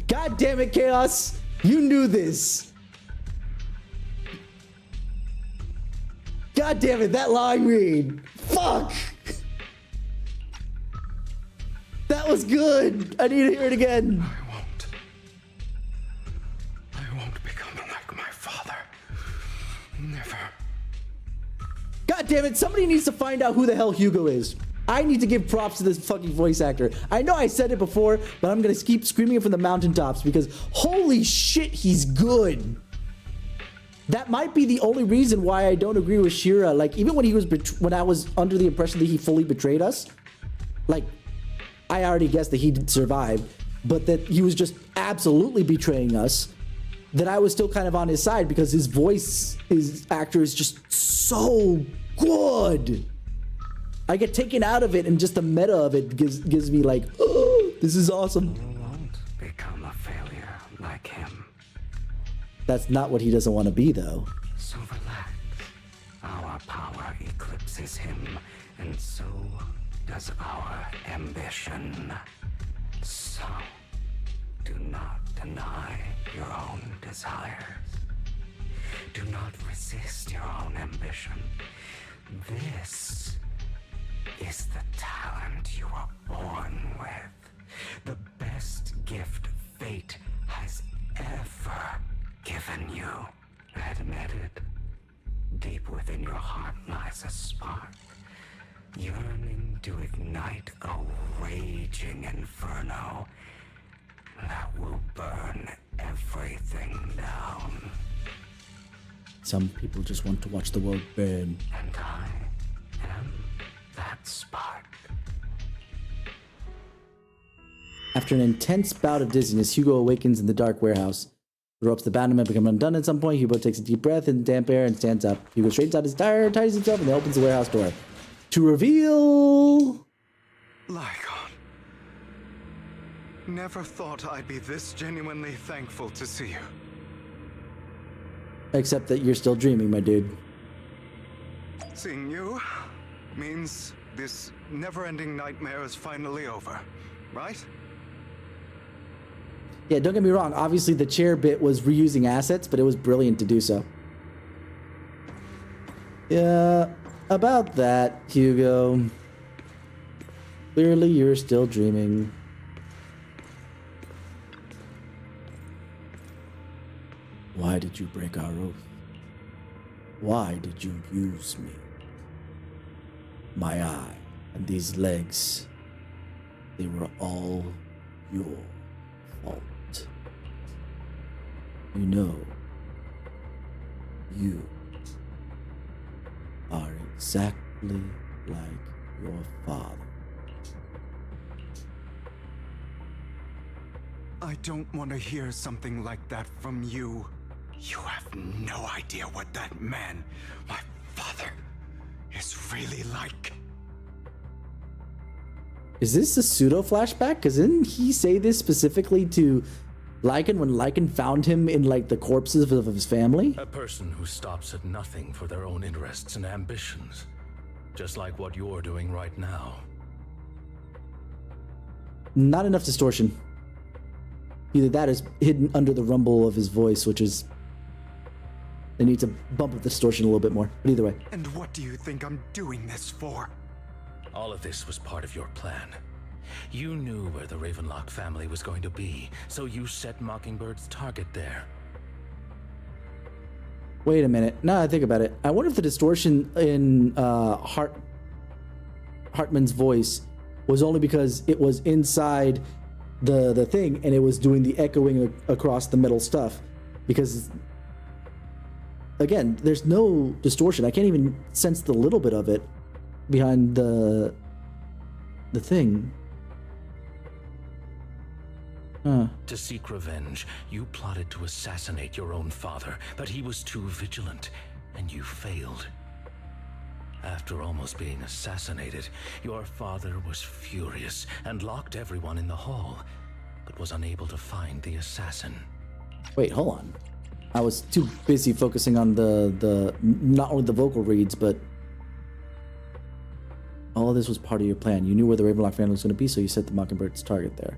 God damn it, Chaos! You knew this! God damn it, that line read! Fuck! That was good! I need to hear it again! I won't become like my father. Never. God damn it, somebody needs to find out who the hell Hugo is. I need to give props to this fucking voice actor. I know I said it before, but I'm gonna keep screaming it from the mountaintops because holy shit, he's good. That might be the only reason why I don't agree with Shira. Like, even when he was when I was under the impression that he fully betrayed us, like, I already guessed that he didn't survive, but that he was just absolutely betraying us, that I was still kind of on his side because his voice, his actor is just so good. I get taken out of it, and just the meta of it gives me like, oh, this is awesome. You won't become a failure like him. That's not what he doesn't want to be, though. So relax. Our power eclipses him, and so does our ambition. So, do not deny your own desires. Do not resist your own ambition. This is the talent you are born with. The best gift fate has ever given you. Admit it. Deep within your heart lies a spark, yearning to ignite a raging inferno that will burn everything down. Some people just want to watch the world burn. And I am that spark. After an intense bout of dizziness, Hugo awakens in the dark warehouse. The ropes that bound him have become undone at some point. Hugo takes a deep breath in damp air and stands up. Hugo straightens out his tire, tidies himself, and then opens the warehouse door. To reveal... Lygon. Never thought I'd be this genuinely thankful to see you. Except that you're still dreaming, my dude. Seeing you means this never-ending nightmare is finally over, right? Yeah, don't get me wrong. Obviously, the chair bit was reusing assets, but it was brilliant to do so. Yeah, about that, Hugo. Clearly, you're still dreaming. Why did you break our oath? Why did you use me? My eye and these legs, they were all your fault. You know, you are exactly like your father. I don't want to hear something like that from you. You have no idea what that man, my father, is really like. Is this a pseudo flashback? Because didn't he say this specifically to Lycan when Lycan found him in like the corpses of his family? A person who stops at nothing for their own interests and ambitions. Just like what you're doing right now. Not enough distortion. Either that is hidden under the rumble of his voice, which is... They need to bump up the distortion a little bit more. But either way. And what do you think I'm doing this for? All of this was part of your plan. You knew where the Ravenlock family was going to be, so you set Mockingbird's target there. Wait a minute. Now I think about it. I wonder if the distortion in Hartman's voice was only because it was inside the thing and it was doing the echoing across the metal stuff. Because, again, there's no distortion. I can't even sense the little bit of it behind the thing. To seek revenge, you plotted to assassinate your own father, but he was too vigilant, and you failed. After almost being assassinated, your father was furious and locked everyone in the hall, but was unable to find the assassin. Wait, hold on. I was too busy focusing on the not only the vocal reads, but all of this was part of your plan. You knew where the Ravenlock family was going to be, so you set the Mockingbird's target there.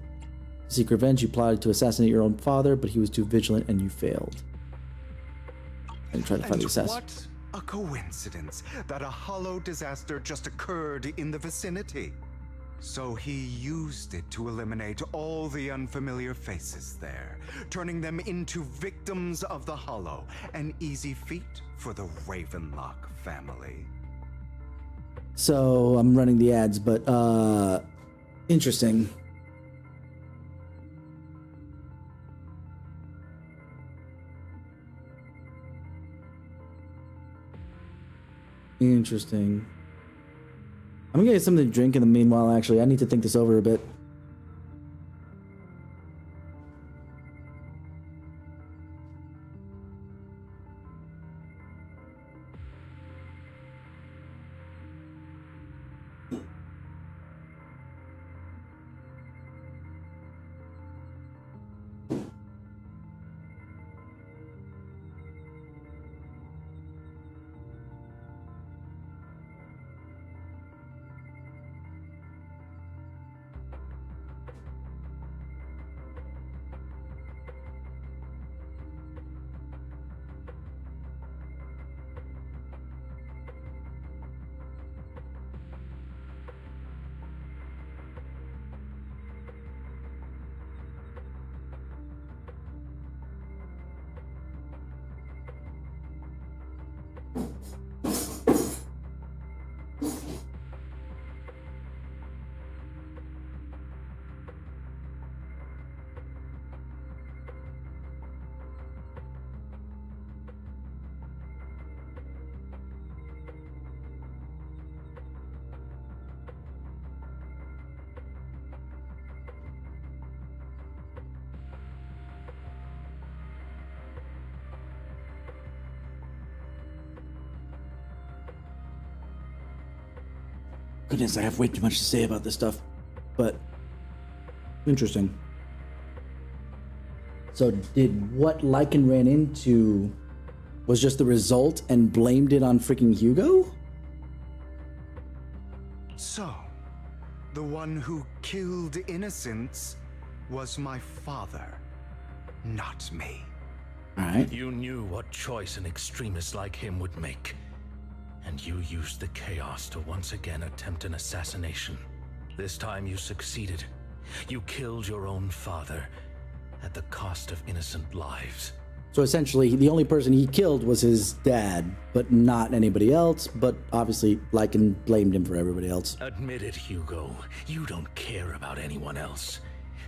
To seek revenge, you plotted to assassinate your own father, but he was too vigilant and you failed. And tried to find the assassin. What a coincidence that a hollow disaster just occurred in the vicinity. So he used it to eliminate all the unfamiliar faces there, turning them into victims of the hollow. An easy feat for the Ravenlock family. So I'm running the ads, but interesting. Interesting. I'm gonna get something to drink in the meanwhile, actually. I need to think this over a bit. Goodness, I have way too much to say about this stuff, but interesting. So did what Lycan ran into was just the result and blamed it on freaking Hugo? So, the one who killed innocents was my father, not me. All right. You knew what choice an extremist like him would make. And you used the chaos to once again attempt an assassination. This time you succeeded. You killed your own father at the cost of innocent lives. So essentially, the only person he killed was his dad, but not anybody else. But obviously, Lycan blamed him for everybody else. Admit it, Hugo. You don't care about anyone else.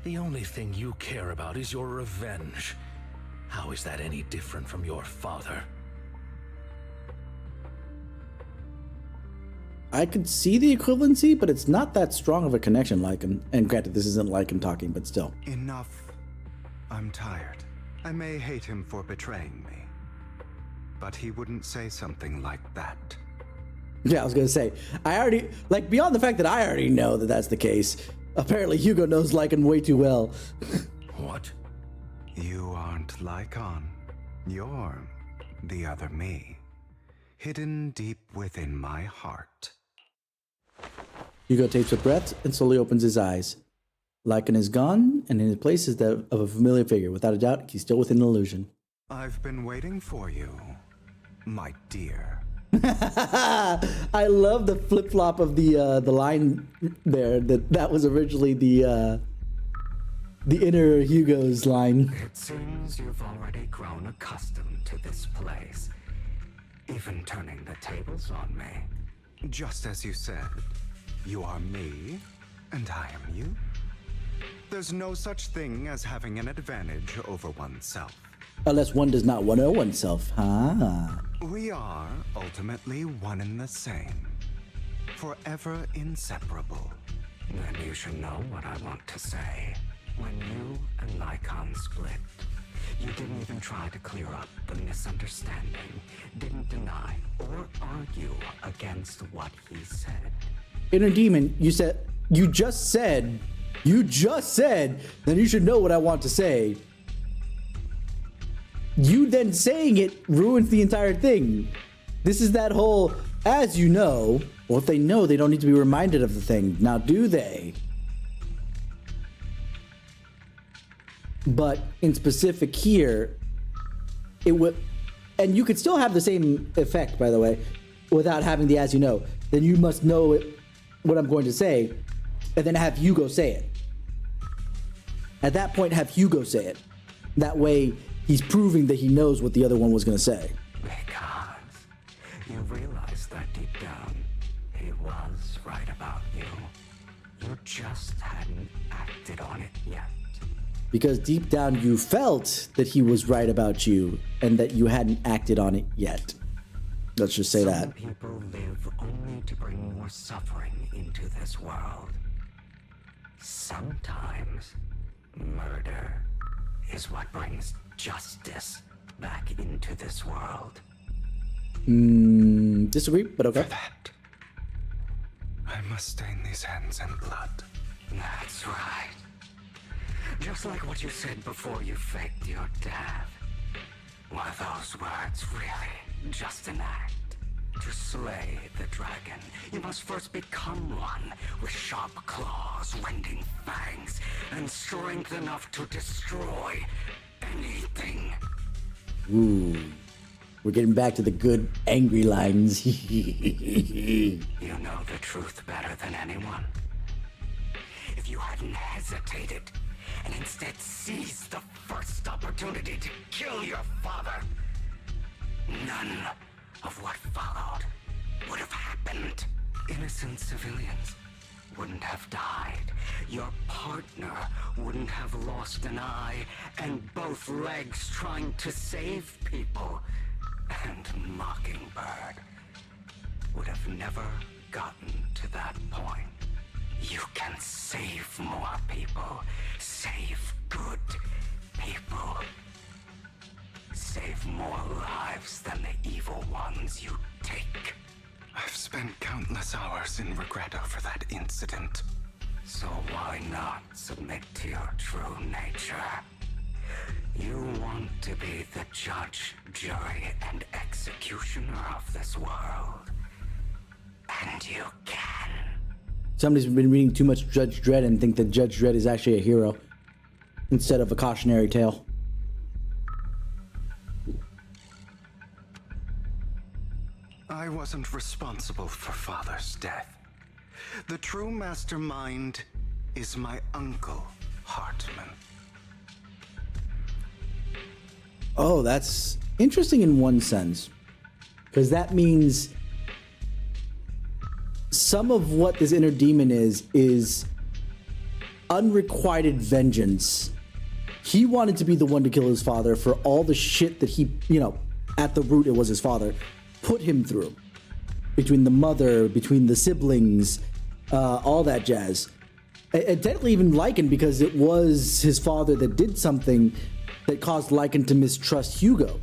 The only thing you care about is your revenge. How is that any different from your father? I could see the equivalency, but it's not that strong of a connection, Lycan. And granted, this isn't Lycan talking, but still. Enough. I'm tired. I may hate him for betraying me, but he wouldn't say something like that. Yeah, I was gonna say, I already, like, beyond the fact that I already know that that's the case, apparently Hugo knows Lycan way too well. What? You aren't Lycan. You're the other me, hidden deep within my heart. Hugo takes a breath and slowly opens his eyes. Lycan is gone, and in his place is that of a familiar figure. Without a doubt, he's still within an illusion. I've been waiting for you, my dear. I love the flip-flop of the line there. That was originally the inner Hugo's line. It seems you've already grown accustomed to this place, even turning the tables on me. Just as you said, you are me, and I am you. There's no such thing as having an advantage over oneself. Unless one does not want to know oneself, huh? We are ultimately one and the same, forever inseparable. Then you should know what I want to say. When you and Lycan split, you didn't even try to clear up the misunderstanding, didn't deny or argue against what he said. Inner Demon, you just said, then you should know what I want to say. You then saying it ruins the entire thing. This is that whole, as you know, well, if they know, they don't need to be reminded of the thing. Now, do they? But in specific here, it would, and you could still have the same effect, by the way, without having the as you know. Then you must know it, what I'm going to say, and then have Hugo say it. At that point, have Hugo say it. That way, he's proving that he knows what the other one was going to say. Because you realize that deep down, he was right about you. You just hadn't acted on it yet. Because deep down, you felt that he was right about you, and that you hadn't acted on it yet. Let's just say that. Some people live only to bring more suffering into this world. Sometimes, murder is what brings justice back into this world. Disagree, but okay. For that, I must stain these hands in blood. That's right. Just like what you said before you faked your death. Were those words really just an act? To slay the dragon, you must first become one with sharp claws, rending fangs, and strength enough to destroy anything. Ooh. We're getting back to the good, angry lines. You know the truth better than anyone. If you hadn't hesitated, and instead seized the first opportunity to kill your father, none of what followed would have happened. Innocent civilians wouldn't have died. Your partner wouldn't have lost an eye and both legs trying to save people. And Mockingbird would have never gotten to that point. You can save more people. Save good people. Save more lives than the evil ones you take. I've spent countless hours in regret over that incident. So why not submit to your true nature? You want to be the judge, jury, and executioner of this world. And you can. Somebody's been reading too much Judge Dredd and think that Judge Dredd is actually a hero instead of a cautionary tale. I wasn't responsible for Father's death. The true mastermind is my uncle, Hartman. Oh, that's interesting in one sense. Because that means some of what this inner demon is unrequited vengeance. He wanted to be the one to kill his father for all the shit that he, at the root it was his father, put him through. Between the mother, between the siblings, all that jazz. And technically even Lycan, because it was his father that did something that caused Lycan to mistrust Hugo.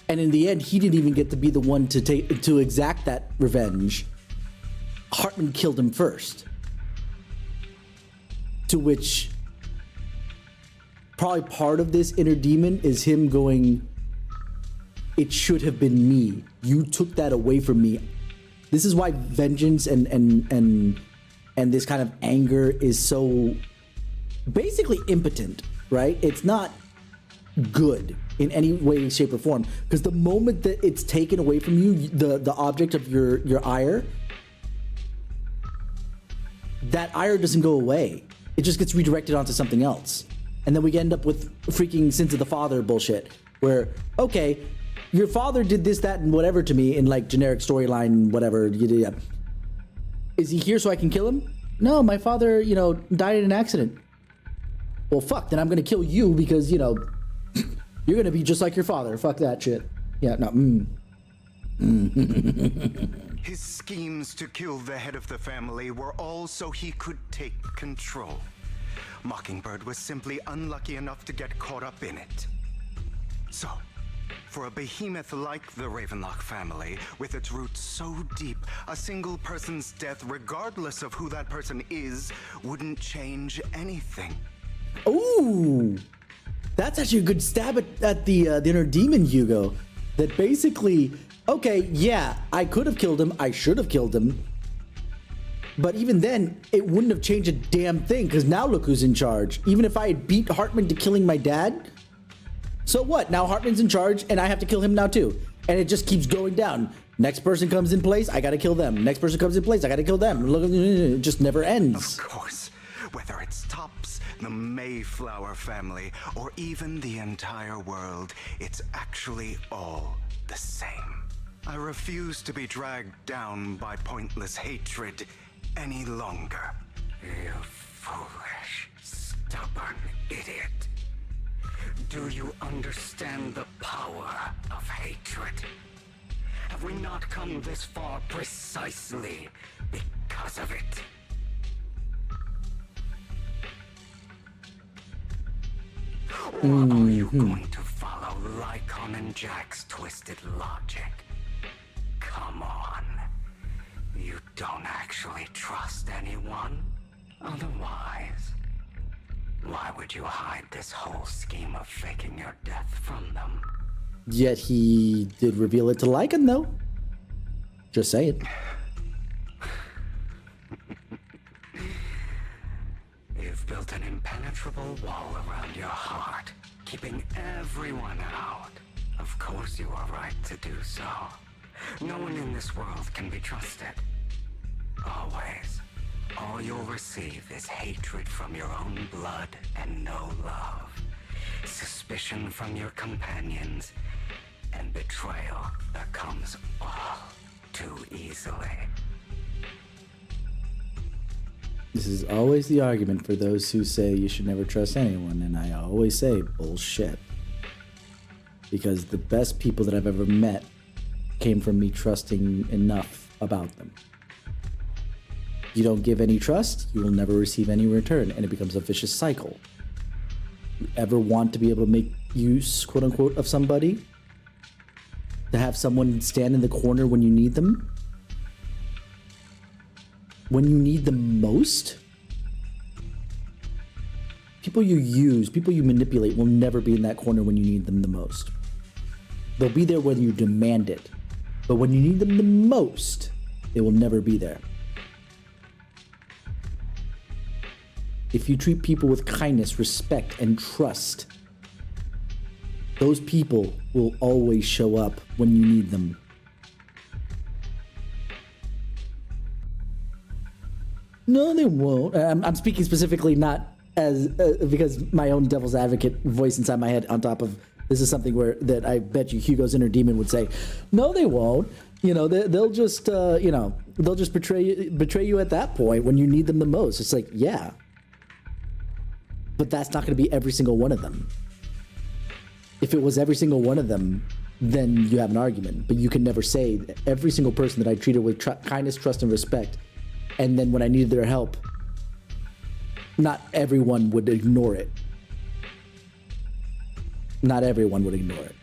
And in the end, he didn't even get to be the one to exact that revenge. Hartman killed him first. To which probably part of this inner demon is him going, it should have been me. You took that away from me. This is why vengeance and this kind of anger is so basically impotent, right? It's not good in any way, shape, or form. Because the moment that it's taken away from you, the object of your ire, that ire doesn't go away. It just gets redirected onto something else. And then we end up with freaking sins of the father bullshit. Where, okay, your father did this, that, and whatever to me in like generic storyline, whatever. Is he here so I can kill him? No, my father, died in an accident. Well, fuck, then I'm gonna kill you because, you're gonna be just like your father. Fuck that shit. Yeah, no, His schemes to kill the head of the family were all so he could take control. Mockingbird was simply unlucky enough to get caught up in it. So, for a behemoth like the Ravenlock family, with its roots so deep, a single person's death, regardless of who that person is, wouldn't change anything. Ooh, that's actually a good stab at the inner demon, Hugo. That basically, okay, yeah, I could have killed him. I should have killed him. But even then, it wouldn't have changed a damn thing, because now look who's in charge. Even if I had beat Hartman to killing my dad, so what? Now Hartman's in charge, and I have to kill him now too. And it just keeps going down. Next person comes in place, I gotta kill them. Next person comes in place, I gotta kill them. Look, it just never ends. Of course. Whether it's Tops, the Mayflower family, or even the entire world, it's actually all the same. I refuse to be dragged down by pointless hatred any longer. You foolish, stubborn idiot. Do you understand the power of hatred? Have we not come this far precisely because of it? Or are you going to follow Lycon and Jack's twisted logic? Come on. You don't actually trust anyone? Otherwise, why would you hide this whole scheme of faking your death from them? Yet he did reveal it to Lycan, though. Just saying. You've built an impenetrable wall around your heart, keeping everyone out. Of course you are right to do so. No one in this world can be trusted. Always. All you'll receive is hatred from your own blood and no love. Suspicion from your companions, and betrayal that comes all too easily. This is always the argument for those who say you should never trust anyone, and I always say bullshit. Because the best people that I've ever met came from me trusting enough about them. You don't give any trust, you will never receive any return, and it becomes a vicious cycle. You ever want to be able to make use, quote unquote, of somebody? To have someone stand in the corner when you need them? When you need them most? People you use, people you manipulate will never be in that corner when you need them the most. They'll be there when you demand it. But when you need them the most, they will never be there. If you treat people with kindness, respect, and trust, those people will always show up when you need them. No, they won't. I'm speaking specifically not as because my own devil's advocate voice inside my head on top of this is something that I bet you Hugo's inner demon would say, no, they won't. You know, they'll just they'll just betray you at that point when you need them the most. It's like, yeah. But that's not going to be every single one of them. If it was every single one of them, then you have an argument. But you can never say that every single person that I treated with kindness, trust, and respect, and then when I needed their help, not everyone would ignore it. Not everyone would ignore it.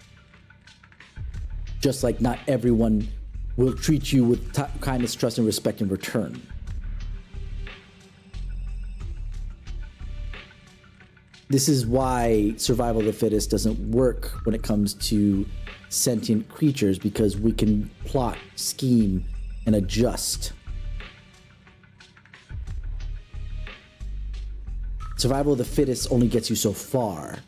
Just like not everyone will treat you with kindness, trust, and respect in return. This is why survival of the fittest doesn't work when it comes to sentient creatures, because we can plot, scheme, and adjust. Survival of the fittest only gets you so far.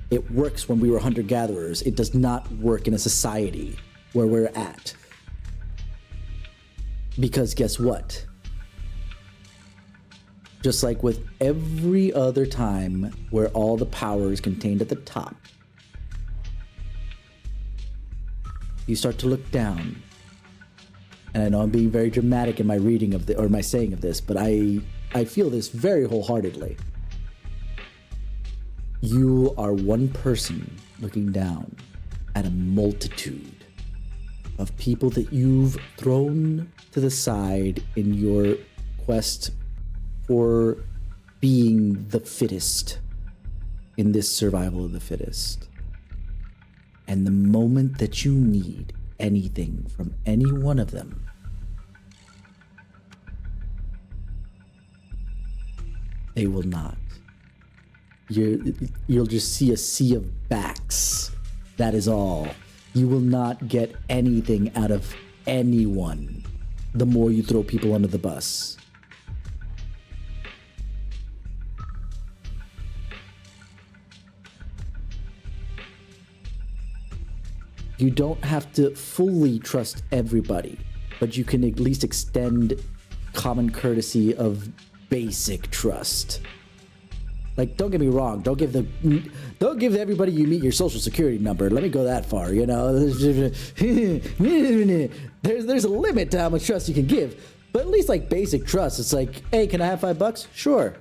It works when we were hunter-gatherers. It does not work in a society where we're at. Because guess what? Just like with every other time where all the power is contained at the top, you start to look down. And I know I'm being very dramatic in my reading of or my saying of this, but I feel this very wholeheartedly. You are one person looking down at a multitude of people that you've thrown to the side in your quest for being the fittest in this survival of the fittest. And the moment that you need anything from any one of them, they will not. You'll just see a sea of backs. That is all. You will not get anything out of anyone the more you throw people under the bus. You don't have to fully trust everybody, but you can at least extend common courtesy of basic trust. Like, don't get me wrong, don't give everybody you meet your social security number. Let me go that far, you know. There's a limit to how much trust you can give, but at least like basic trust. It's like, hey, can I have $5? Sure.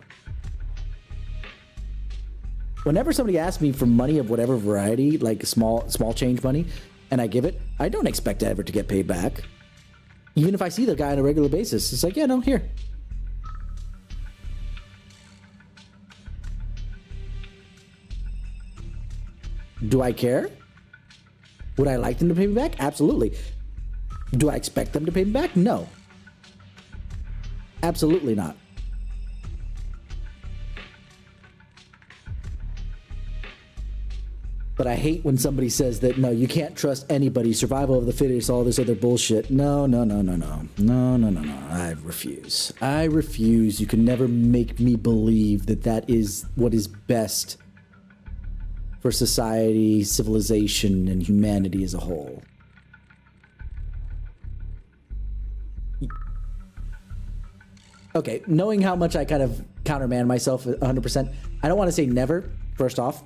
whenever somebody asks me for money of whatever variety, like small change money, and I give it, I don't expect ever to get paid back. Even if I see the guy on a regular basis, it's like, yeah, no, here. Do I care? Would I like them to pay me back? Absolutely. Do I expect them to pay me back? No. Absolutely not. But I hate when somebody says that, no, you can't trust anybody, survival of the fittest, all this other bullshit. No. I refuse. I refuse. You can never make me believe that that is what is best for society, civilization, and humanity as a whole. Okay, knowing how much I kind of countermand myself 100%, I don't want to say never, first off.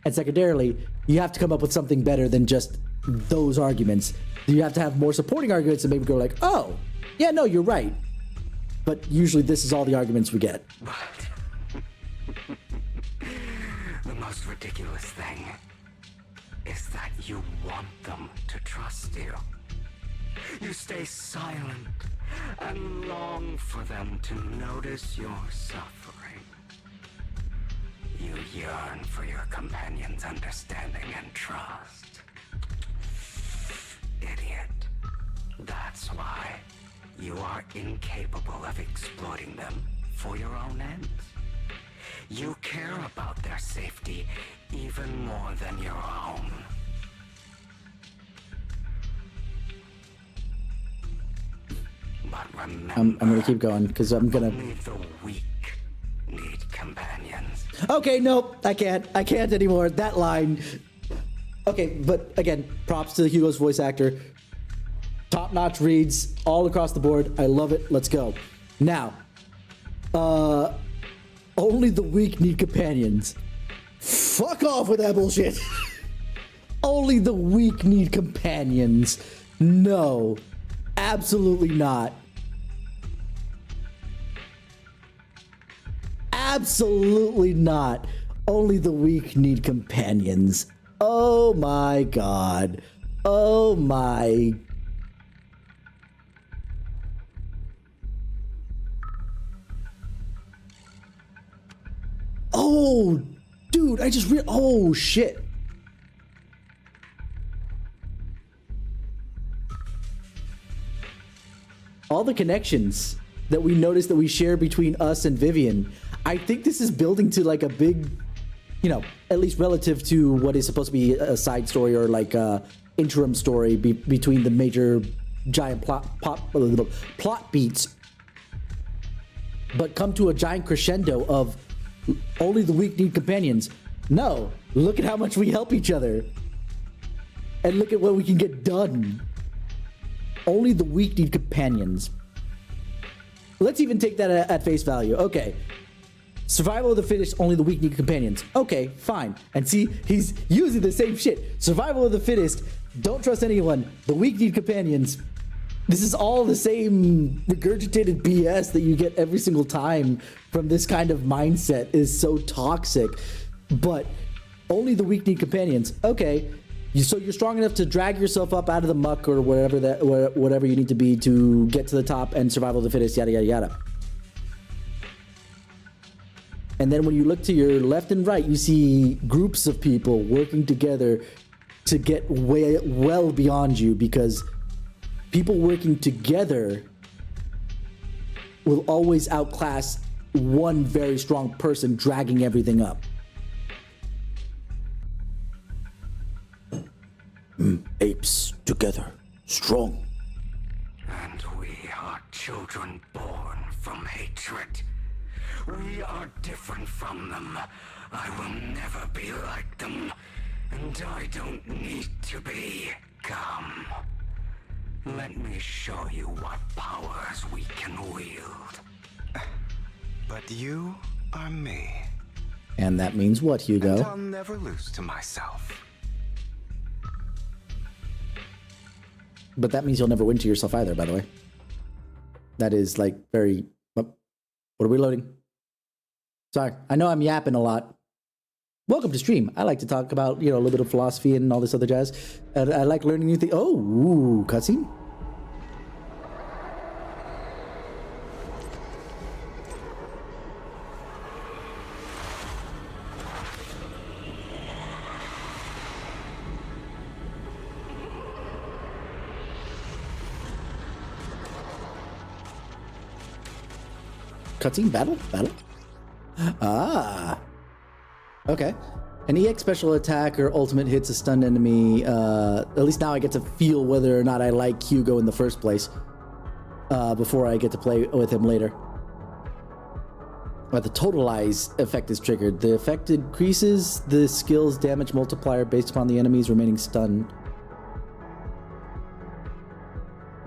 And secondarily, you have to come up with something better than just those arguments. You have to have more supporting arguments and maybe go like, oh, yeah, no, you're right. But usually this is all the arguments we get. But the most ridiculous thing is that you want them to trust you. You stay silent and long for them to notice your suffering. You yearn for your companion's understanding and trust. Idiot. That's why you are incapable of exploiting them for your own ends. You care about their safety even more than your own. But remember, I'm gonna keep going because I'm gonna. Only the weak need companions. Okay, nope, I can't anymore. That line. Okay, but again, props to Hugo's voice actor. Top-notch reads all across the board. I love it. Let's go. Now, only the weak need companions. Fuck off with that bullshit. Only the weak need companions. No, absolutely not. Absolutely not. Only the weak need companions. Oh my god. Oh my. Oh, dude, I just oh shit. All the connections that we noticed that we share between us and Vivian, I think this is building to like a big, you know, at least relative to what is supposed to be a side story or like a interim story between the major giant plot beats, but come to a giant crescendo of only the weak need companions. No, look at how much we help each other. And look at what we can get done. Only the weak need companions. Let's even take that at face value. Okay. Survival of the fittest, only the weak need companions. Okay, fine. And see, he's using the same shit. Survival of the fittest, don't trust anyone. The weak need companions. This is all the same regurgitated BS that you get every single time from this kind of mindset. Is so toxic. But only the weak need companions. Okay, so you're strong enough to drag yourself up out of the muck or whatever you need to be to get to the top and survival of the fittest, yada, yada, yada. And then when you look to your left and right, you see groups of people working together to get well beyond you, because people working together will always outclass one very strong person dragging everything up. Apes together, strong. And we are children born from hatred. We are different from them. I will never be like them. And I don't need to be. Come. Let me show you what powers we can wield. But you are me. And that means what, Hugo? And I'll never lose to myself. But that means you'll never win to yourself either, by the way. That is like very... What are we loading? Sorry, I know I'm yapping a lot. Welcome to stream. I like to talk about, you know, a little bit of philosophy and all this other jazz. And I like learning new things. Oh, ooh, cutscene. Cutscene battle? Ah. Okay. An EX special attack or ultimate hits a stunned enemy. At least now I get to feel whether or not I like Hugo in the first place. Before I get to play with him later. But the totalize effect is triggered. The effect increases the skill's damage multiplier based upon the enemy's remaining stun.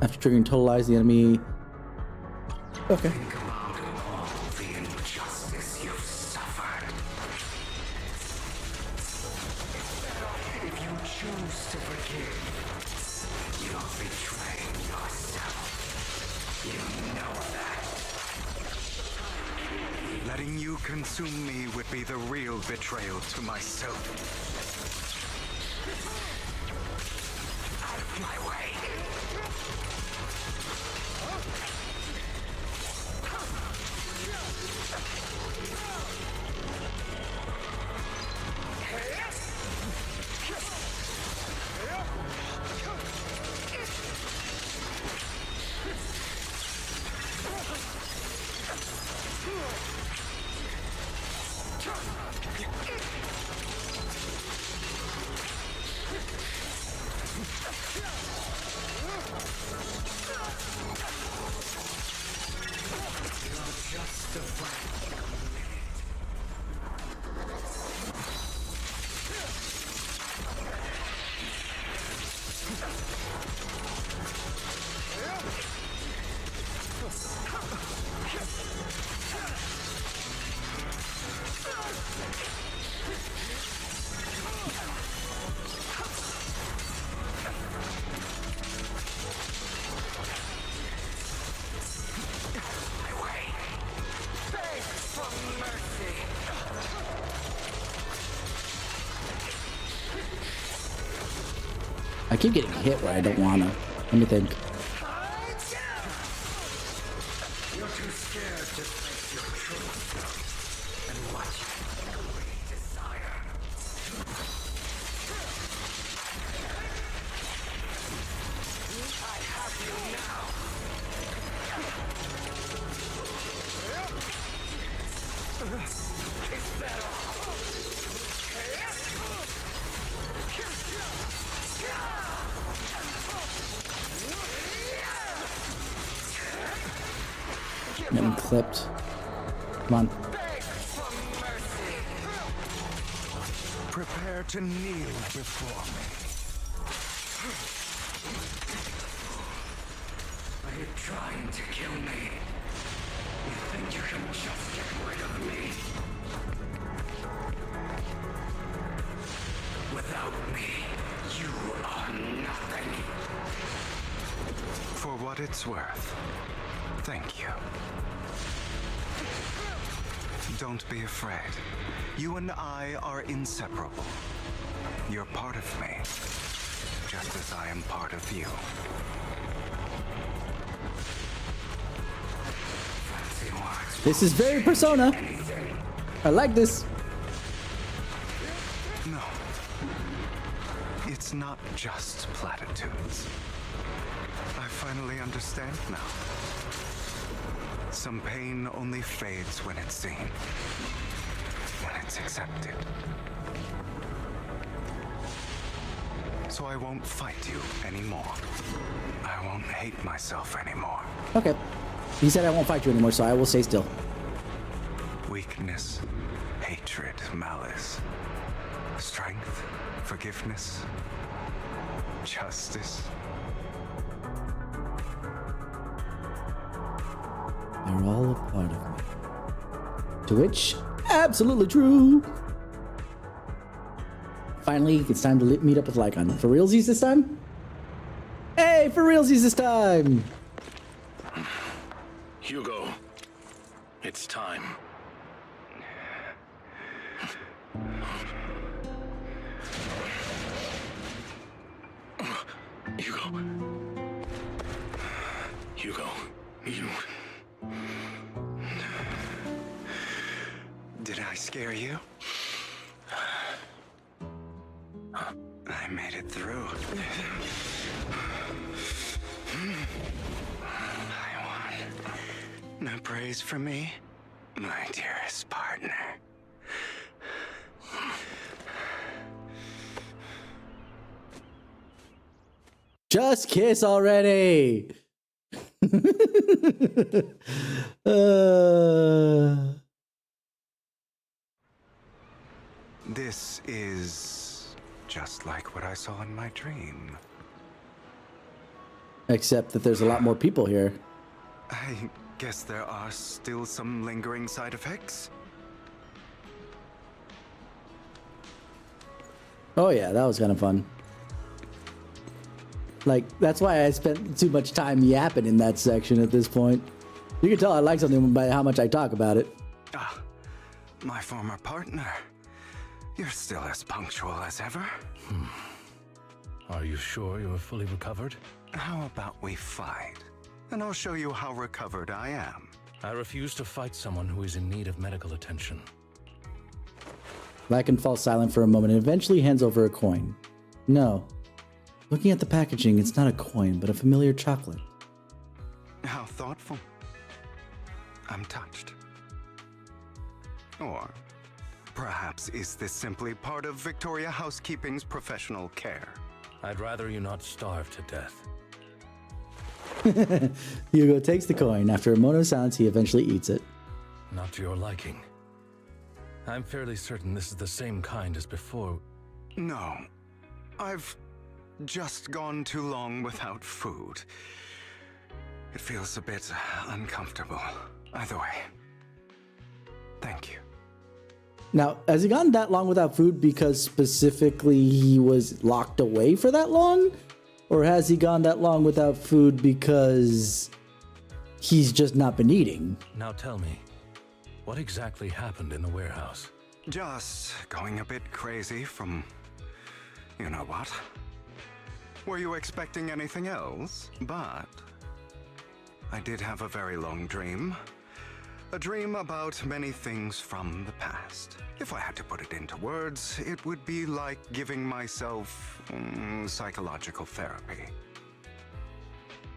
After triggering totalize, the enemy... Okay. Letting you consume me would be the real betrayal to myself. Out of my way. I keep getting hit where I don't wanna. Let me think. You're too scared to face your truth and what you desire. I have you now. Is that all? Getting clipped. Come on. Prepare to kneel before me. Are you trying to kill me? You think you can just get rid of me? Without me, you are nothing. For what it's worth, thank you. Don't be afraid. You and I are inseparable. You're part of me, just as I am part of you. This is very Persona. I like this. No. It's not just platitudes. I finally understand now. Some pain only fades when it's seen, when it's accepted. So I won't fight you anymore. I won't hate myself anymore. Okay. He said I won't fight you anymore, so I will stay still. Weakness, hatred, malice, strength, forgiveness, justice. They're all a part of me. To which, absolutely true. Finally, it's time to meet up with Lycon. For realsies this time? Hey, for realsies this time! Hugo, it's time. Hugo, you... Did I scare you? I made it through. I won. No praise for me, my dearest partner. Just kiss already. This is just like what I saw in my dream. Except that there's a lot more people here. I guess there are still some lingering side effects. Oh yeah, that was kind of fun. Like, that's why I spent too much time yapping in that section at this point. You can tell I like something by how much I talk about it. Ah, my former partner. You're still as punctual as ever. Are you sure you're fully recovered? How about we fight? And I'll show you how recovered I am. I refuse to fight someone who is in need of medical attention. Lakin falls silent for a moment and eventually hands over a coin. No. Looking at the packaging, it's not a coin, but a familiar chocolate. How thoughtful. I'm touched. Or perhaps is this simply part of Victoria Housekeeping's professional care? I'd rather you not starve to death. Hugo takes the coin. After a moment of silence, he eventually eats it. Not to your liking. I'm fairly certain this is the same kind as before. No. I've just gone too long without food. It feels a bit uncomfortable. Either way. Thank you. Now, has he gone that long without food because specifically he was locked away for that long? Or has he gone that long without food because he's just not been eating? Now tell me, what exactly happened in the warehouse? Just going a bit crazy from... you know what? Were you expecting anything else? But I did have a very long dream. A dream about many things from the past. If I had to put it into words, it would be like giving myself psychological therapy.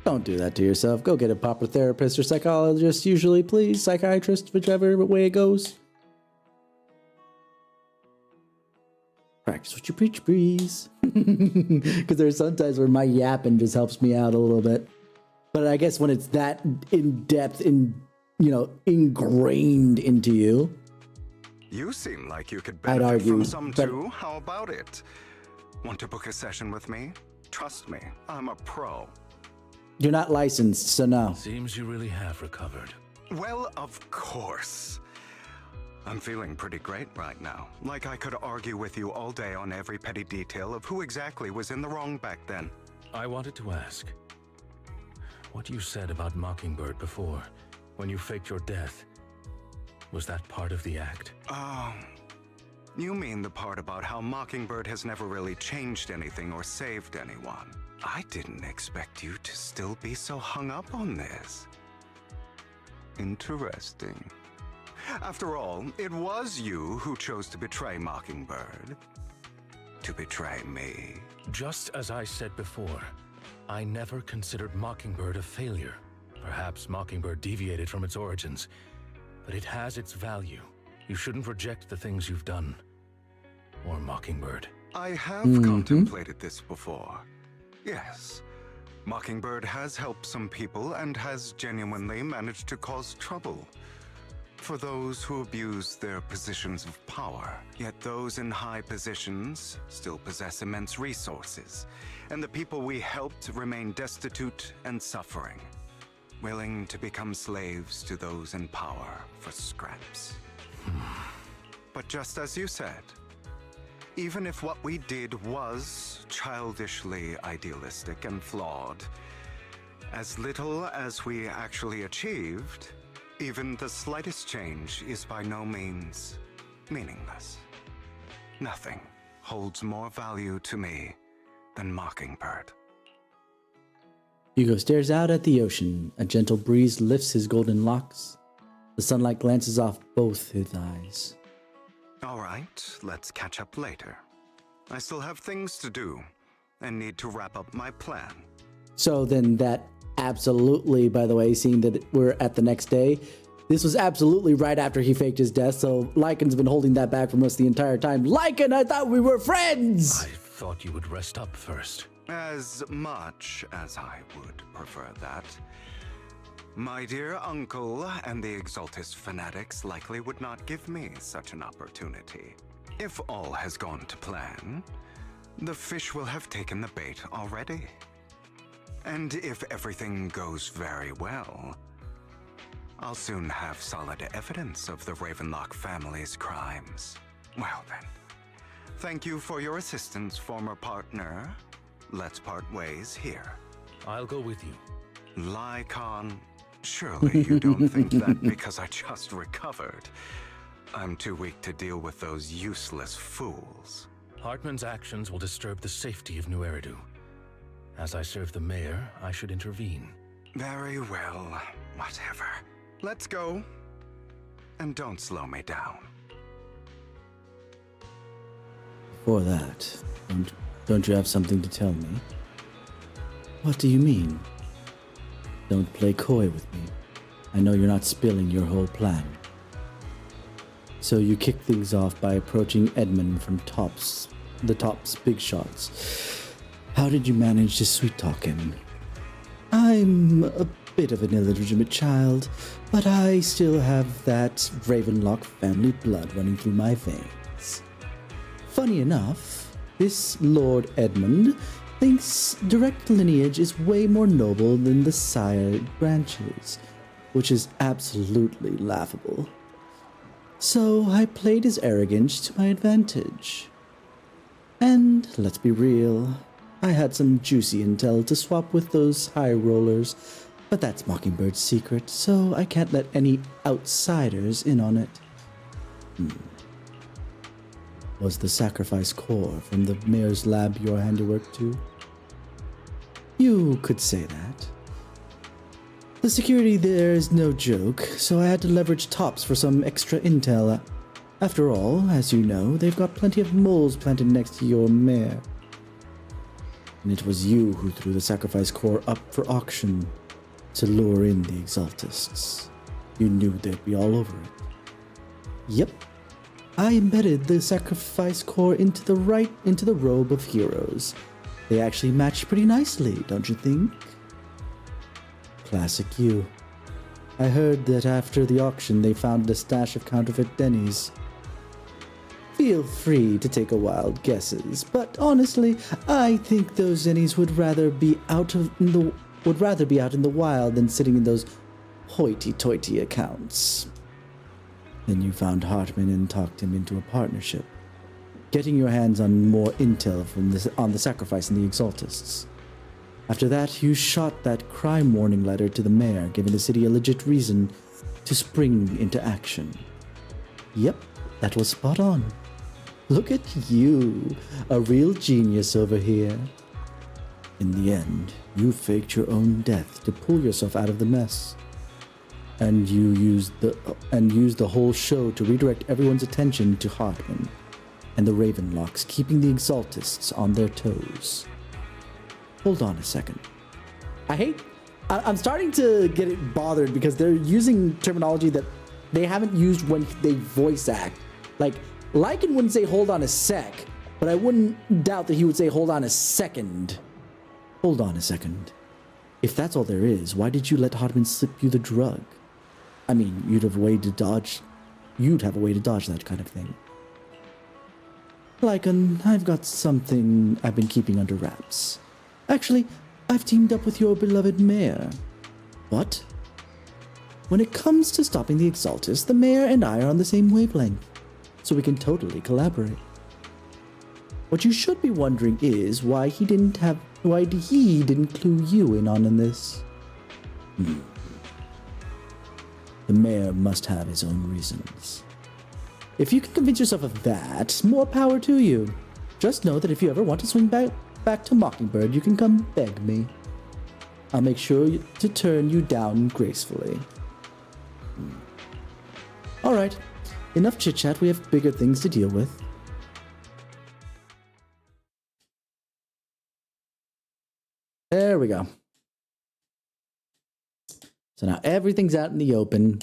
Don't do that to yourself. Go get a proper therapist or psychologist, usually, please. Psychiatrist, whichever way it goes. Practice what you preach, Breeze. Because there's sometimes where my yapping just helps me out a little bit. But I guess when it's that in-depth, ingrained into you. You seem like you could benefit argue, from some but- too. How about it? Want to book a session with me? Trust me, I'm a pro. You're not licensed, so no. Seems you really have recovered. Well, of course. I'm feeling pretty great right now. Like I could argue with you all day on every petty detail of who exactly was in the wrong back then. I wanted to ask, what you said about Mockingbird before, when you faked your death, was that part of the act? Oh, you mean the part about how Mockingbird has never really changed anything or saved anyone. I didn't expect you to still be so hung up on this. Interesting. After all, it was you who chose to betray Mockingbird. To betray me. Just as I said before, I never considered Mockingbird a failure. Perhaps Mockingbird deviated from its origins, but it has its value. You shouldn't reject the things you've done. Or Mockingbird. I have contemplated this before. Yes. Mockingbird has helped some people and has genuinely managed to cause trouble for those who abuse their positions of power. Yet those in high positions still possess immense resources, and the people we helped remain destitute and suffering, willing to become slaves to those in power for scraps. But just as you said, even if what we did was childishly idealistic and flawed, as little as we actually achieved, even the slightest change is by no means meaningless. Nothing holds more value to me than Mockingbird. Hugo stares out at the ocean. A gentle breeze lifts his golden locks. The sunlight glances off both his eyes. All right, let's catch up later. I still have things to do and need to wrap up my plan. So then that absolutely, by the way, seeing that we're at the next day, this was absolutely right after he faked his death, so Lycan's been holding that back from us the entire time. Lycan, I thought we were friends! I thought you would rest up first. As much as I would prefer that. My dear uncle and the Exaltist fanatics likely would not give me such an opportunity. If all has gone to plan, the fish will have taken the bait already. And if everything goes very well, I'll soon have solid evidence of the Ravenlock family's crimes. Well then, thank you for your assistance, former partner. Let's part ways here. I'll go with you. Lycan, surely you don't think that because I just recovered, I'm too weak to deal with those useless fools. Hartman's actions will disturb the safety of New Eridu. As I serve the mayor, I should intervene. Very well, whatever. Let's go. And don't slow me down. Before that, don't you have something to tell me? What do you mean? Don't play coy with me. I know you're not spilling your whole plan. So you kick things off by approaching Edmund from the Top's big shots. How did you manage to sweet-talk him? I'm a bit of an illegitimate child, but I still have that Ravenlock family blood running through my veins. Funny enough, this Lord Edmund thinks direct lineage is way more noble than the sire branches, which is absolutely laughable. So I played his arrogance to my advantage. And let's be real, I had some juicy intel to swap with those high rollers, but that's Mockingbird's secret, so I can't let any outsiders in on it. Was the sacrifice core from the mayor's lab your handiwork too? You could say that. The security there is no joke, so I had to leverage Tops for some extra intel. After all, as you know, they've got plenty of moles planted next to your mayor. And it was you who threw the sacrifice core up for auction to lure in the Exaltists. You knew they'd be all over it. Yep. I embedded the sacrifice core into the robe of heroes. They actually matched pretty nicely, don't you think? Classic you. I heard that after the auction they found a stash of counterfeit Denny's. Feel free to take a wild guesses, but honestly, I think those Denny's would rather be out in the wild than sitting in those hoity-toity accounts. Then you found Hartman and talked him into a partnership, getting your hands on more intel on the sacrifice and the Exaltists. After that, you shot that crime warning letter to the mayor, giving the city a legit reason to spring into action. Yep, that was spot on. Look at you, a real genius over here. In the end, you faked your own death to pull yourself out of the mess. And you used the whole show to redirect everyone's attention to Hartman and the Ravenlocks, keeping the Exaltists on their toes. Hold on a second. I'm starting to get it bothered because they're using terminology that they haven't used when they voice act. Like, Lycan wouldn't say hold on a sec, but I wouldn't doubt that he would say hold on a second. Hold on a second. If that's all there is, why did you let Hartman slip you the drug? I mean, you'd have a way to dodge that kind of thing. Lycan, I've got something I've been keeping under wraps. Actually, I've teamed up with your beloved mayor. What? When it comes to stopping the Exaltists, the mayor and I are on the same wavelength, so we can totally collaborate. What you should be wondering is why he didn't clue you in on this. The mayor must have his own reasons. If you can convince yourself of that, more power to you. Just know that if you ever want to swing back to Mockingbird, you can come beg me. I'll make sure to turn you down gracefully. Alright, enough chit-chat, we have bigger things to deal with. There we go. So now everything's out in the open.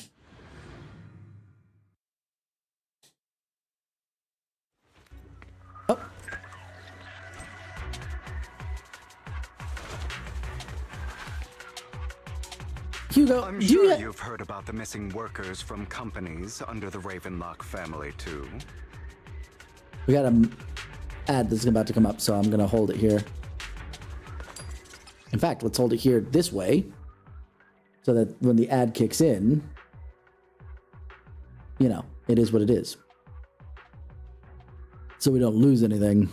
Oh. Hugo, I'm sure you've heard about the missing workers from companies under the Ravenlock family, too. We got an ad that's about to come up, so I'm going to hold it here. In fact, let's hold it here this way, so that when the ad kicks in, you know, it is what it is. So we don't lose anything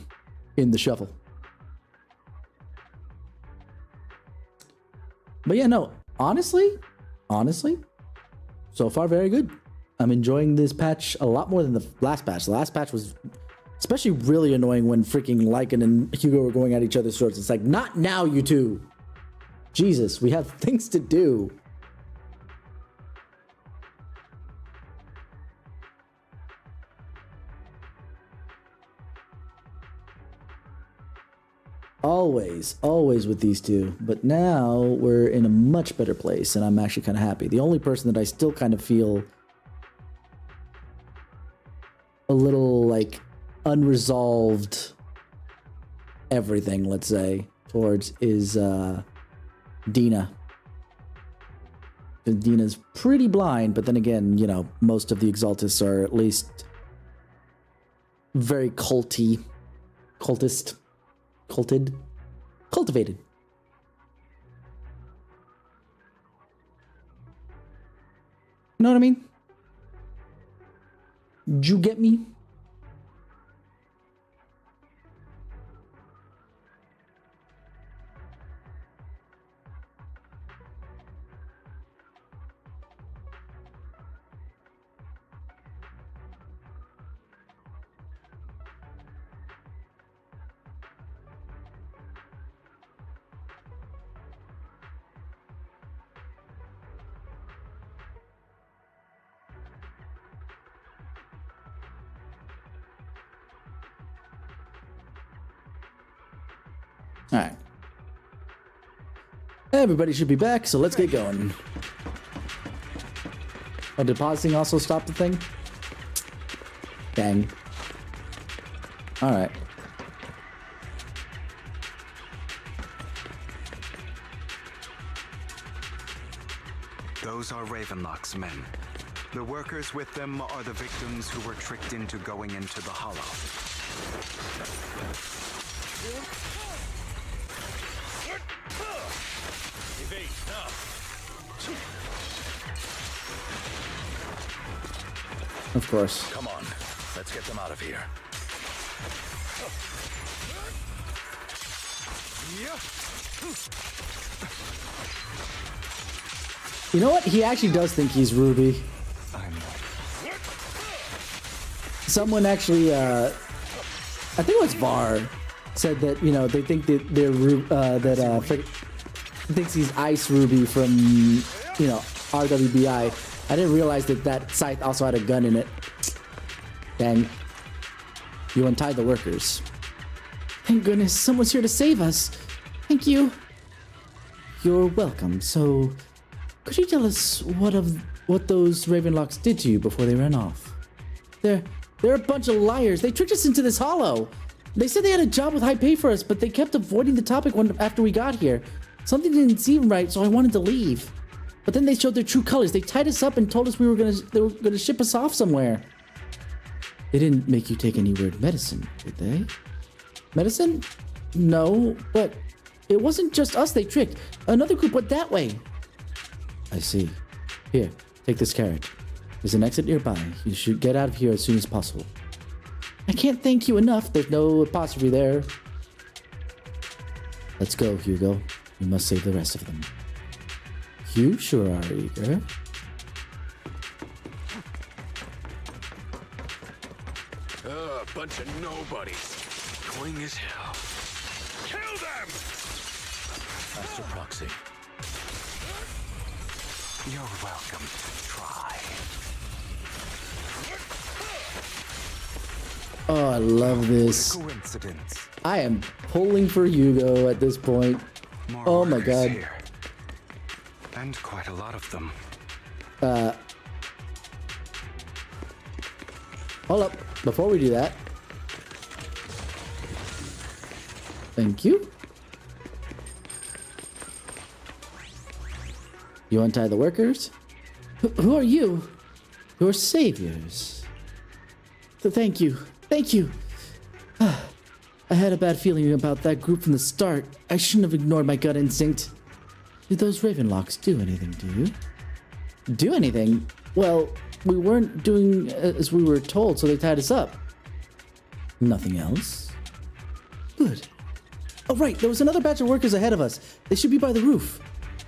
in the shuffle. But yeah, no, honestly, so far very good. I'm enjoying this patch a lot more than the last patch. The last patch was especially really annoying when freaking Lycan and Hugo were going at each other's throats. It's like, not now, you two. Jesus, we have things to do. Always with these two. But now we're in a much better place, and I'm actually kind of happy. The only person that I still kind of feel a little, like, unresolved everything, let's say, towards is Dina. Dina's pretty blind, but then again, you know, most of the Exaltists are at least very cultivated. You know what I mean? Did you get me? All right. Everybody should be back, so let's get going. Oh, did pausing also stop the thing? Dang. All right. Those are Ravenlock's men. The workers with them are the victims who were tricked into going into the Hollow. Of course. Come on, let's get them out of here. You know what? He actually does think he's Ruby. Someone actually, I think it was Var, said that, you know, they think that they're thinks he's Ice Ruby from, you know, RWBI. I didn't realize that that scythe also had a gun in it. Dang. You untied the workers. Thank goodness, someone's here to save us. Thank you. You're welcome. So, could you tell us what those Ravenlocks did to you before they ran off? They're a bunch of liars. They tricked us into this hollow. They said they had a job with high pay for us, but they kept avoiding the topic after we got here. Something didn't seem right, so I wanted to leave. But then they showed their true colors. They tied us up and told us they were gonna ship us off somewhere. They didn't make you take any weird medicine, did they? Medicine? No, but it wasn't just us they tricked. Another group went that way. I see. Here, take this carrot. There's an exit nearby. You should get out of here as soon as possible. I can't thank you enough. There's no apostrophe there. Let's go, Hugo. We must save the rest of them. You sure are eager. Bunch of nobodies. Annoying as hell. Kill them! Master Proxy, You're welcome to try. Oh, I love this. Coincidence. I am pulling for Hugo at this point. More Oh my workers god. here. And quite a lot of them. Hold up. Before we do that. Thank you. You untie the workers? Who are you? Your saviors. Thank you. Thank you. I had a bad feeling about that group from the start. I shouldn't have ignored my gut instinct. Did those Ravenlocks do anything to you? Do anything? Well, we weren't doing as we were told, so they tied us up. Nothing else? Good. Oh, right, there was another batch of workers ahead of us. They should be by the roof.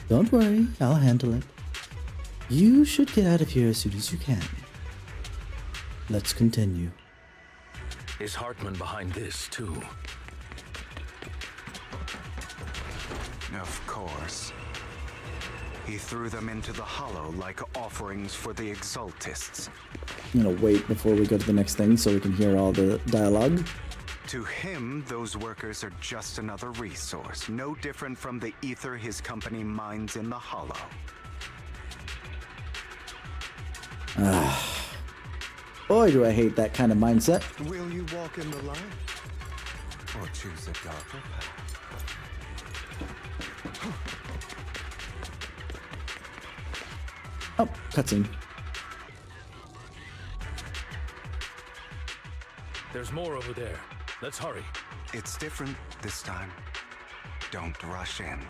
Don't worry, I'll handle it. You should get out of here as soon as you can. Let's continue. Is Hartman behind this, too? Of course. He threw them into the hollow like offerings for the Exaltists. I'm gonna wait before we go to the next thing so we can hear all the dialogue. To him, those workers are just another resource, no different from the ether his company mines in the hollow. Boy, do I hate that kind of mindset. Will you walk in the light? Or choose a darker path? Oh, cutscene. There's more over there. Let's hurry. It's different this time. Don't rush in.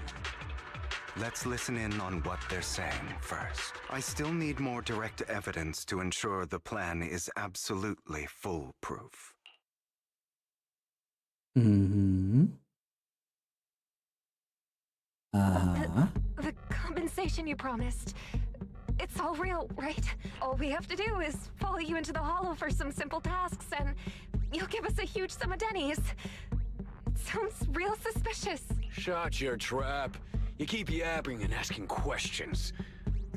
Let's listen in on what they're saying first. I still need more direct evidence to ensure the plan is absolutely foolproof. Mm-hmm. Uh-huh. The compensation you promised. It's all real, right? All we have to do is follow you into the hollow for some simple tasks, and you'll give us a huge sum of dennies. It sounds real suspicious. Shut your trap. You keep yapping and asking questions.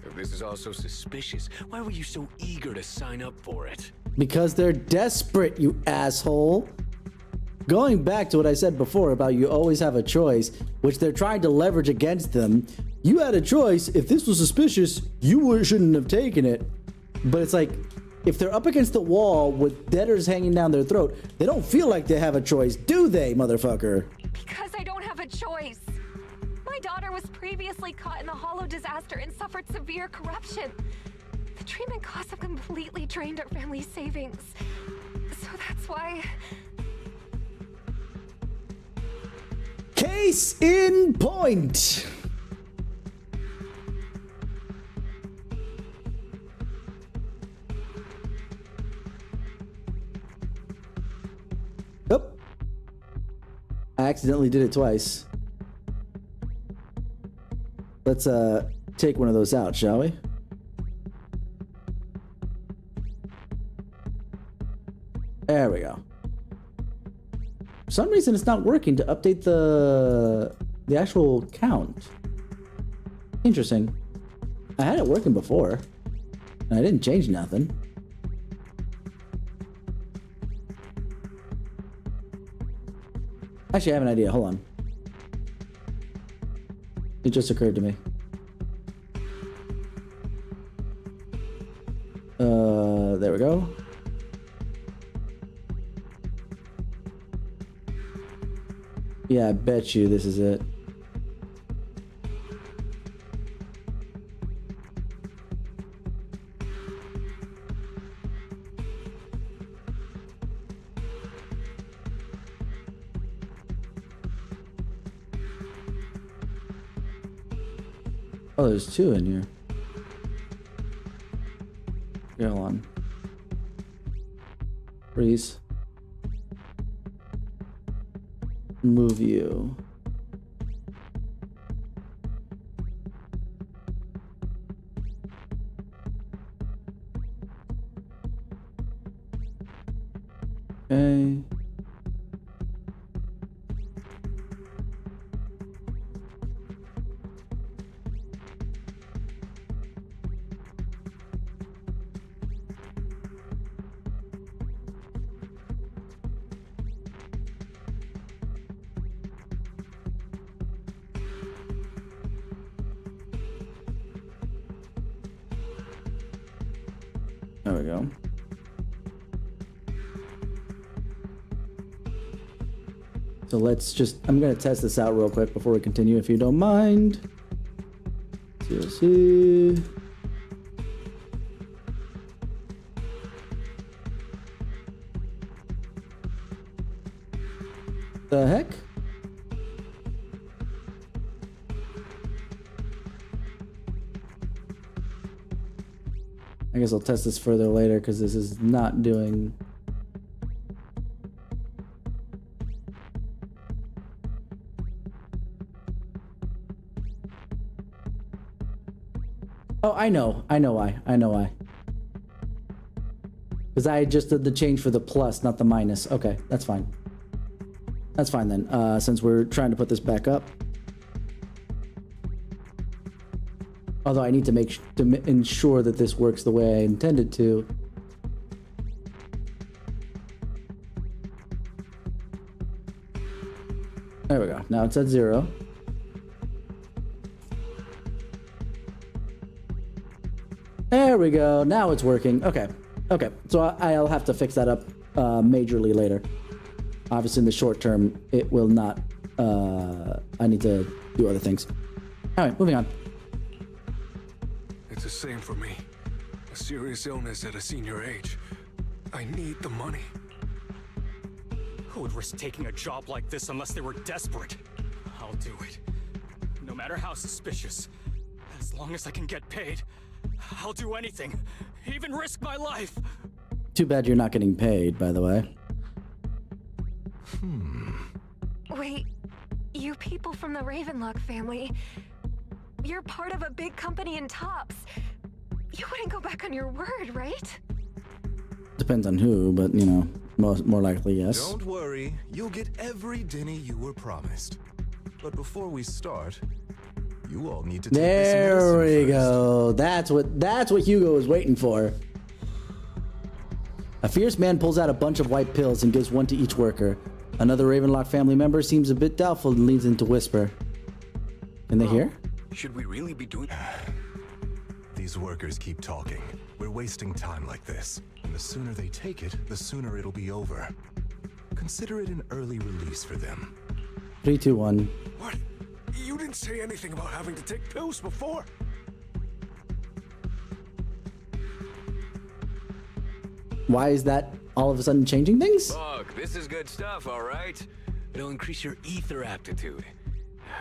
If this is all so suspicious, why were you so eager to sign up for it? Because they're desperate, you asshole. Going back to what I said before about you always have a choice, which they're trying to leverage against them. You had a choice. If this was suspicious, you shouldn't have taken it. But it's like, if they're up against the wall with debtors hanging down their throat, they don't feel like they have a choice, do they, motherfucker? Because I don't have a choice. My daughter was previously caught in the hollow disaster and suffered severe corruption. The treatment costs have completely drained our family's savings. So that's why... Case in point. Oh. I accidentally did it twice. Let's take one of those out, shall we? There we go. For some reason it's not working to update the actual count. Interesting. I had it working before, and I didn't change nothing. Actually, I have an idea. Hold on. It just occurred to me. There we go. Yeah, I bet you this is it. Oh, there's two in here. Here, hold on. Freeze. Move you. Okay. There we go. So let's just, I'm going to test this out real quick before we continue, if you don't mind. See. The heck? I guess I'll test this further later because this is not doing... Oh, I know why. Because I just did the change for the plus, not the minus. Okay, that's fine. That's fine then, since we're trying to put this back up. Although I need to ensure that this works the way I intended to. There we go. Now it's at 0. There we go. Now it's working. Okay. Okay. So I'll have to fix that up majorly later. Obviously, in the short term, it will not. I need to do other things. All right, moving on. It's the same for me. A serious illness at a senior age. I need the money. Who would risk taking a job like this unless they were desperate? I'll do it. No matter how suspicious. As long as I can get paid, I'll do anything. Even risk my life. Too bad you're not getting paid, by the way. Wait, you people from the Ravenlock family, you're part of a big company in Tops. You wouldn't go back on your word, right? Depends on who, but you know, more likely yes. Don't worry, you'll get every Denny you were promised. But before we start, you all need to take There we first. go. That's what Hugo was waiting for. A fierce man pulls out a bunch of white pills and gives one to each worker. Another Ravenlock family member seems a bit doubtful and leans in to whisper. Can they hear? Should we really be doing... These workers keep talking. We're wasting time like this. And the sooner they take it, the sooner it'll be over. Consider it an early release for them. 3, 2, 1. What? You didn't say anything about having to take pills before. Why is that all of a sudden changing things? Look, this is good stuff, all right? It'll increase your ether aptitude.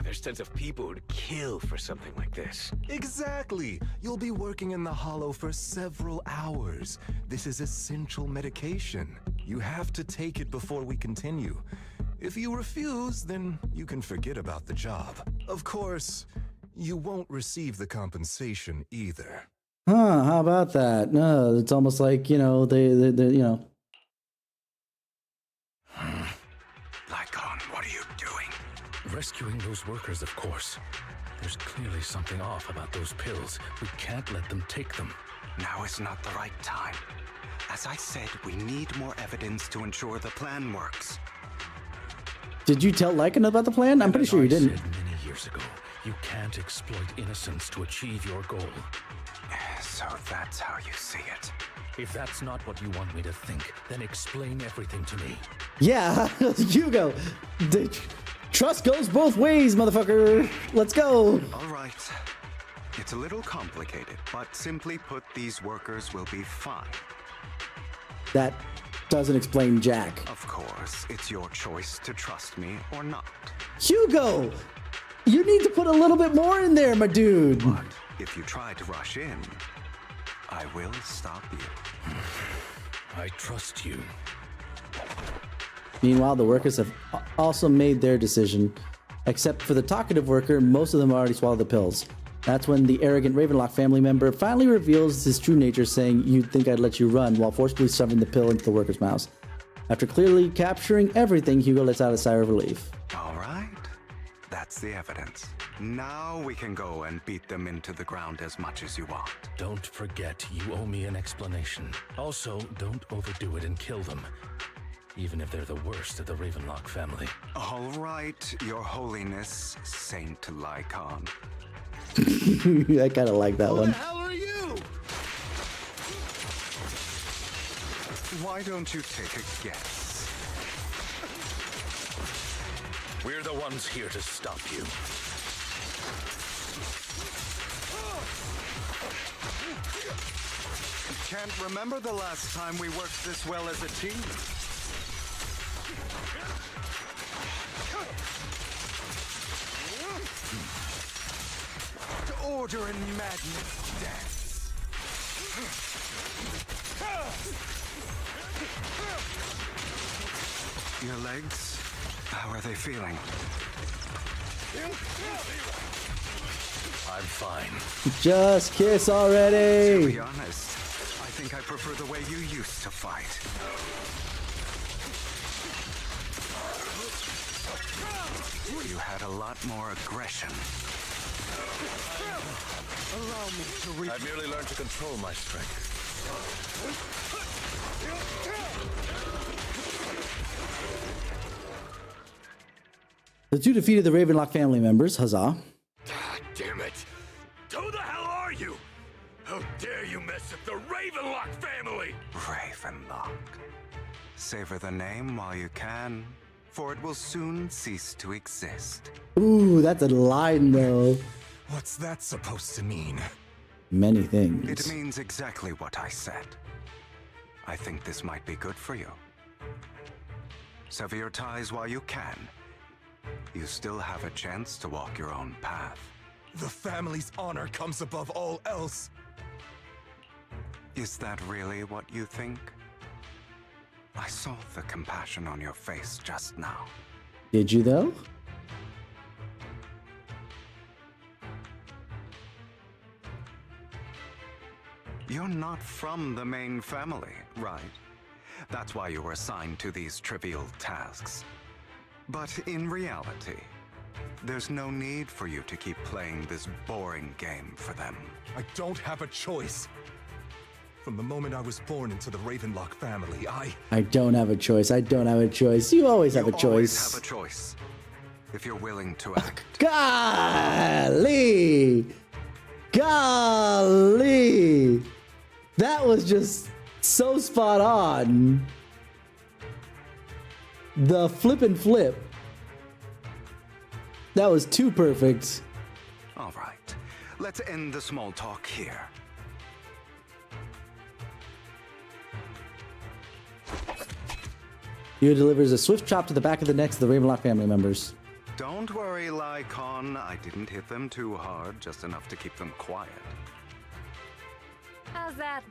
There's tons of people who'd kill for something like this. Exactly. You'll be working in the Hollow for several hours. This is essential medication. You have to take it before we continue. If you refuse, then you can forget about the job. Of course, you won't receive the compensation either. Huh, how about that? No, it's almost like, you know, they you know. Lycon, what are you doing? Rescuing those workers, of course. There's clearly something off about those pills. We can't let them take them. Now is not the right time. As I said, we need more evidence to ensure the plan works. Did you tell Lycan about the plan? I'm pretty sure you didn't. I said many years ago, you can't exploit innocence to achieve your goal. So that's how you see it. If that's not what you want me to think, then explain everything to me. Yeah, Hugo. Trust goes both ways, motherfucker. Let's go. All right. It's a little complicated, but simply put, these workers will be fine. That doesn't explain jack. Of course, it's your choice to trust me or not. Hugo, you need to put a little bit more in there, my dude. But if you try to rush in, I will stop you. I trust you. Meanwhile, the workers have also made their decision. Except for the talkative worker, most of them already swallowed the pills. That's when the arrogant Ravenlock family member finally reveals his true nature, saying, "You'd think I'd let you run," while forcibly shoving the pill into the worker's mouth. After clearly capturing everything, Hugo lets out a sigh of relief. All right. That's the evidence. Now we can go and beat them into the ground as much as you want. Don't forget, you owe me an explanation. Also, don't overdo it and kill them. Even if they're the worst of the Ravenlock family. All right, Your Holiness, Saint Lycon. I kind of like that one. Who the hell are you? Why don't you take a guess? We're the ones here to stop you. Can't remember the last time we worked this well as a team. Order and madness dance. Your legs, how are they feeling? I'm fine. Just kiss already. To be honest, I think I prefer the way you used to fight. You had a lot more aggression. Allow me to I've merely learned to control my strength. The two defeated the Ravenlock family members. Huzzah. God damn it! Who the hell are you? How dare you mess with the Ravenlock family? Ravenlock. Savor the name while you can, for it will soon cease to exist. Ooh, that's a line though. What's that supposed to mean? Many things. It means exactly what I said. I think this might be good for you. Sever your ties while you can. You still have a chance to walk your own path. The family's honor comes above all else. Is that really what you think? I saw the compassion on your face just now. Did you though? You're not from the main family, right? That's why you were assigned to these trivial tasks. But in reality, there's no need for you to keep playing this boring game for them. I don't have a choice. From the moment I was born into the Ravenlock family, I don't have a choice. I don't have a choice. You always have a choice. You always have a choice. If you're willing to act. Golly! Golly! That was just so spot on. The flip and flip. That was too perfect. All right. Let's end the small talk here. Yu delivers a swift chop to the back of the necks of the Ravenlock family members. Don't worry, Lycon. I didn't hit them too hard, just enough to keep them quiet. How's that?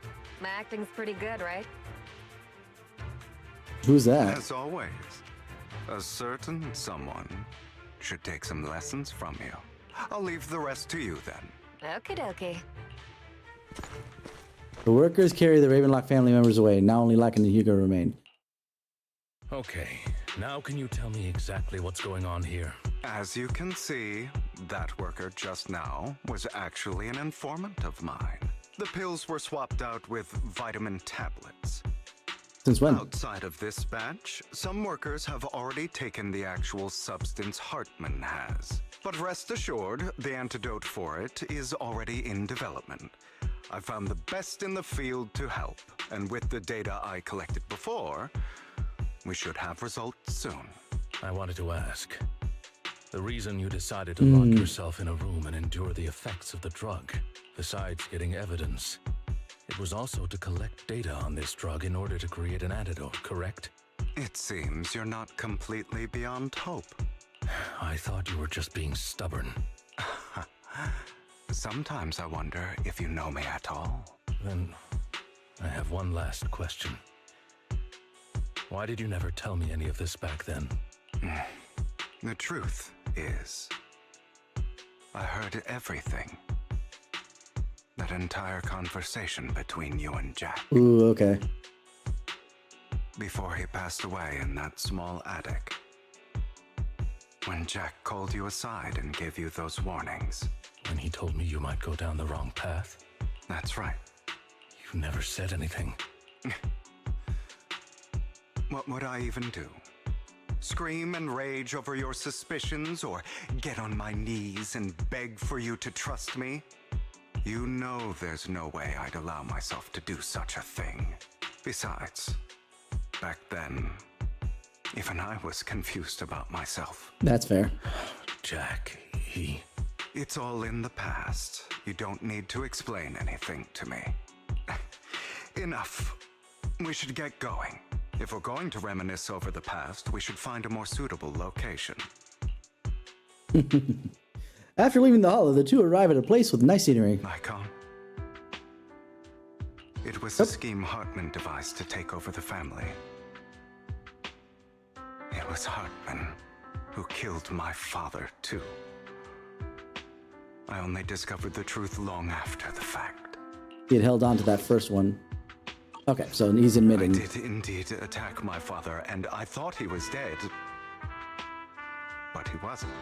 My acting's pretty good, right? Who's that? As always, a certain someone should take some lessons from you. I'll leave the rest to you then. Okie dokie. The workers carry the Ravenlock family members away. Now only Lycan and Hugo remain. Okay, now can you tell me exactly what's going on here? As you can see, that worker just now was actually an informant of mine. The pills were swapped out with vitamin tablets. Since when? Outside of this batch, some workers have already taken the actual substance Hartman has. But rest assured, the antidote for it is already in development. I found the best in the field to help, and with the data I collected before, we should have results soon. I wanted to ask. The reason you decided to lock yourself in a room and endure the effects of the drug, besides getting evidence, it was also to collect data on this drug in order to create an antidote, correct? It seems you're not completely beyond hope. I thought you were just being stubborn. Sometimes I wonder if you know me at all. Then I have one last question. Why did you never tell me any of this back then? The truth is, I heard everything. That entire conversation between you and Jack. Ooh, okay. Before he passed away in that small attic. When Jack called you aside and gave you those warnings. When he told me you might go down the wrong path? That's right. You never said anything. What would I even do? Scream and rage over your suspicions, or get on my knees and beg for you to trust me? You know there's no way I'd allow myself to do such a thing. Besides, back then, even I was confused about myself. That's fair. Jack, he... It's all in the past. You don't need to explain anything to me. Enough. We should get going. If we're going to reminisce over the past, we should find a more suitable location. After leaving the hollow, the two arrive at a place with nice scenery. Icon. It was a scheme Hartman devised to take over the family. It was Hartman who killed my father, too. I only discovered the truth long after the fact. He had held on to that first one. Okay, so he's admitting. I did indeed attack my father, and I thought he was dead. But he wasn't.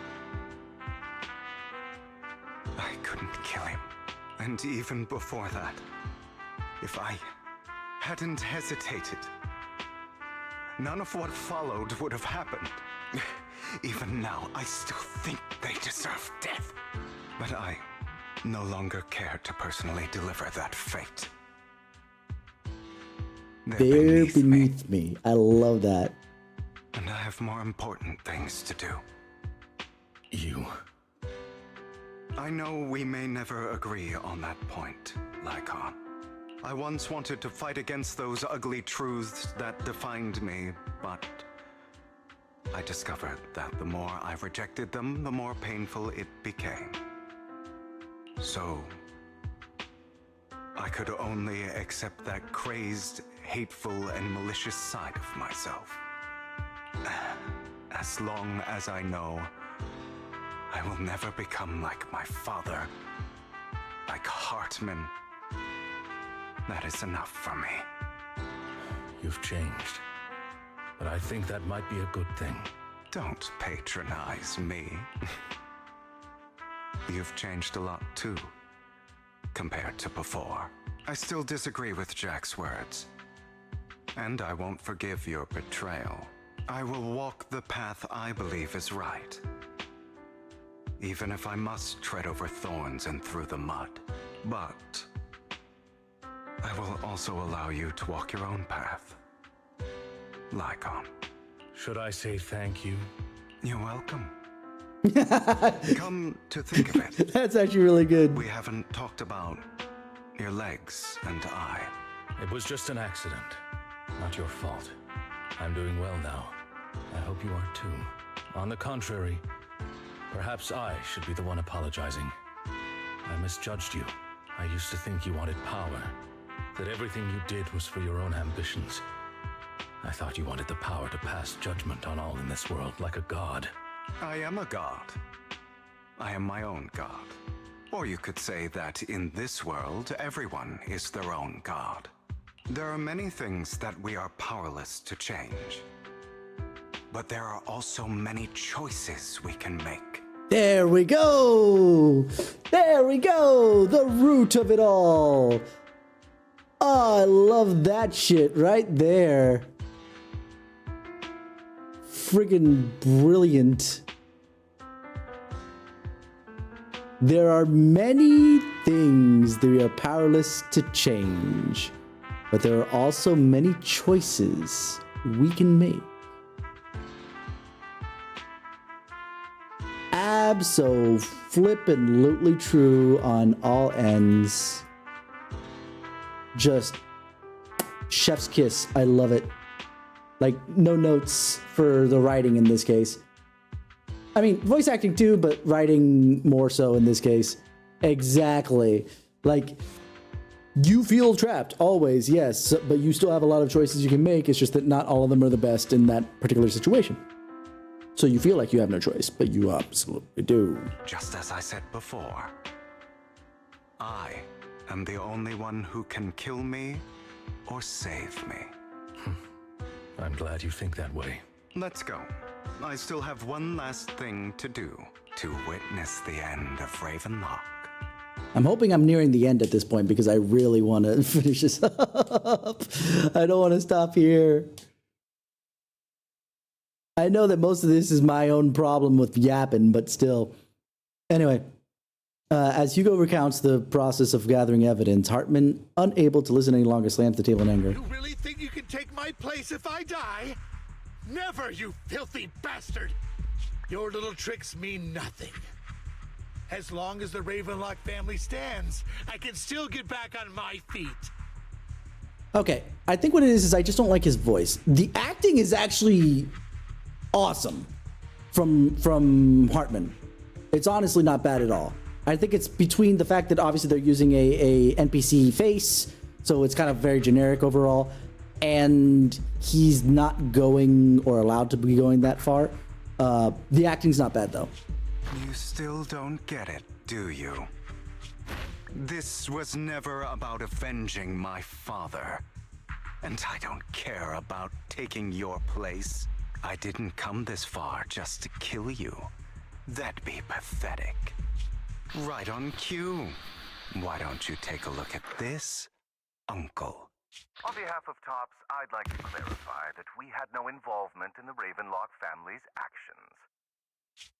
I couldn't kill him. And even before that, if I hadn't hesitated, none of what followed would have happened. Even now, I still think they deserve death. But I no longer care to personally deliver that fate. They're beneath me. I love that. And I have more important things to do. You... I know we may never agree on that point, Lycon. I once wanted to fight against those ugly truths that defined me, but I discovered that the more I rejected them, the more painful it became. So, I could only accept that crazed, hateful, and malicious side of myself. As long as I know I will never become like my father, like Hartman, that is enough for me. You've changed. But I think that might be a good thing. Don't patronize me. You've changed a lot too, compared to before. I still disagree with Jack's words. And I won't forgive your betrayal. I will walk the path I believe is right. Even if I must tread over thorns and through the mud. But I will also allow you to walk your own path. Lycon. Should I say thank you? You're welcome. Come to think of it. That's actually really good. We haven't talked about your legs and eye. It was just an accident. Not your fault. I'm doing well now. I hope you are too. On the contrary, perhaps I should be the one apologizing. I misjudged you. I used to think you wanted power, that everything you did was for your own ambitions. I thought you wanted the power to pass judgment on all in this world like a god. I am a god. I am my own god. Or you could say that in this world, everyone is their own god. There are many things that we are powerless to change. But there are also many choices we can make. There we go! There we go! The root of it all! Oh, I love that shit right there. Friggin' brilliant. There are many things that we are powerless to change, but there are also many choices we can make. Abso-flippin'-lutely true on all ends. Just chef's kiss. I love it. Like, no notes for the writing in this case. I mean, voice acting too, but writing more so in this case. Exactly. Like, you feel trapped always, yes, but you still have a lot of choices you can make. It's just that not all of them are the best in that particular situation. So you feel like you have no choice, but you absolutely do. Just as I said before, I am the only one who can kill me or save me. I'm glad you think that way. Let's go. I still have one last thing to do, to witness the end of Ravenlock. I'm hoping I'm nearing the end at this point because I really want to finish this up. I don't want to stop here. I know that most of this is my own problem with yapping, but still. Anyway, As Hugo recounts the process of gathering evidence, Hartman, unable to listen any longer, slams the table in anger. You really think you can take my place if I die? Never, you filthy bastard! Your little tricks mean nothing. As long as the Ravenlock family stands, I can still get back on my feet. Okay, I think what it is I just don't like his voice. The acting is actually awesome from Hartman. It's honestly not bad at all. I think it's between the fact that obviously they're using a NPC face, so it's kind of very generic overall, and he's not going or allowed to be going that far. The acting's not bad though. You still don't get it, do you? This was never about avenging my father. And I don't care about taking your place. I didn't come this far just to kill you. That'd be pathetic. Right on cue. Why don't you take a look at this, Uncle? On behalf of TOPS, I'd like to clarify that we had no involvement in the Ravenlock family's actions.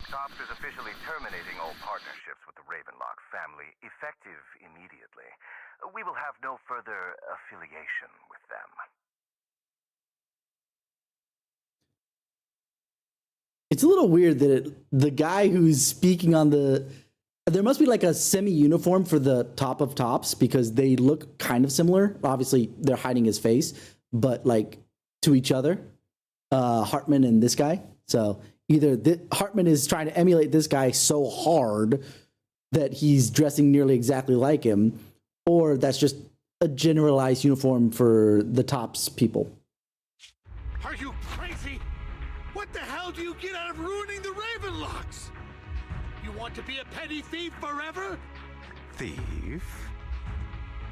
TOPS is officially terminating all partnerships with the Ravenlock family, effective immediately. We will have no further affiliation with them. It's a little weird that the guy who's speaking on there must be like a semi-uniform for the top of TOPS because they look kind of similar. Obviously, they're hiding his face, but like to each other, Hartman and this guy. So either Hartman is trying to emulate this guy so hard that he's dressing nearly exactly like him, or that's just a generalized uniform for the TOPS people. Are you crazy? What the hell do you get out of ruining the Ravenlocks? You want to be a petty thief forever? Thief?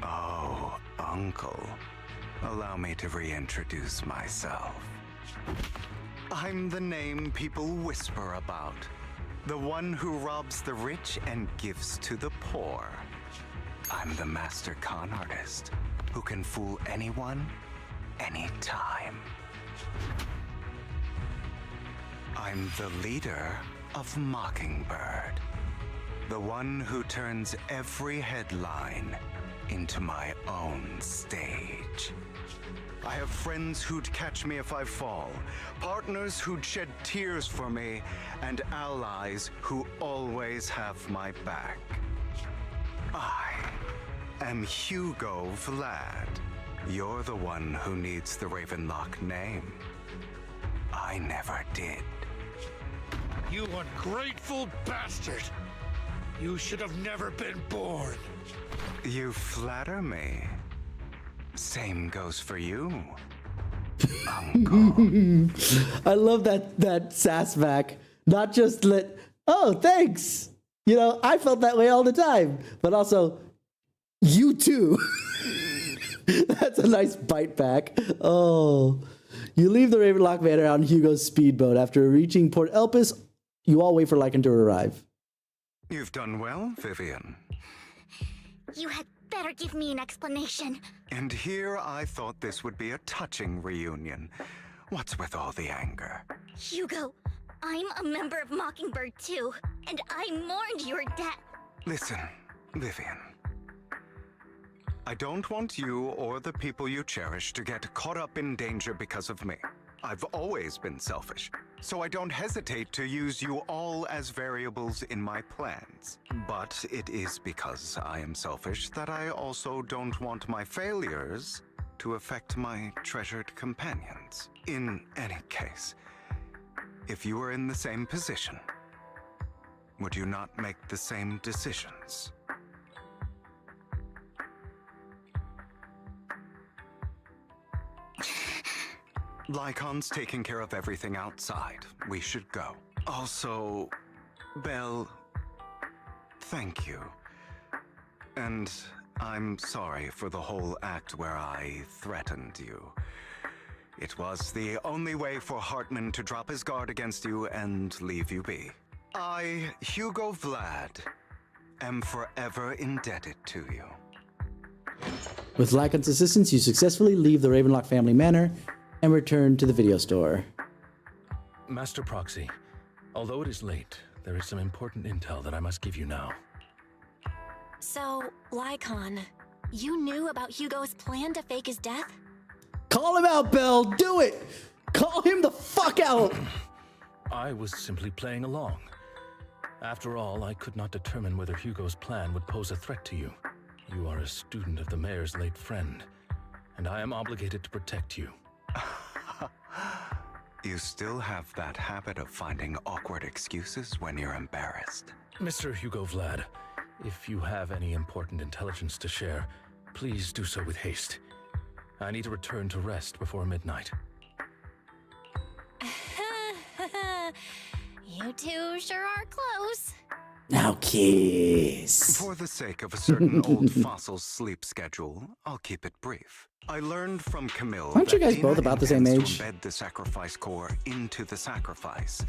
Oh, Uncle. Allow me to reintroduce myself. I'm the name people whisper about. The one who robs the rich and gives to the poor. I'm the master con artist who can fool anyone, anytime. I'm the leader of Mockingbird. The one who turns every headline into my own stage. I have friends who'd catch me if I fall, partners who'd shed tears for me, and allies who always have my back. I am Hugo Vlad. You're the one who needs the Ravenlock name. I never did. You ungrateful bastard! You should have never been born. You flatter me. Same goes for you, Uncle. I love that sass back. Not just oh, thanks. You know, I felt that way all the time. But also, you too. That's a nice bite back. Oh. You leave the Ravenlock Manor on Hugo's speedboat. After reaching Port Elpis, you all wait for Lycan to arrive. You've done well, Vivian. You had better give me an explanation. And here I thought this would be a touching reunion. What's with all the anger? Hugo, I'm a member of Mockingbird too, and I mourned your death. Listen, Vivian. I don't want you or the people you cherish to get caught up in danger because of me. I've always been selfish, so I don't hesitate to use you all as variables in my plans. But it is because I am selfish that I also don't want my failures to affect my treasured companions. In any case, if you were in the same position, would you not make the same decisions? Lycon's taking care of everything outside. We should go. Also, Belle, thank you. And I'm sorry for the whole act where I threatened you. It was the only way for Hartman to drop his guard against you and leave you be. I, Hugo Vlad, am forever indebted to you. With Lycan's assistance, you successfully leave the Ravenlock family manor and return to the video store. Master Proxy, although it is late, there is some important intel that I must give you now. So, Lycon, you knew about Hugo's plan to fake his death? Call him out, Belle. Do it. Call him the fuck out. I was simply playing along. After all, I could not determine whether Hugo's plan would pose a threat to you. You are a student of the mayor's late friend, and I am obligated to protect you. You still have that habit of finding awkward excuses when you're embarrassed. Mr. Hugo Vlad, if you have any important intelligence to share, please do so with haste. I need to return to rest before midnight. You two sure are close. Now kiss. For the sake of a certain old fossil's sleep schedule, I'll keep it brief. I learned from Camille Aren't you that guys Dina both about the same intends age? to embed the sacrifice core into the sacrifice.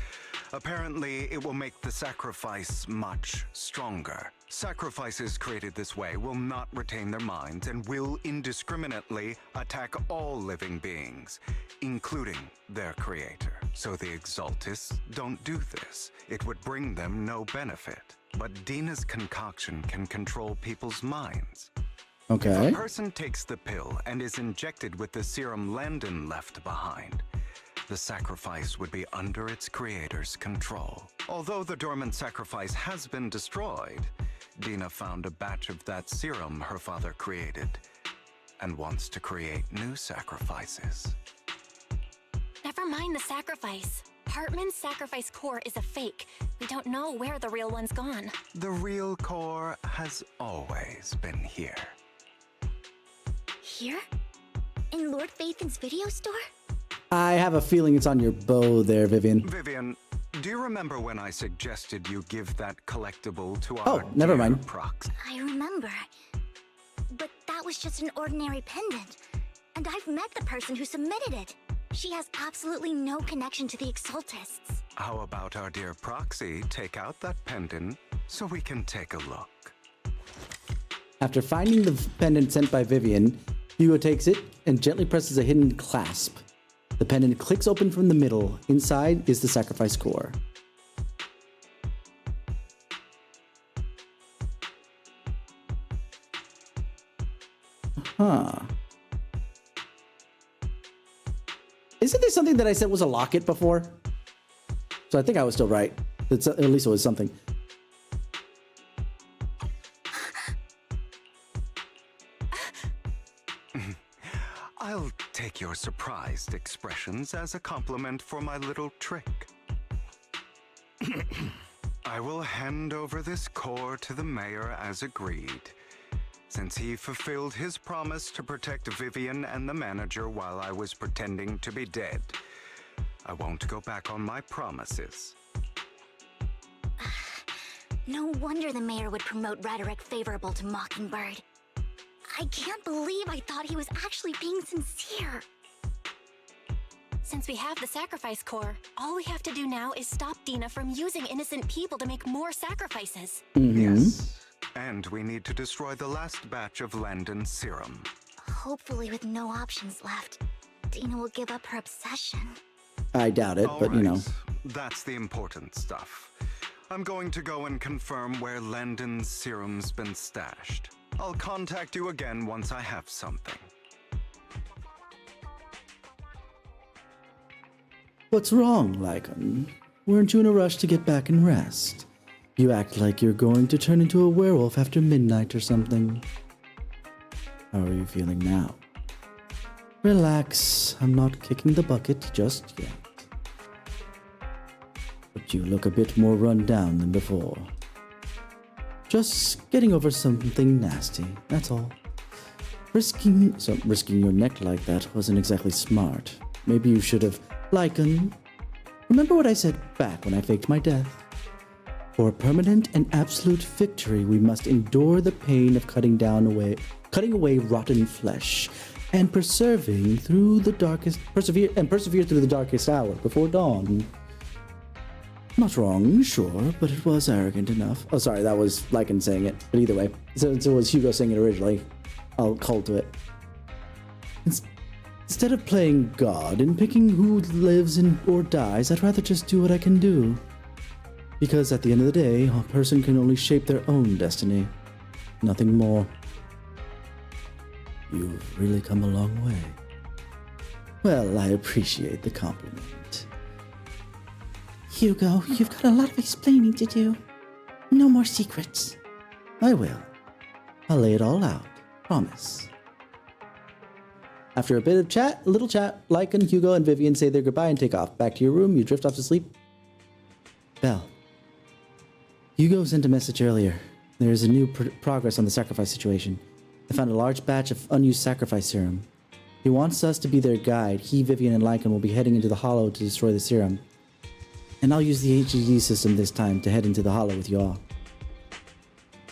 Apparently, it will make the sacrifice much stronger. Sacrifices created this way will not retain their minds and will indiscriminately attack all living beings, including their creator. So the Exaltists don't do this. It would bring them no benefit. But Dina's concoction can control people's minds. Okay. If a person takes the pill and is injected with the serum Landon left behind, the sacrifice would be under its creator's control. Although the dormant sacrifice has been destroyed, Dina found a batch of that serum her father created and wants to create new sacrifices. Never mind the sacrifice. Hartman's sacrifice core is a fake. We don't know where the real one's gone. The real core has always been here. Here? In Lord Phaethon's video store? I have a feeling it's on your bow there, Vivian. Vivian, do you remember when I suggested you give that collectible to our never dear mind. Prox? I remember. But that was just an ordinary pendant. And I've met the person who submitted it. She has absolutely no connection to the Exaltists. How about our dear Proxy take out that pendant so we can take a look? After finding the pendant sent by Vivian, Hugo takes it and gently presses a hidden clasp. The pendant clicks open from the middle. Inside is the sacrifice core. Huh. Isn't there something that I said was a locket before? So I think I was still right. At least it was something. I'll take your surprised expressions as a compliment for my little trick. I will hand over this core to the mayor as agreed. Since he fulfilled his promise to protect Vivian and the manager while I was pretending to be dead, I won't go back on my promises. No wonder the mayor would promote rhetoric favorable to Mockingbird. I can't believe I thought he was actually being sincere. Since we have the sacrifice core, all we have to do now is stop Dina from using innocent people to make more sacrifices. Yes. And we need to destroy the last batch of Landon's serum. Hopefully with no options left, Dina will give up her obsession. I doubt it, but you know. That's the important stuff. I'm going to go and confirm where Landon's serum's been stashed. I'll contact you again once I have something. What's wrong, Lycon? Weren't you in a rush to get back and rest? You act like you're going to turn into a werewolf after midnight or something. How are you feeling now? Relax, I'm not kicking the bucket just yet. But you look a bit more run down than before. Just getting over something nasty, that's all. Risking your neck like that wasn't exactly smart. Maybe you should have... Lycon, remember what I said back when I faked my death? For a permanent and absolute victory, we must endure the pain of cutting away rotten flesh, and persevere through the darkest hour before dawn. Not wrong, sure, but it was arrogant enough. Oh, sorry, that was Lycon saying it. But either way, since it was Hugo saying it originally, I'll call to it. Instead of playing God and picking who lives or dies, I'd rather just do what I can do. Because at the end of the day, a person can only shape their own destiny. Nothing more. You've really come a long way. Well, I appreciate the compliment. Hugo, you've got a lot of explaining to do. No more secrets. I will. I'll lay it all out. Promise. After a bit of little chat, Lycan, Hugo, and Vivian say their goodbye and take off. Back to your room, you drift off to sleep. Belle. Hugo sent a message earlier. There is a new progress on the sacrifice situation. They found a large batch of unused sacrifice serum. He wants us to be their guide. He, Vivian, and Lycan will be heading into the Hollow to destroy the serum. And I'll use the HED system this time to head into the Hollow with you all.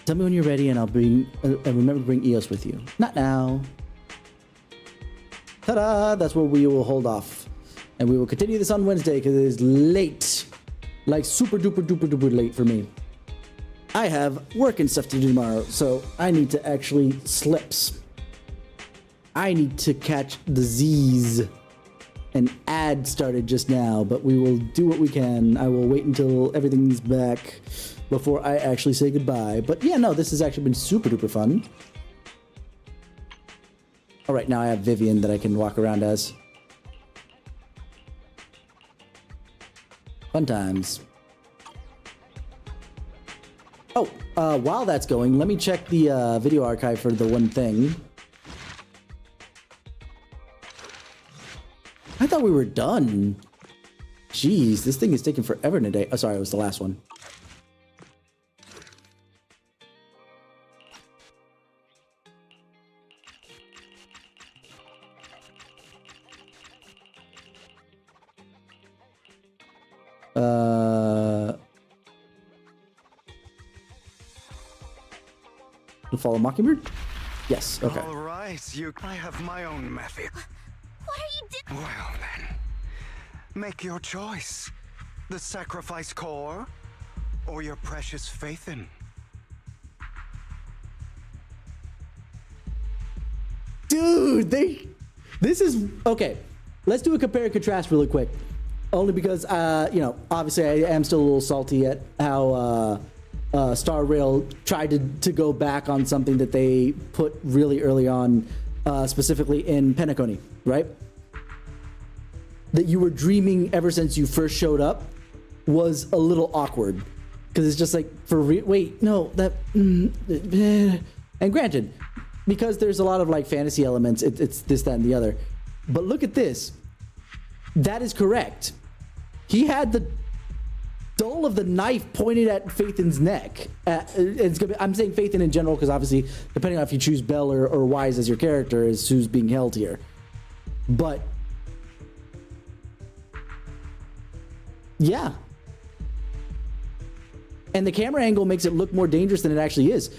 Tell me when you're ready, and I'll bring. Remember to bring Eos with you. Not now. Ta-da! That's where we will hold off, and we will continue this on Wednesday because it is late, like super duper duper duper late for me. I have work and stuff to do tomorrow, so I need to actually slips. I need to catch the Z's. An ad started just now, but we will do what we can. I will wait until everything's back before I actually say goodbye. But yeah, no, this has actually been super duper fun. All right, now I have Vivian that I can walk around as. Fun times. Oh, while that's going, let me check the video archive for the one thing. I thought we were done. Jeez, this thing is taking forever today. Oh, sorry, it was the last one. Follow Mockingbird? Yes, okay. All right, I have my own method. What are you doing? Well then, make your choice. The sacrifice core, or your precious Faithin. Dude, this is okay. Let's do a compare and contrast really quick. Only because, you know, obviously I am still a little salty at how Star Rail tried to go back on something that they put really early on, specifically in Penacony, right? That you were dreaming ever since you first showed up was a little awkward. Because it's just like, wait, no, that... and granted, because there's a lot of like fantasy elements, it's this, that, and the other. But look at this. That is correct. He had the dull of the knife pointed at Faithin's neck. I'm saying Faithin in general because obviously, depending on if you choose Belle or Wise as your character, is who's being held here. But yeah. And the camera angle makes it look more dangerous than it actually is.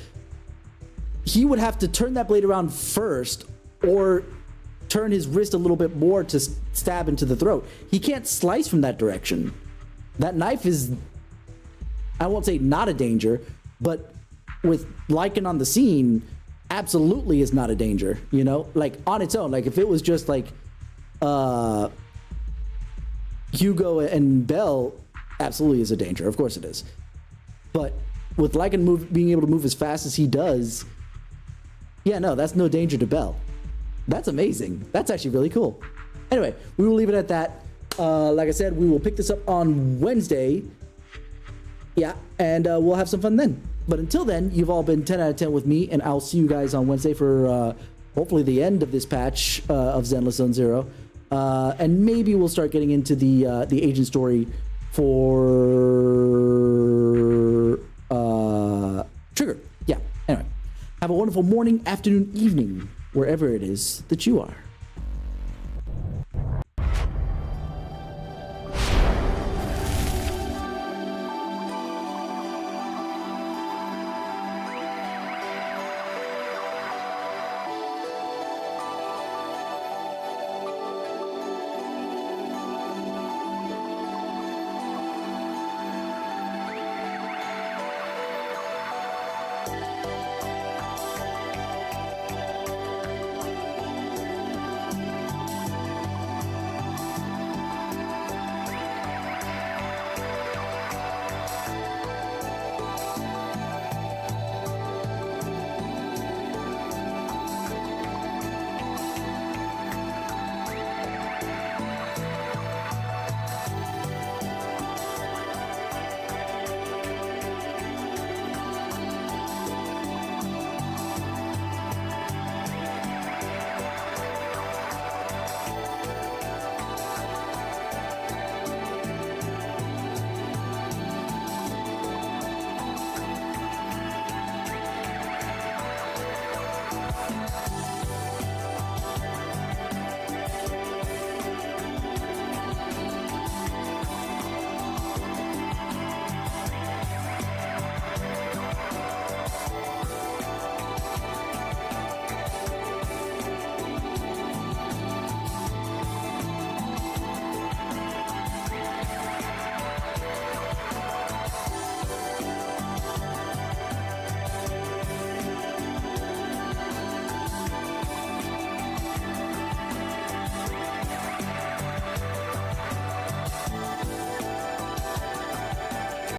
He would have to turn that blade around first or turn his wrist a little bit more to stab into the throat. He can't slice from that direction. That knife is, I won't say not a danger, but with Lycan on the scene, absolutely is not a danger, you know? Like, on its own. Like, if it was just like Hugo and Belle, absolutely is a danger. Of course it is. But with Lycan being able to move as fast as he does, yeah, no, that's no danger to Belle. That's amazing. That's actually really cool. Anyway, we will leave it at that. Like I said, we will pick this up on Wednesday. Yeah, and we'll have some fun then. But until then, you've all been 10 out of 10 with me, and I'll see you guys on Wednesday for hopefully the end of this patch of Zenless Zone Zero. And maybe we'll start getting into the agent story for Trigger. Yeah, anyway. Have a wonderful morning, afternoon, evening, wherever it is that you are.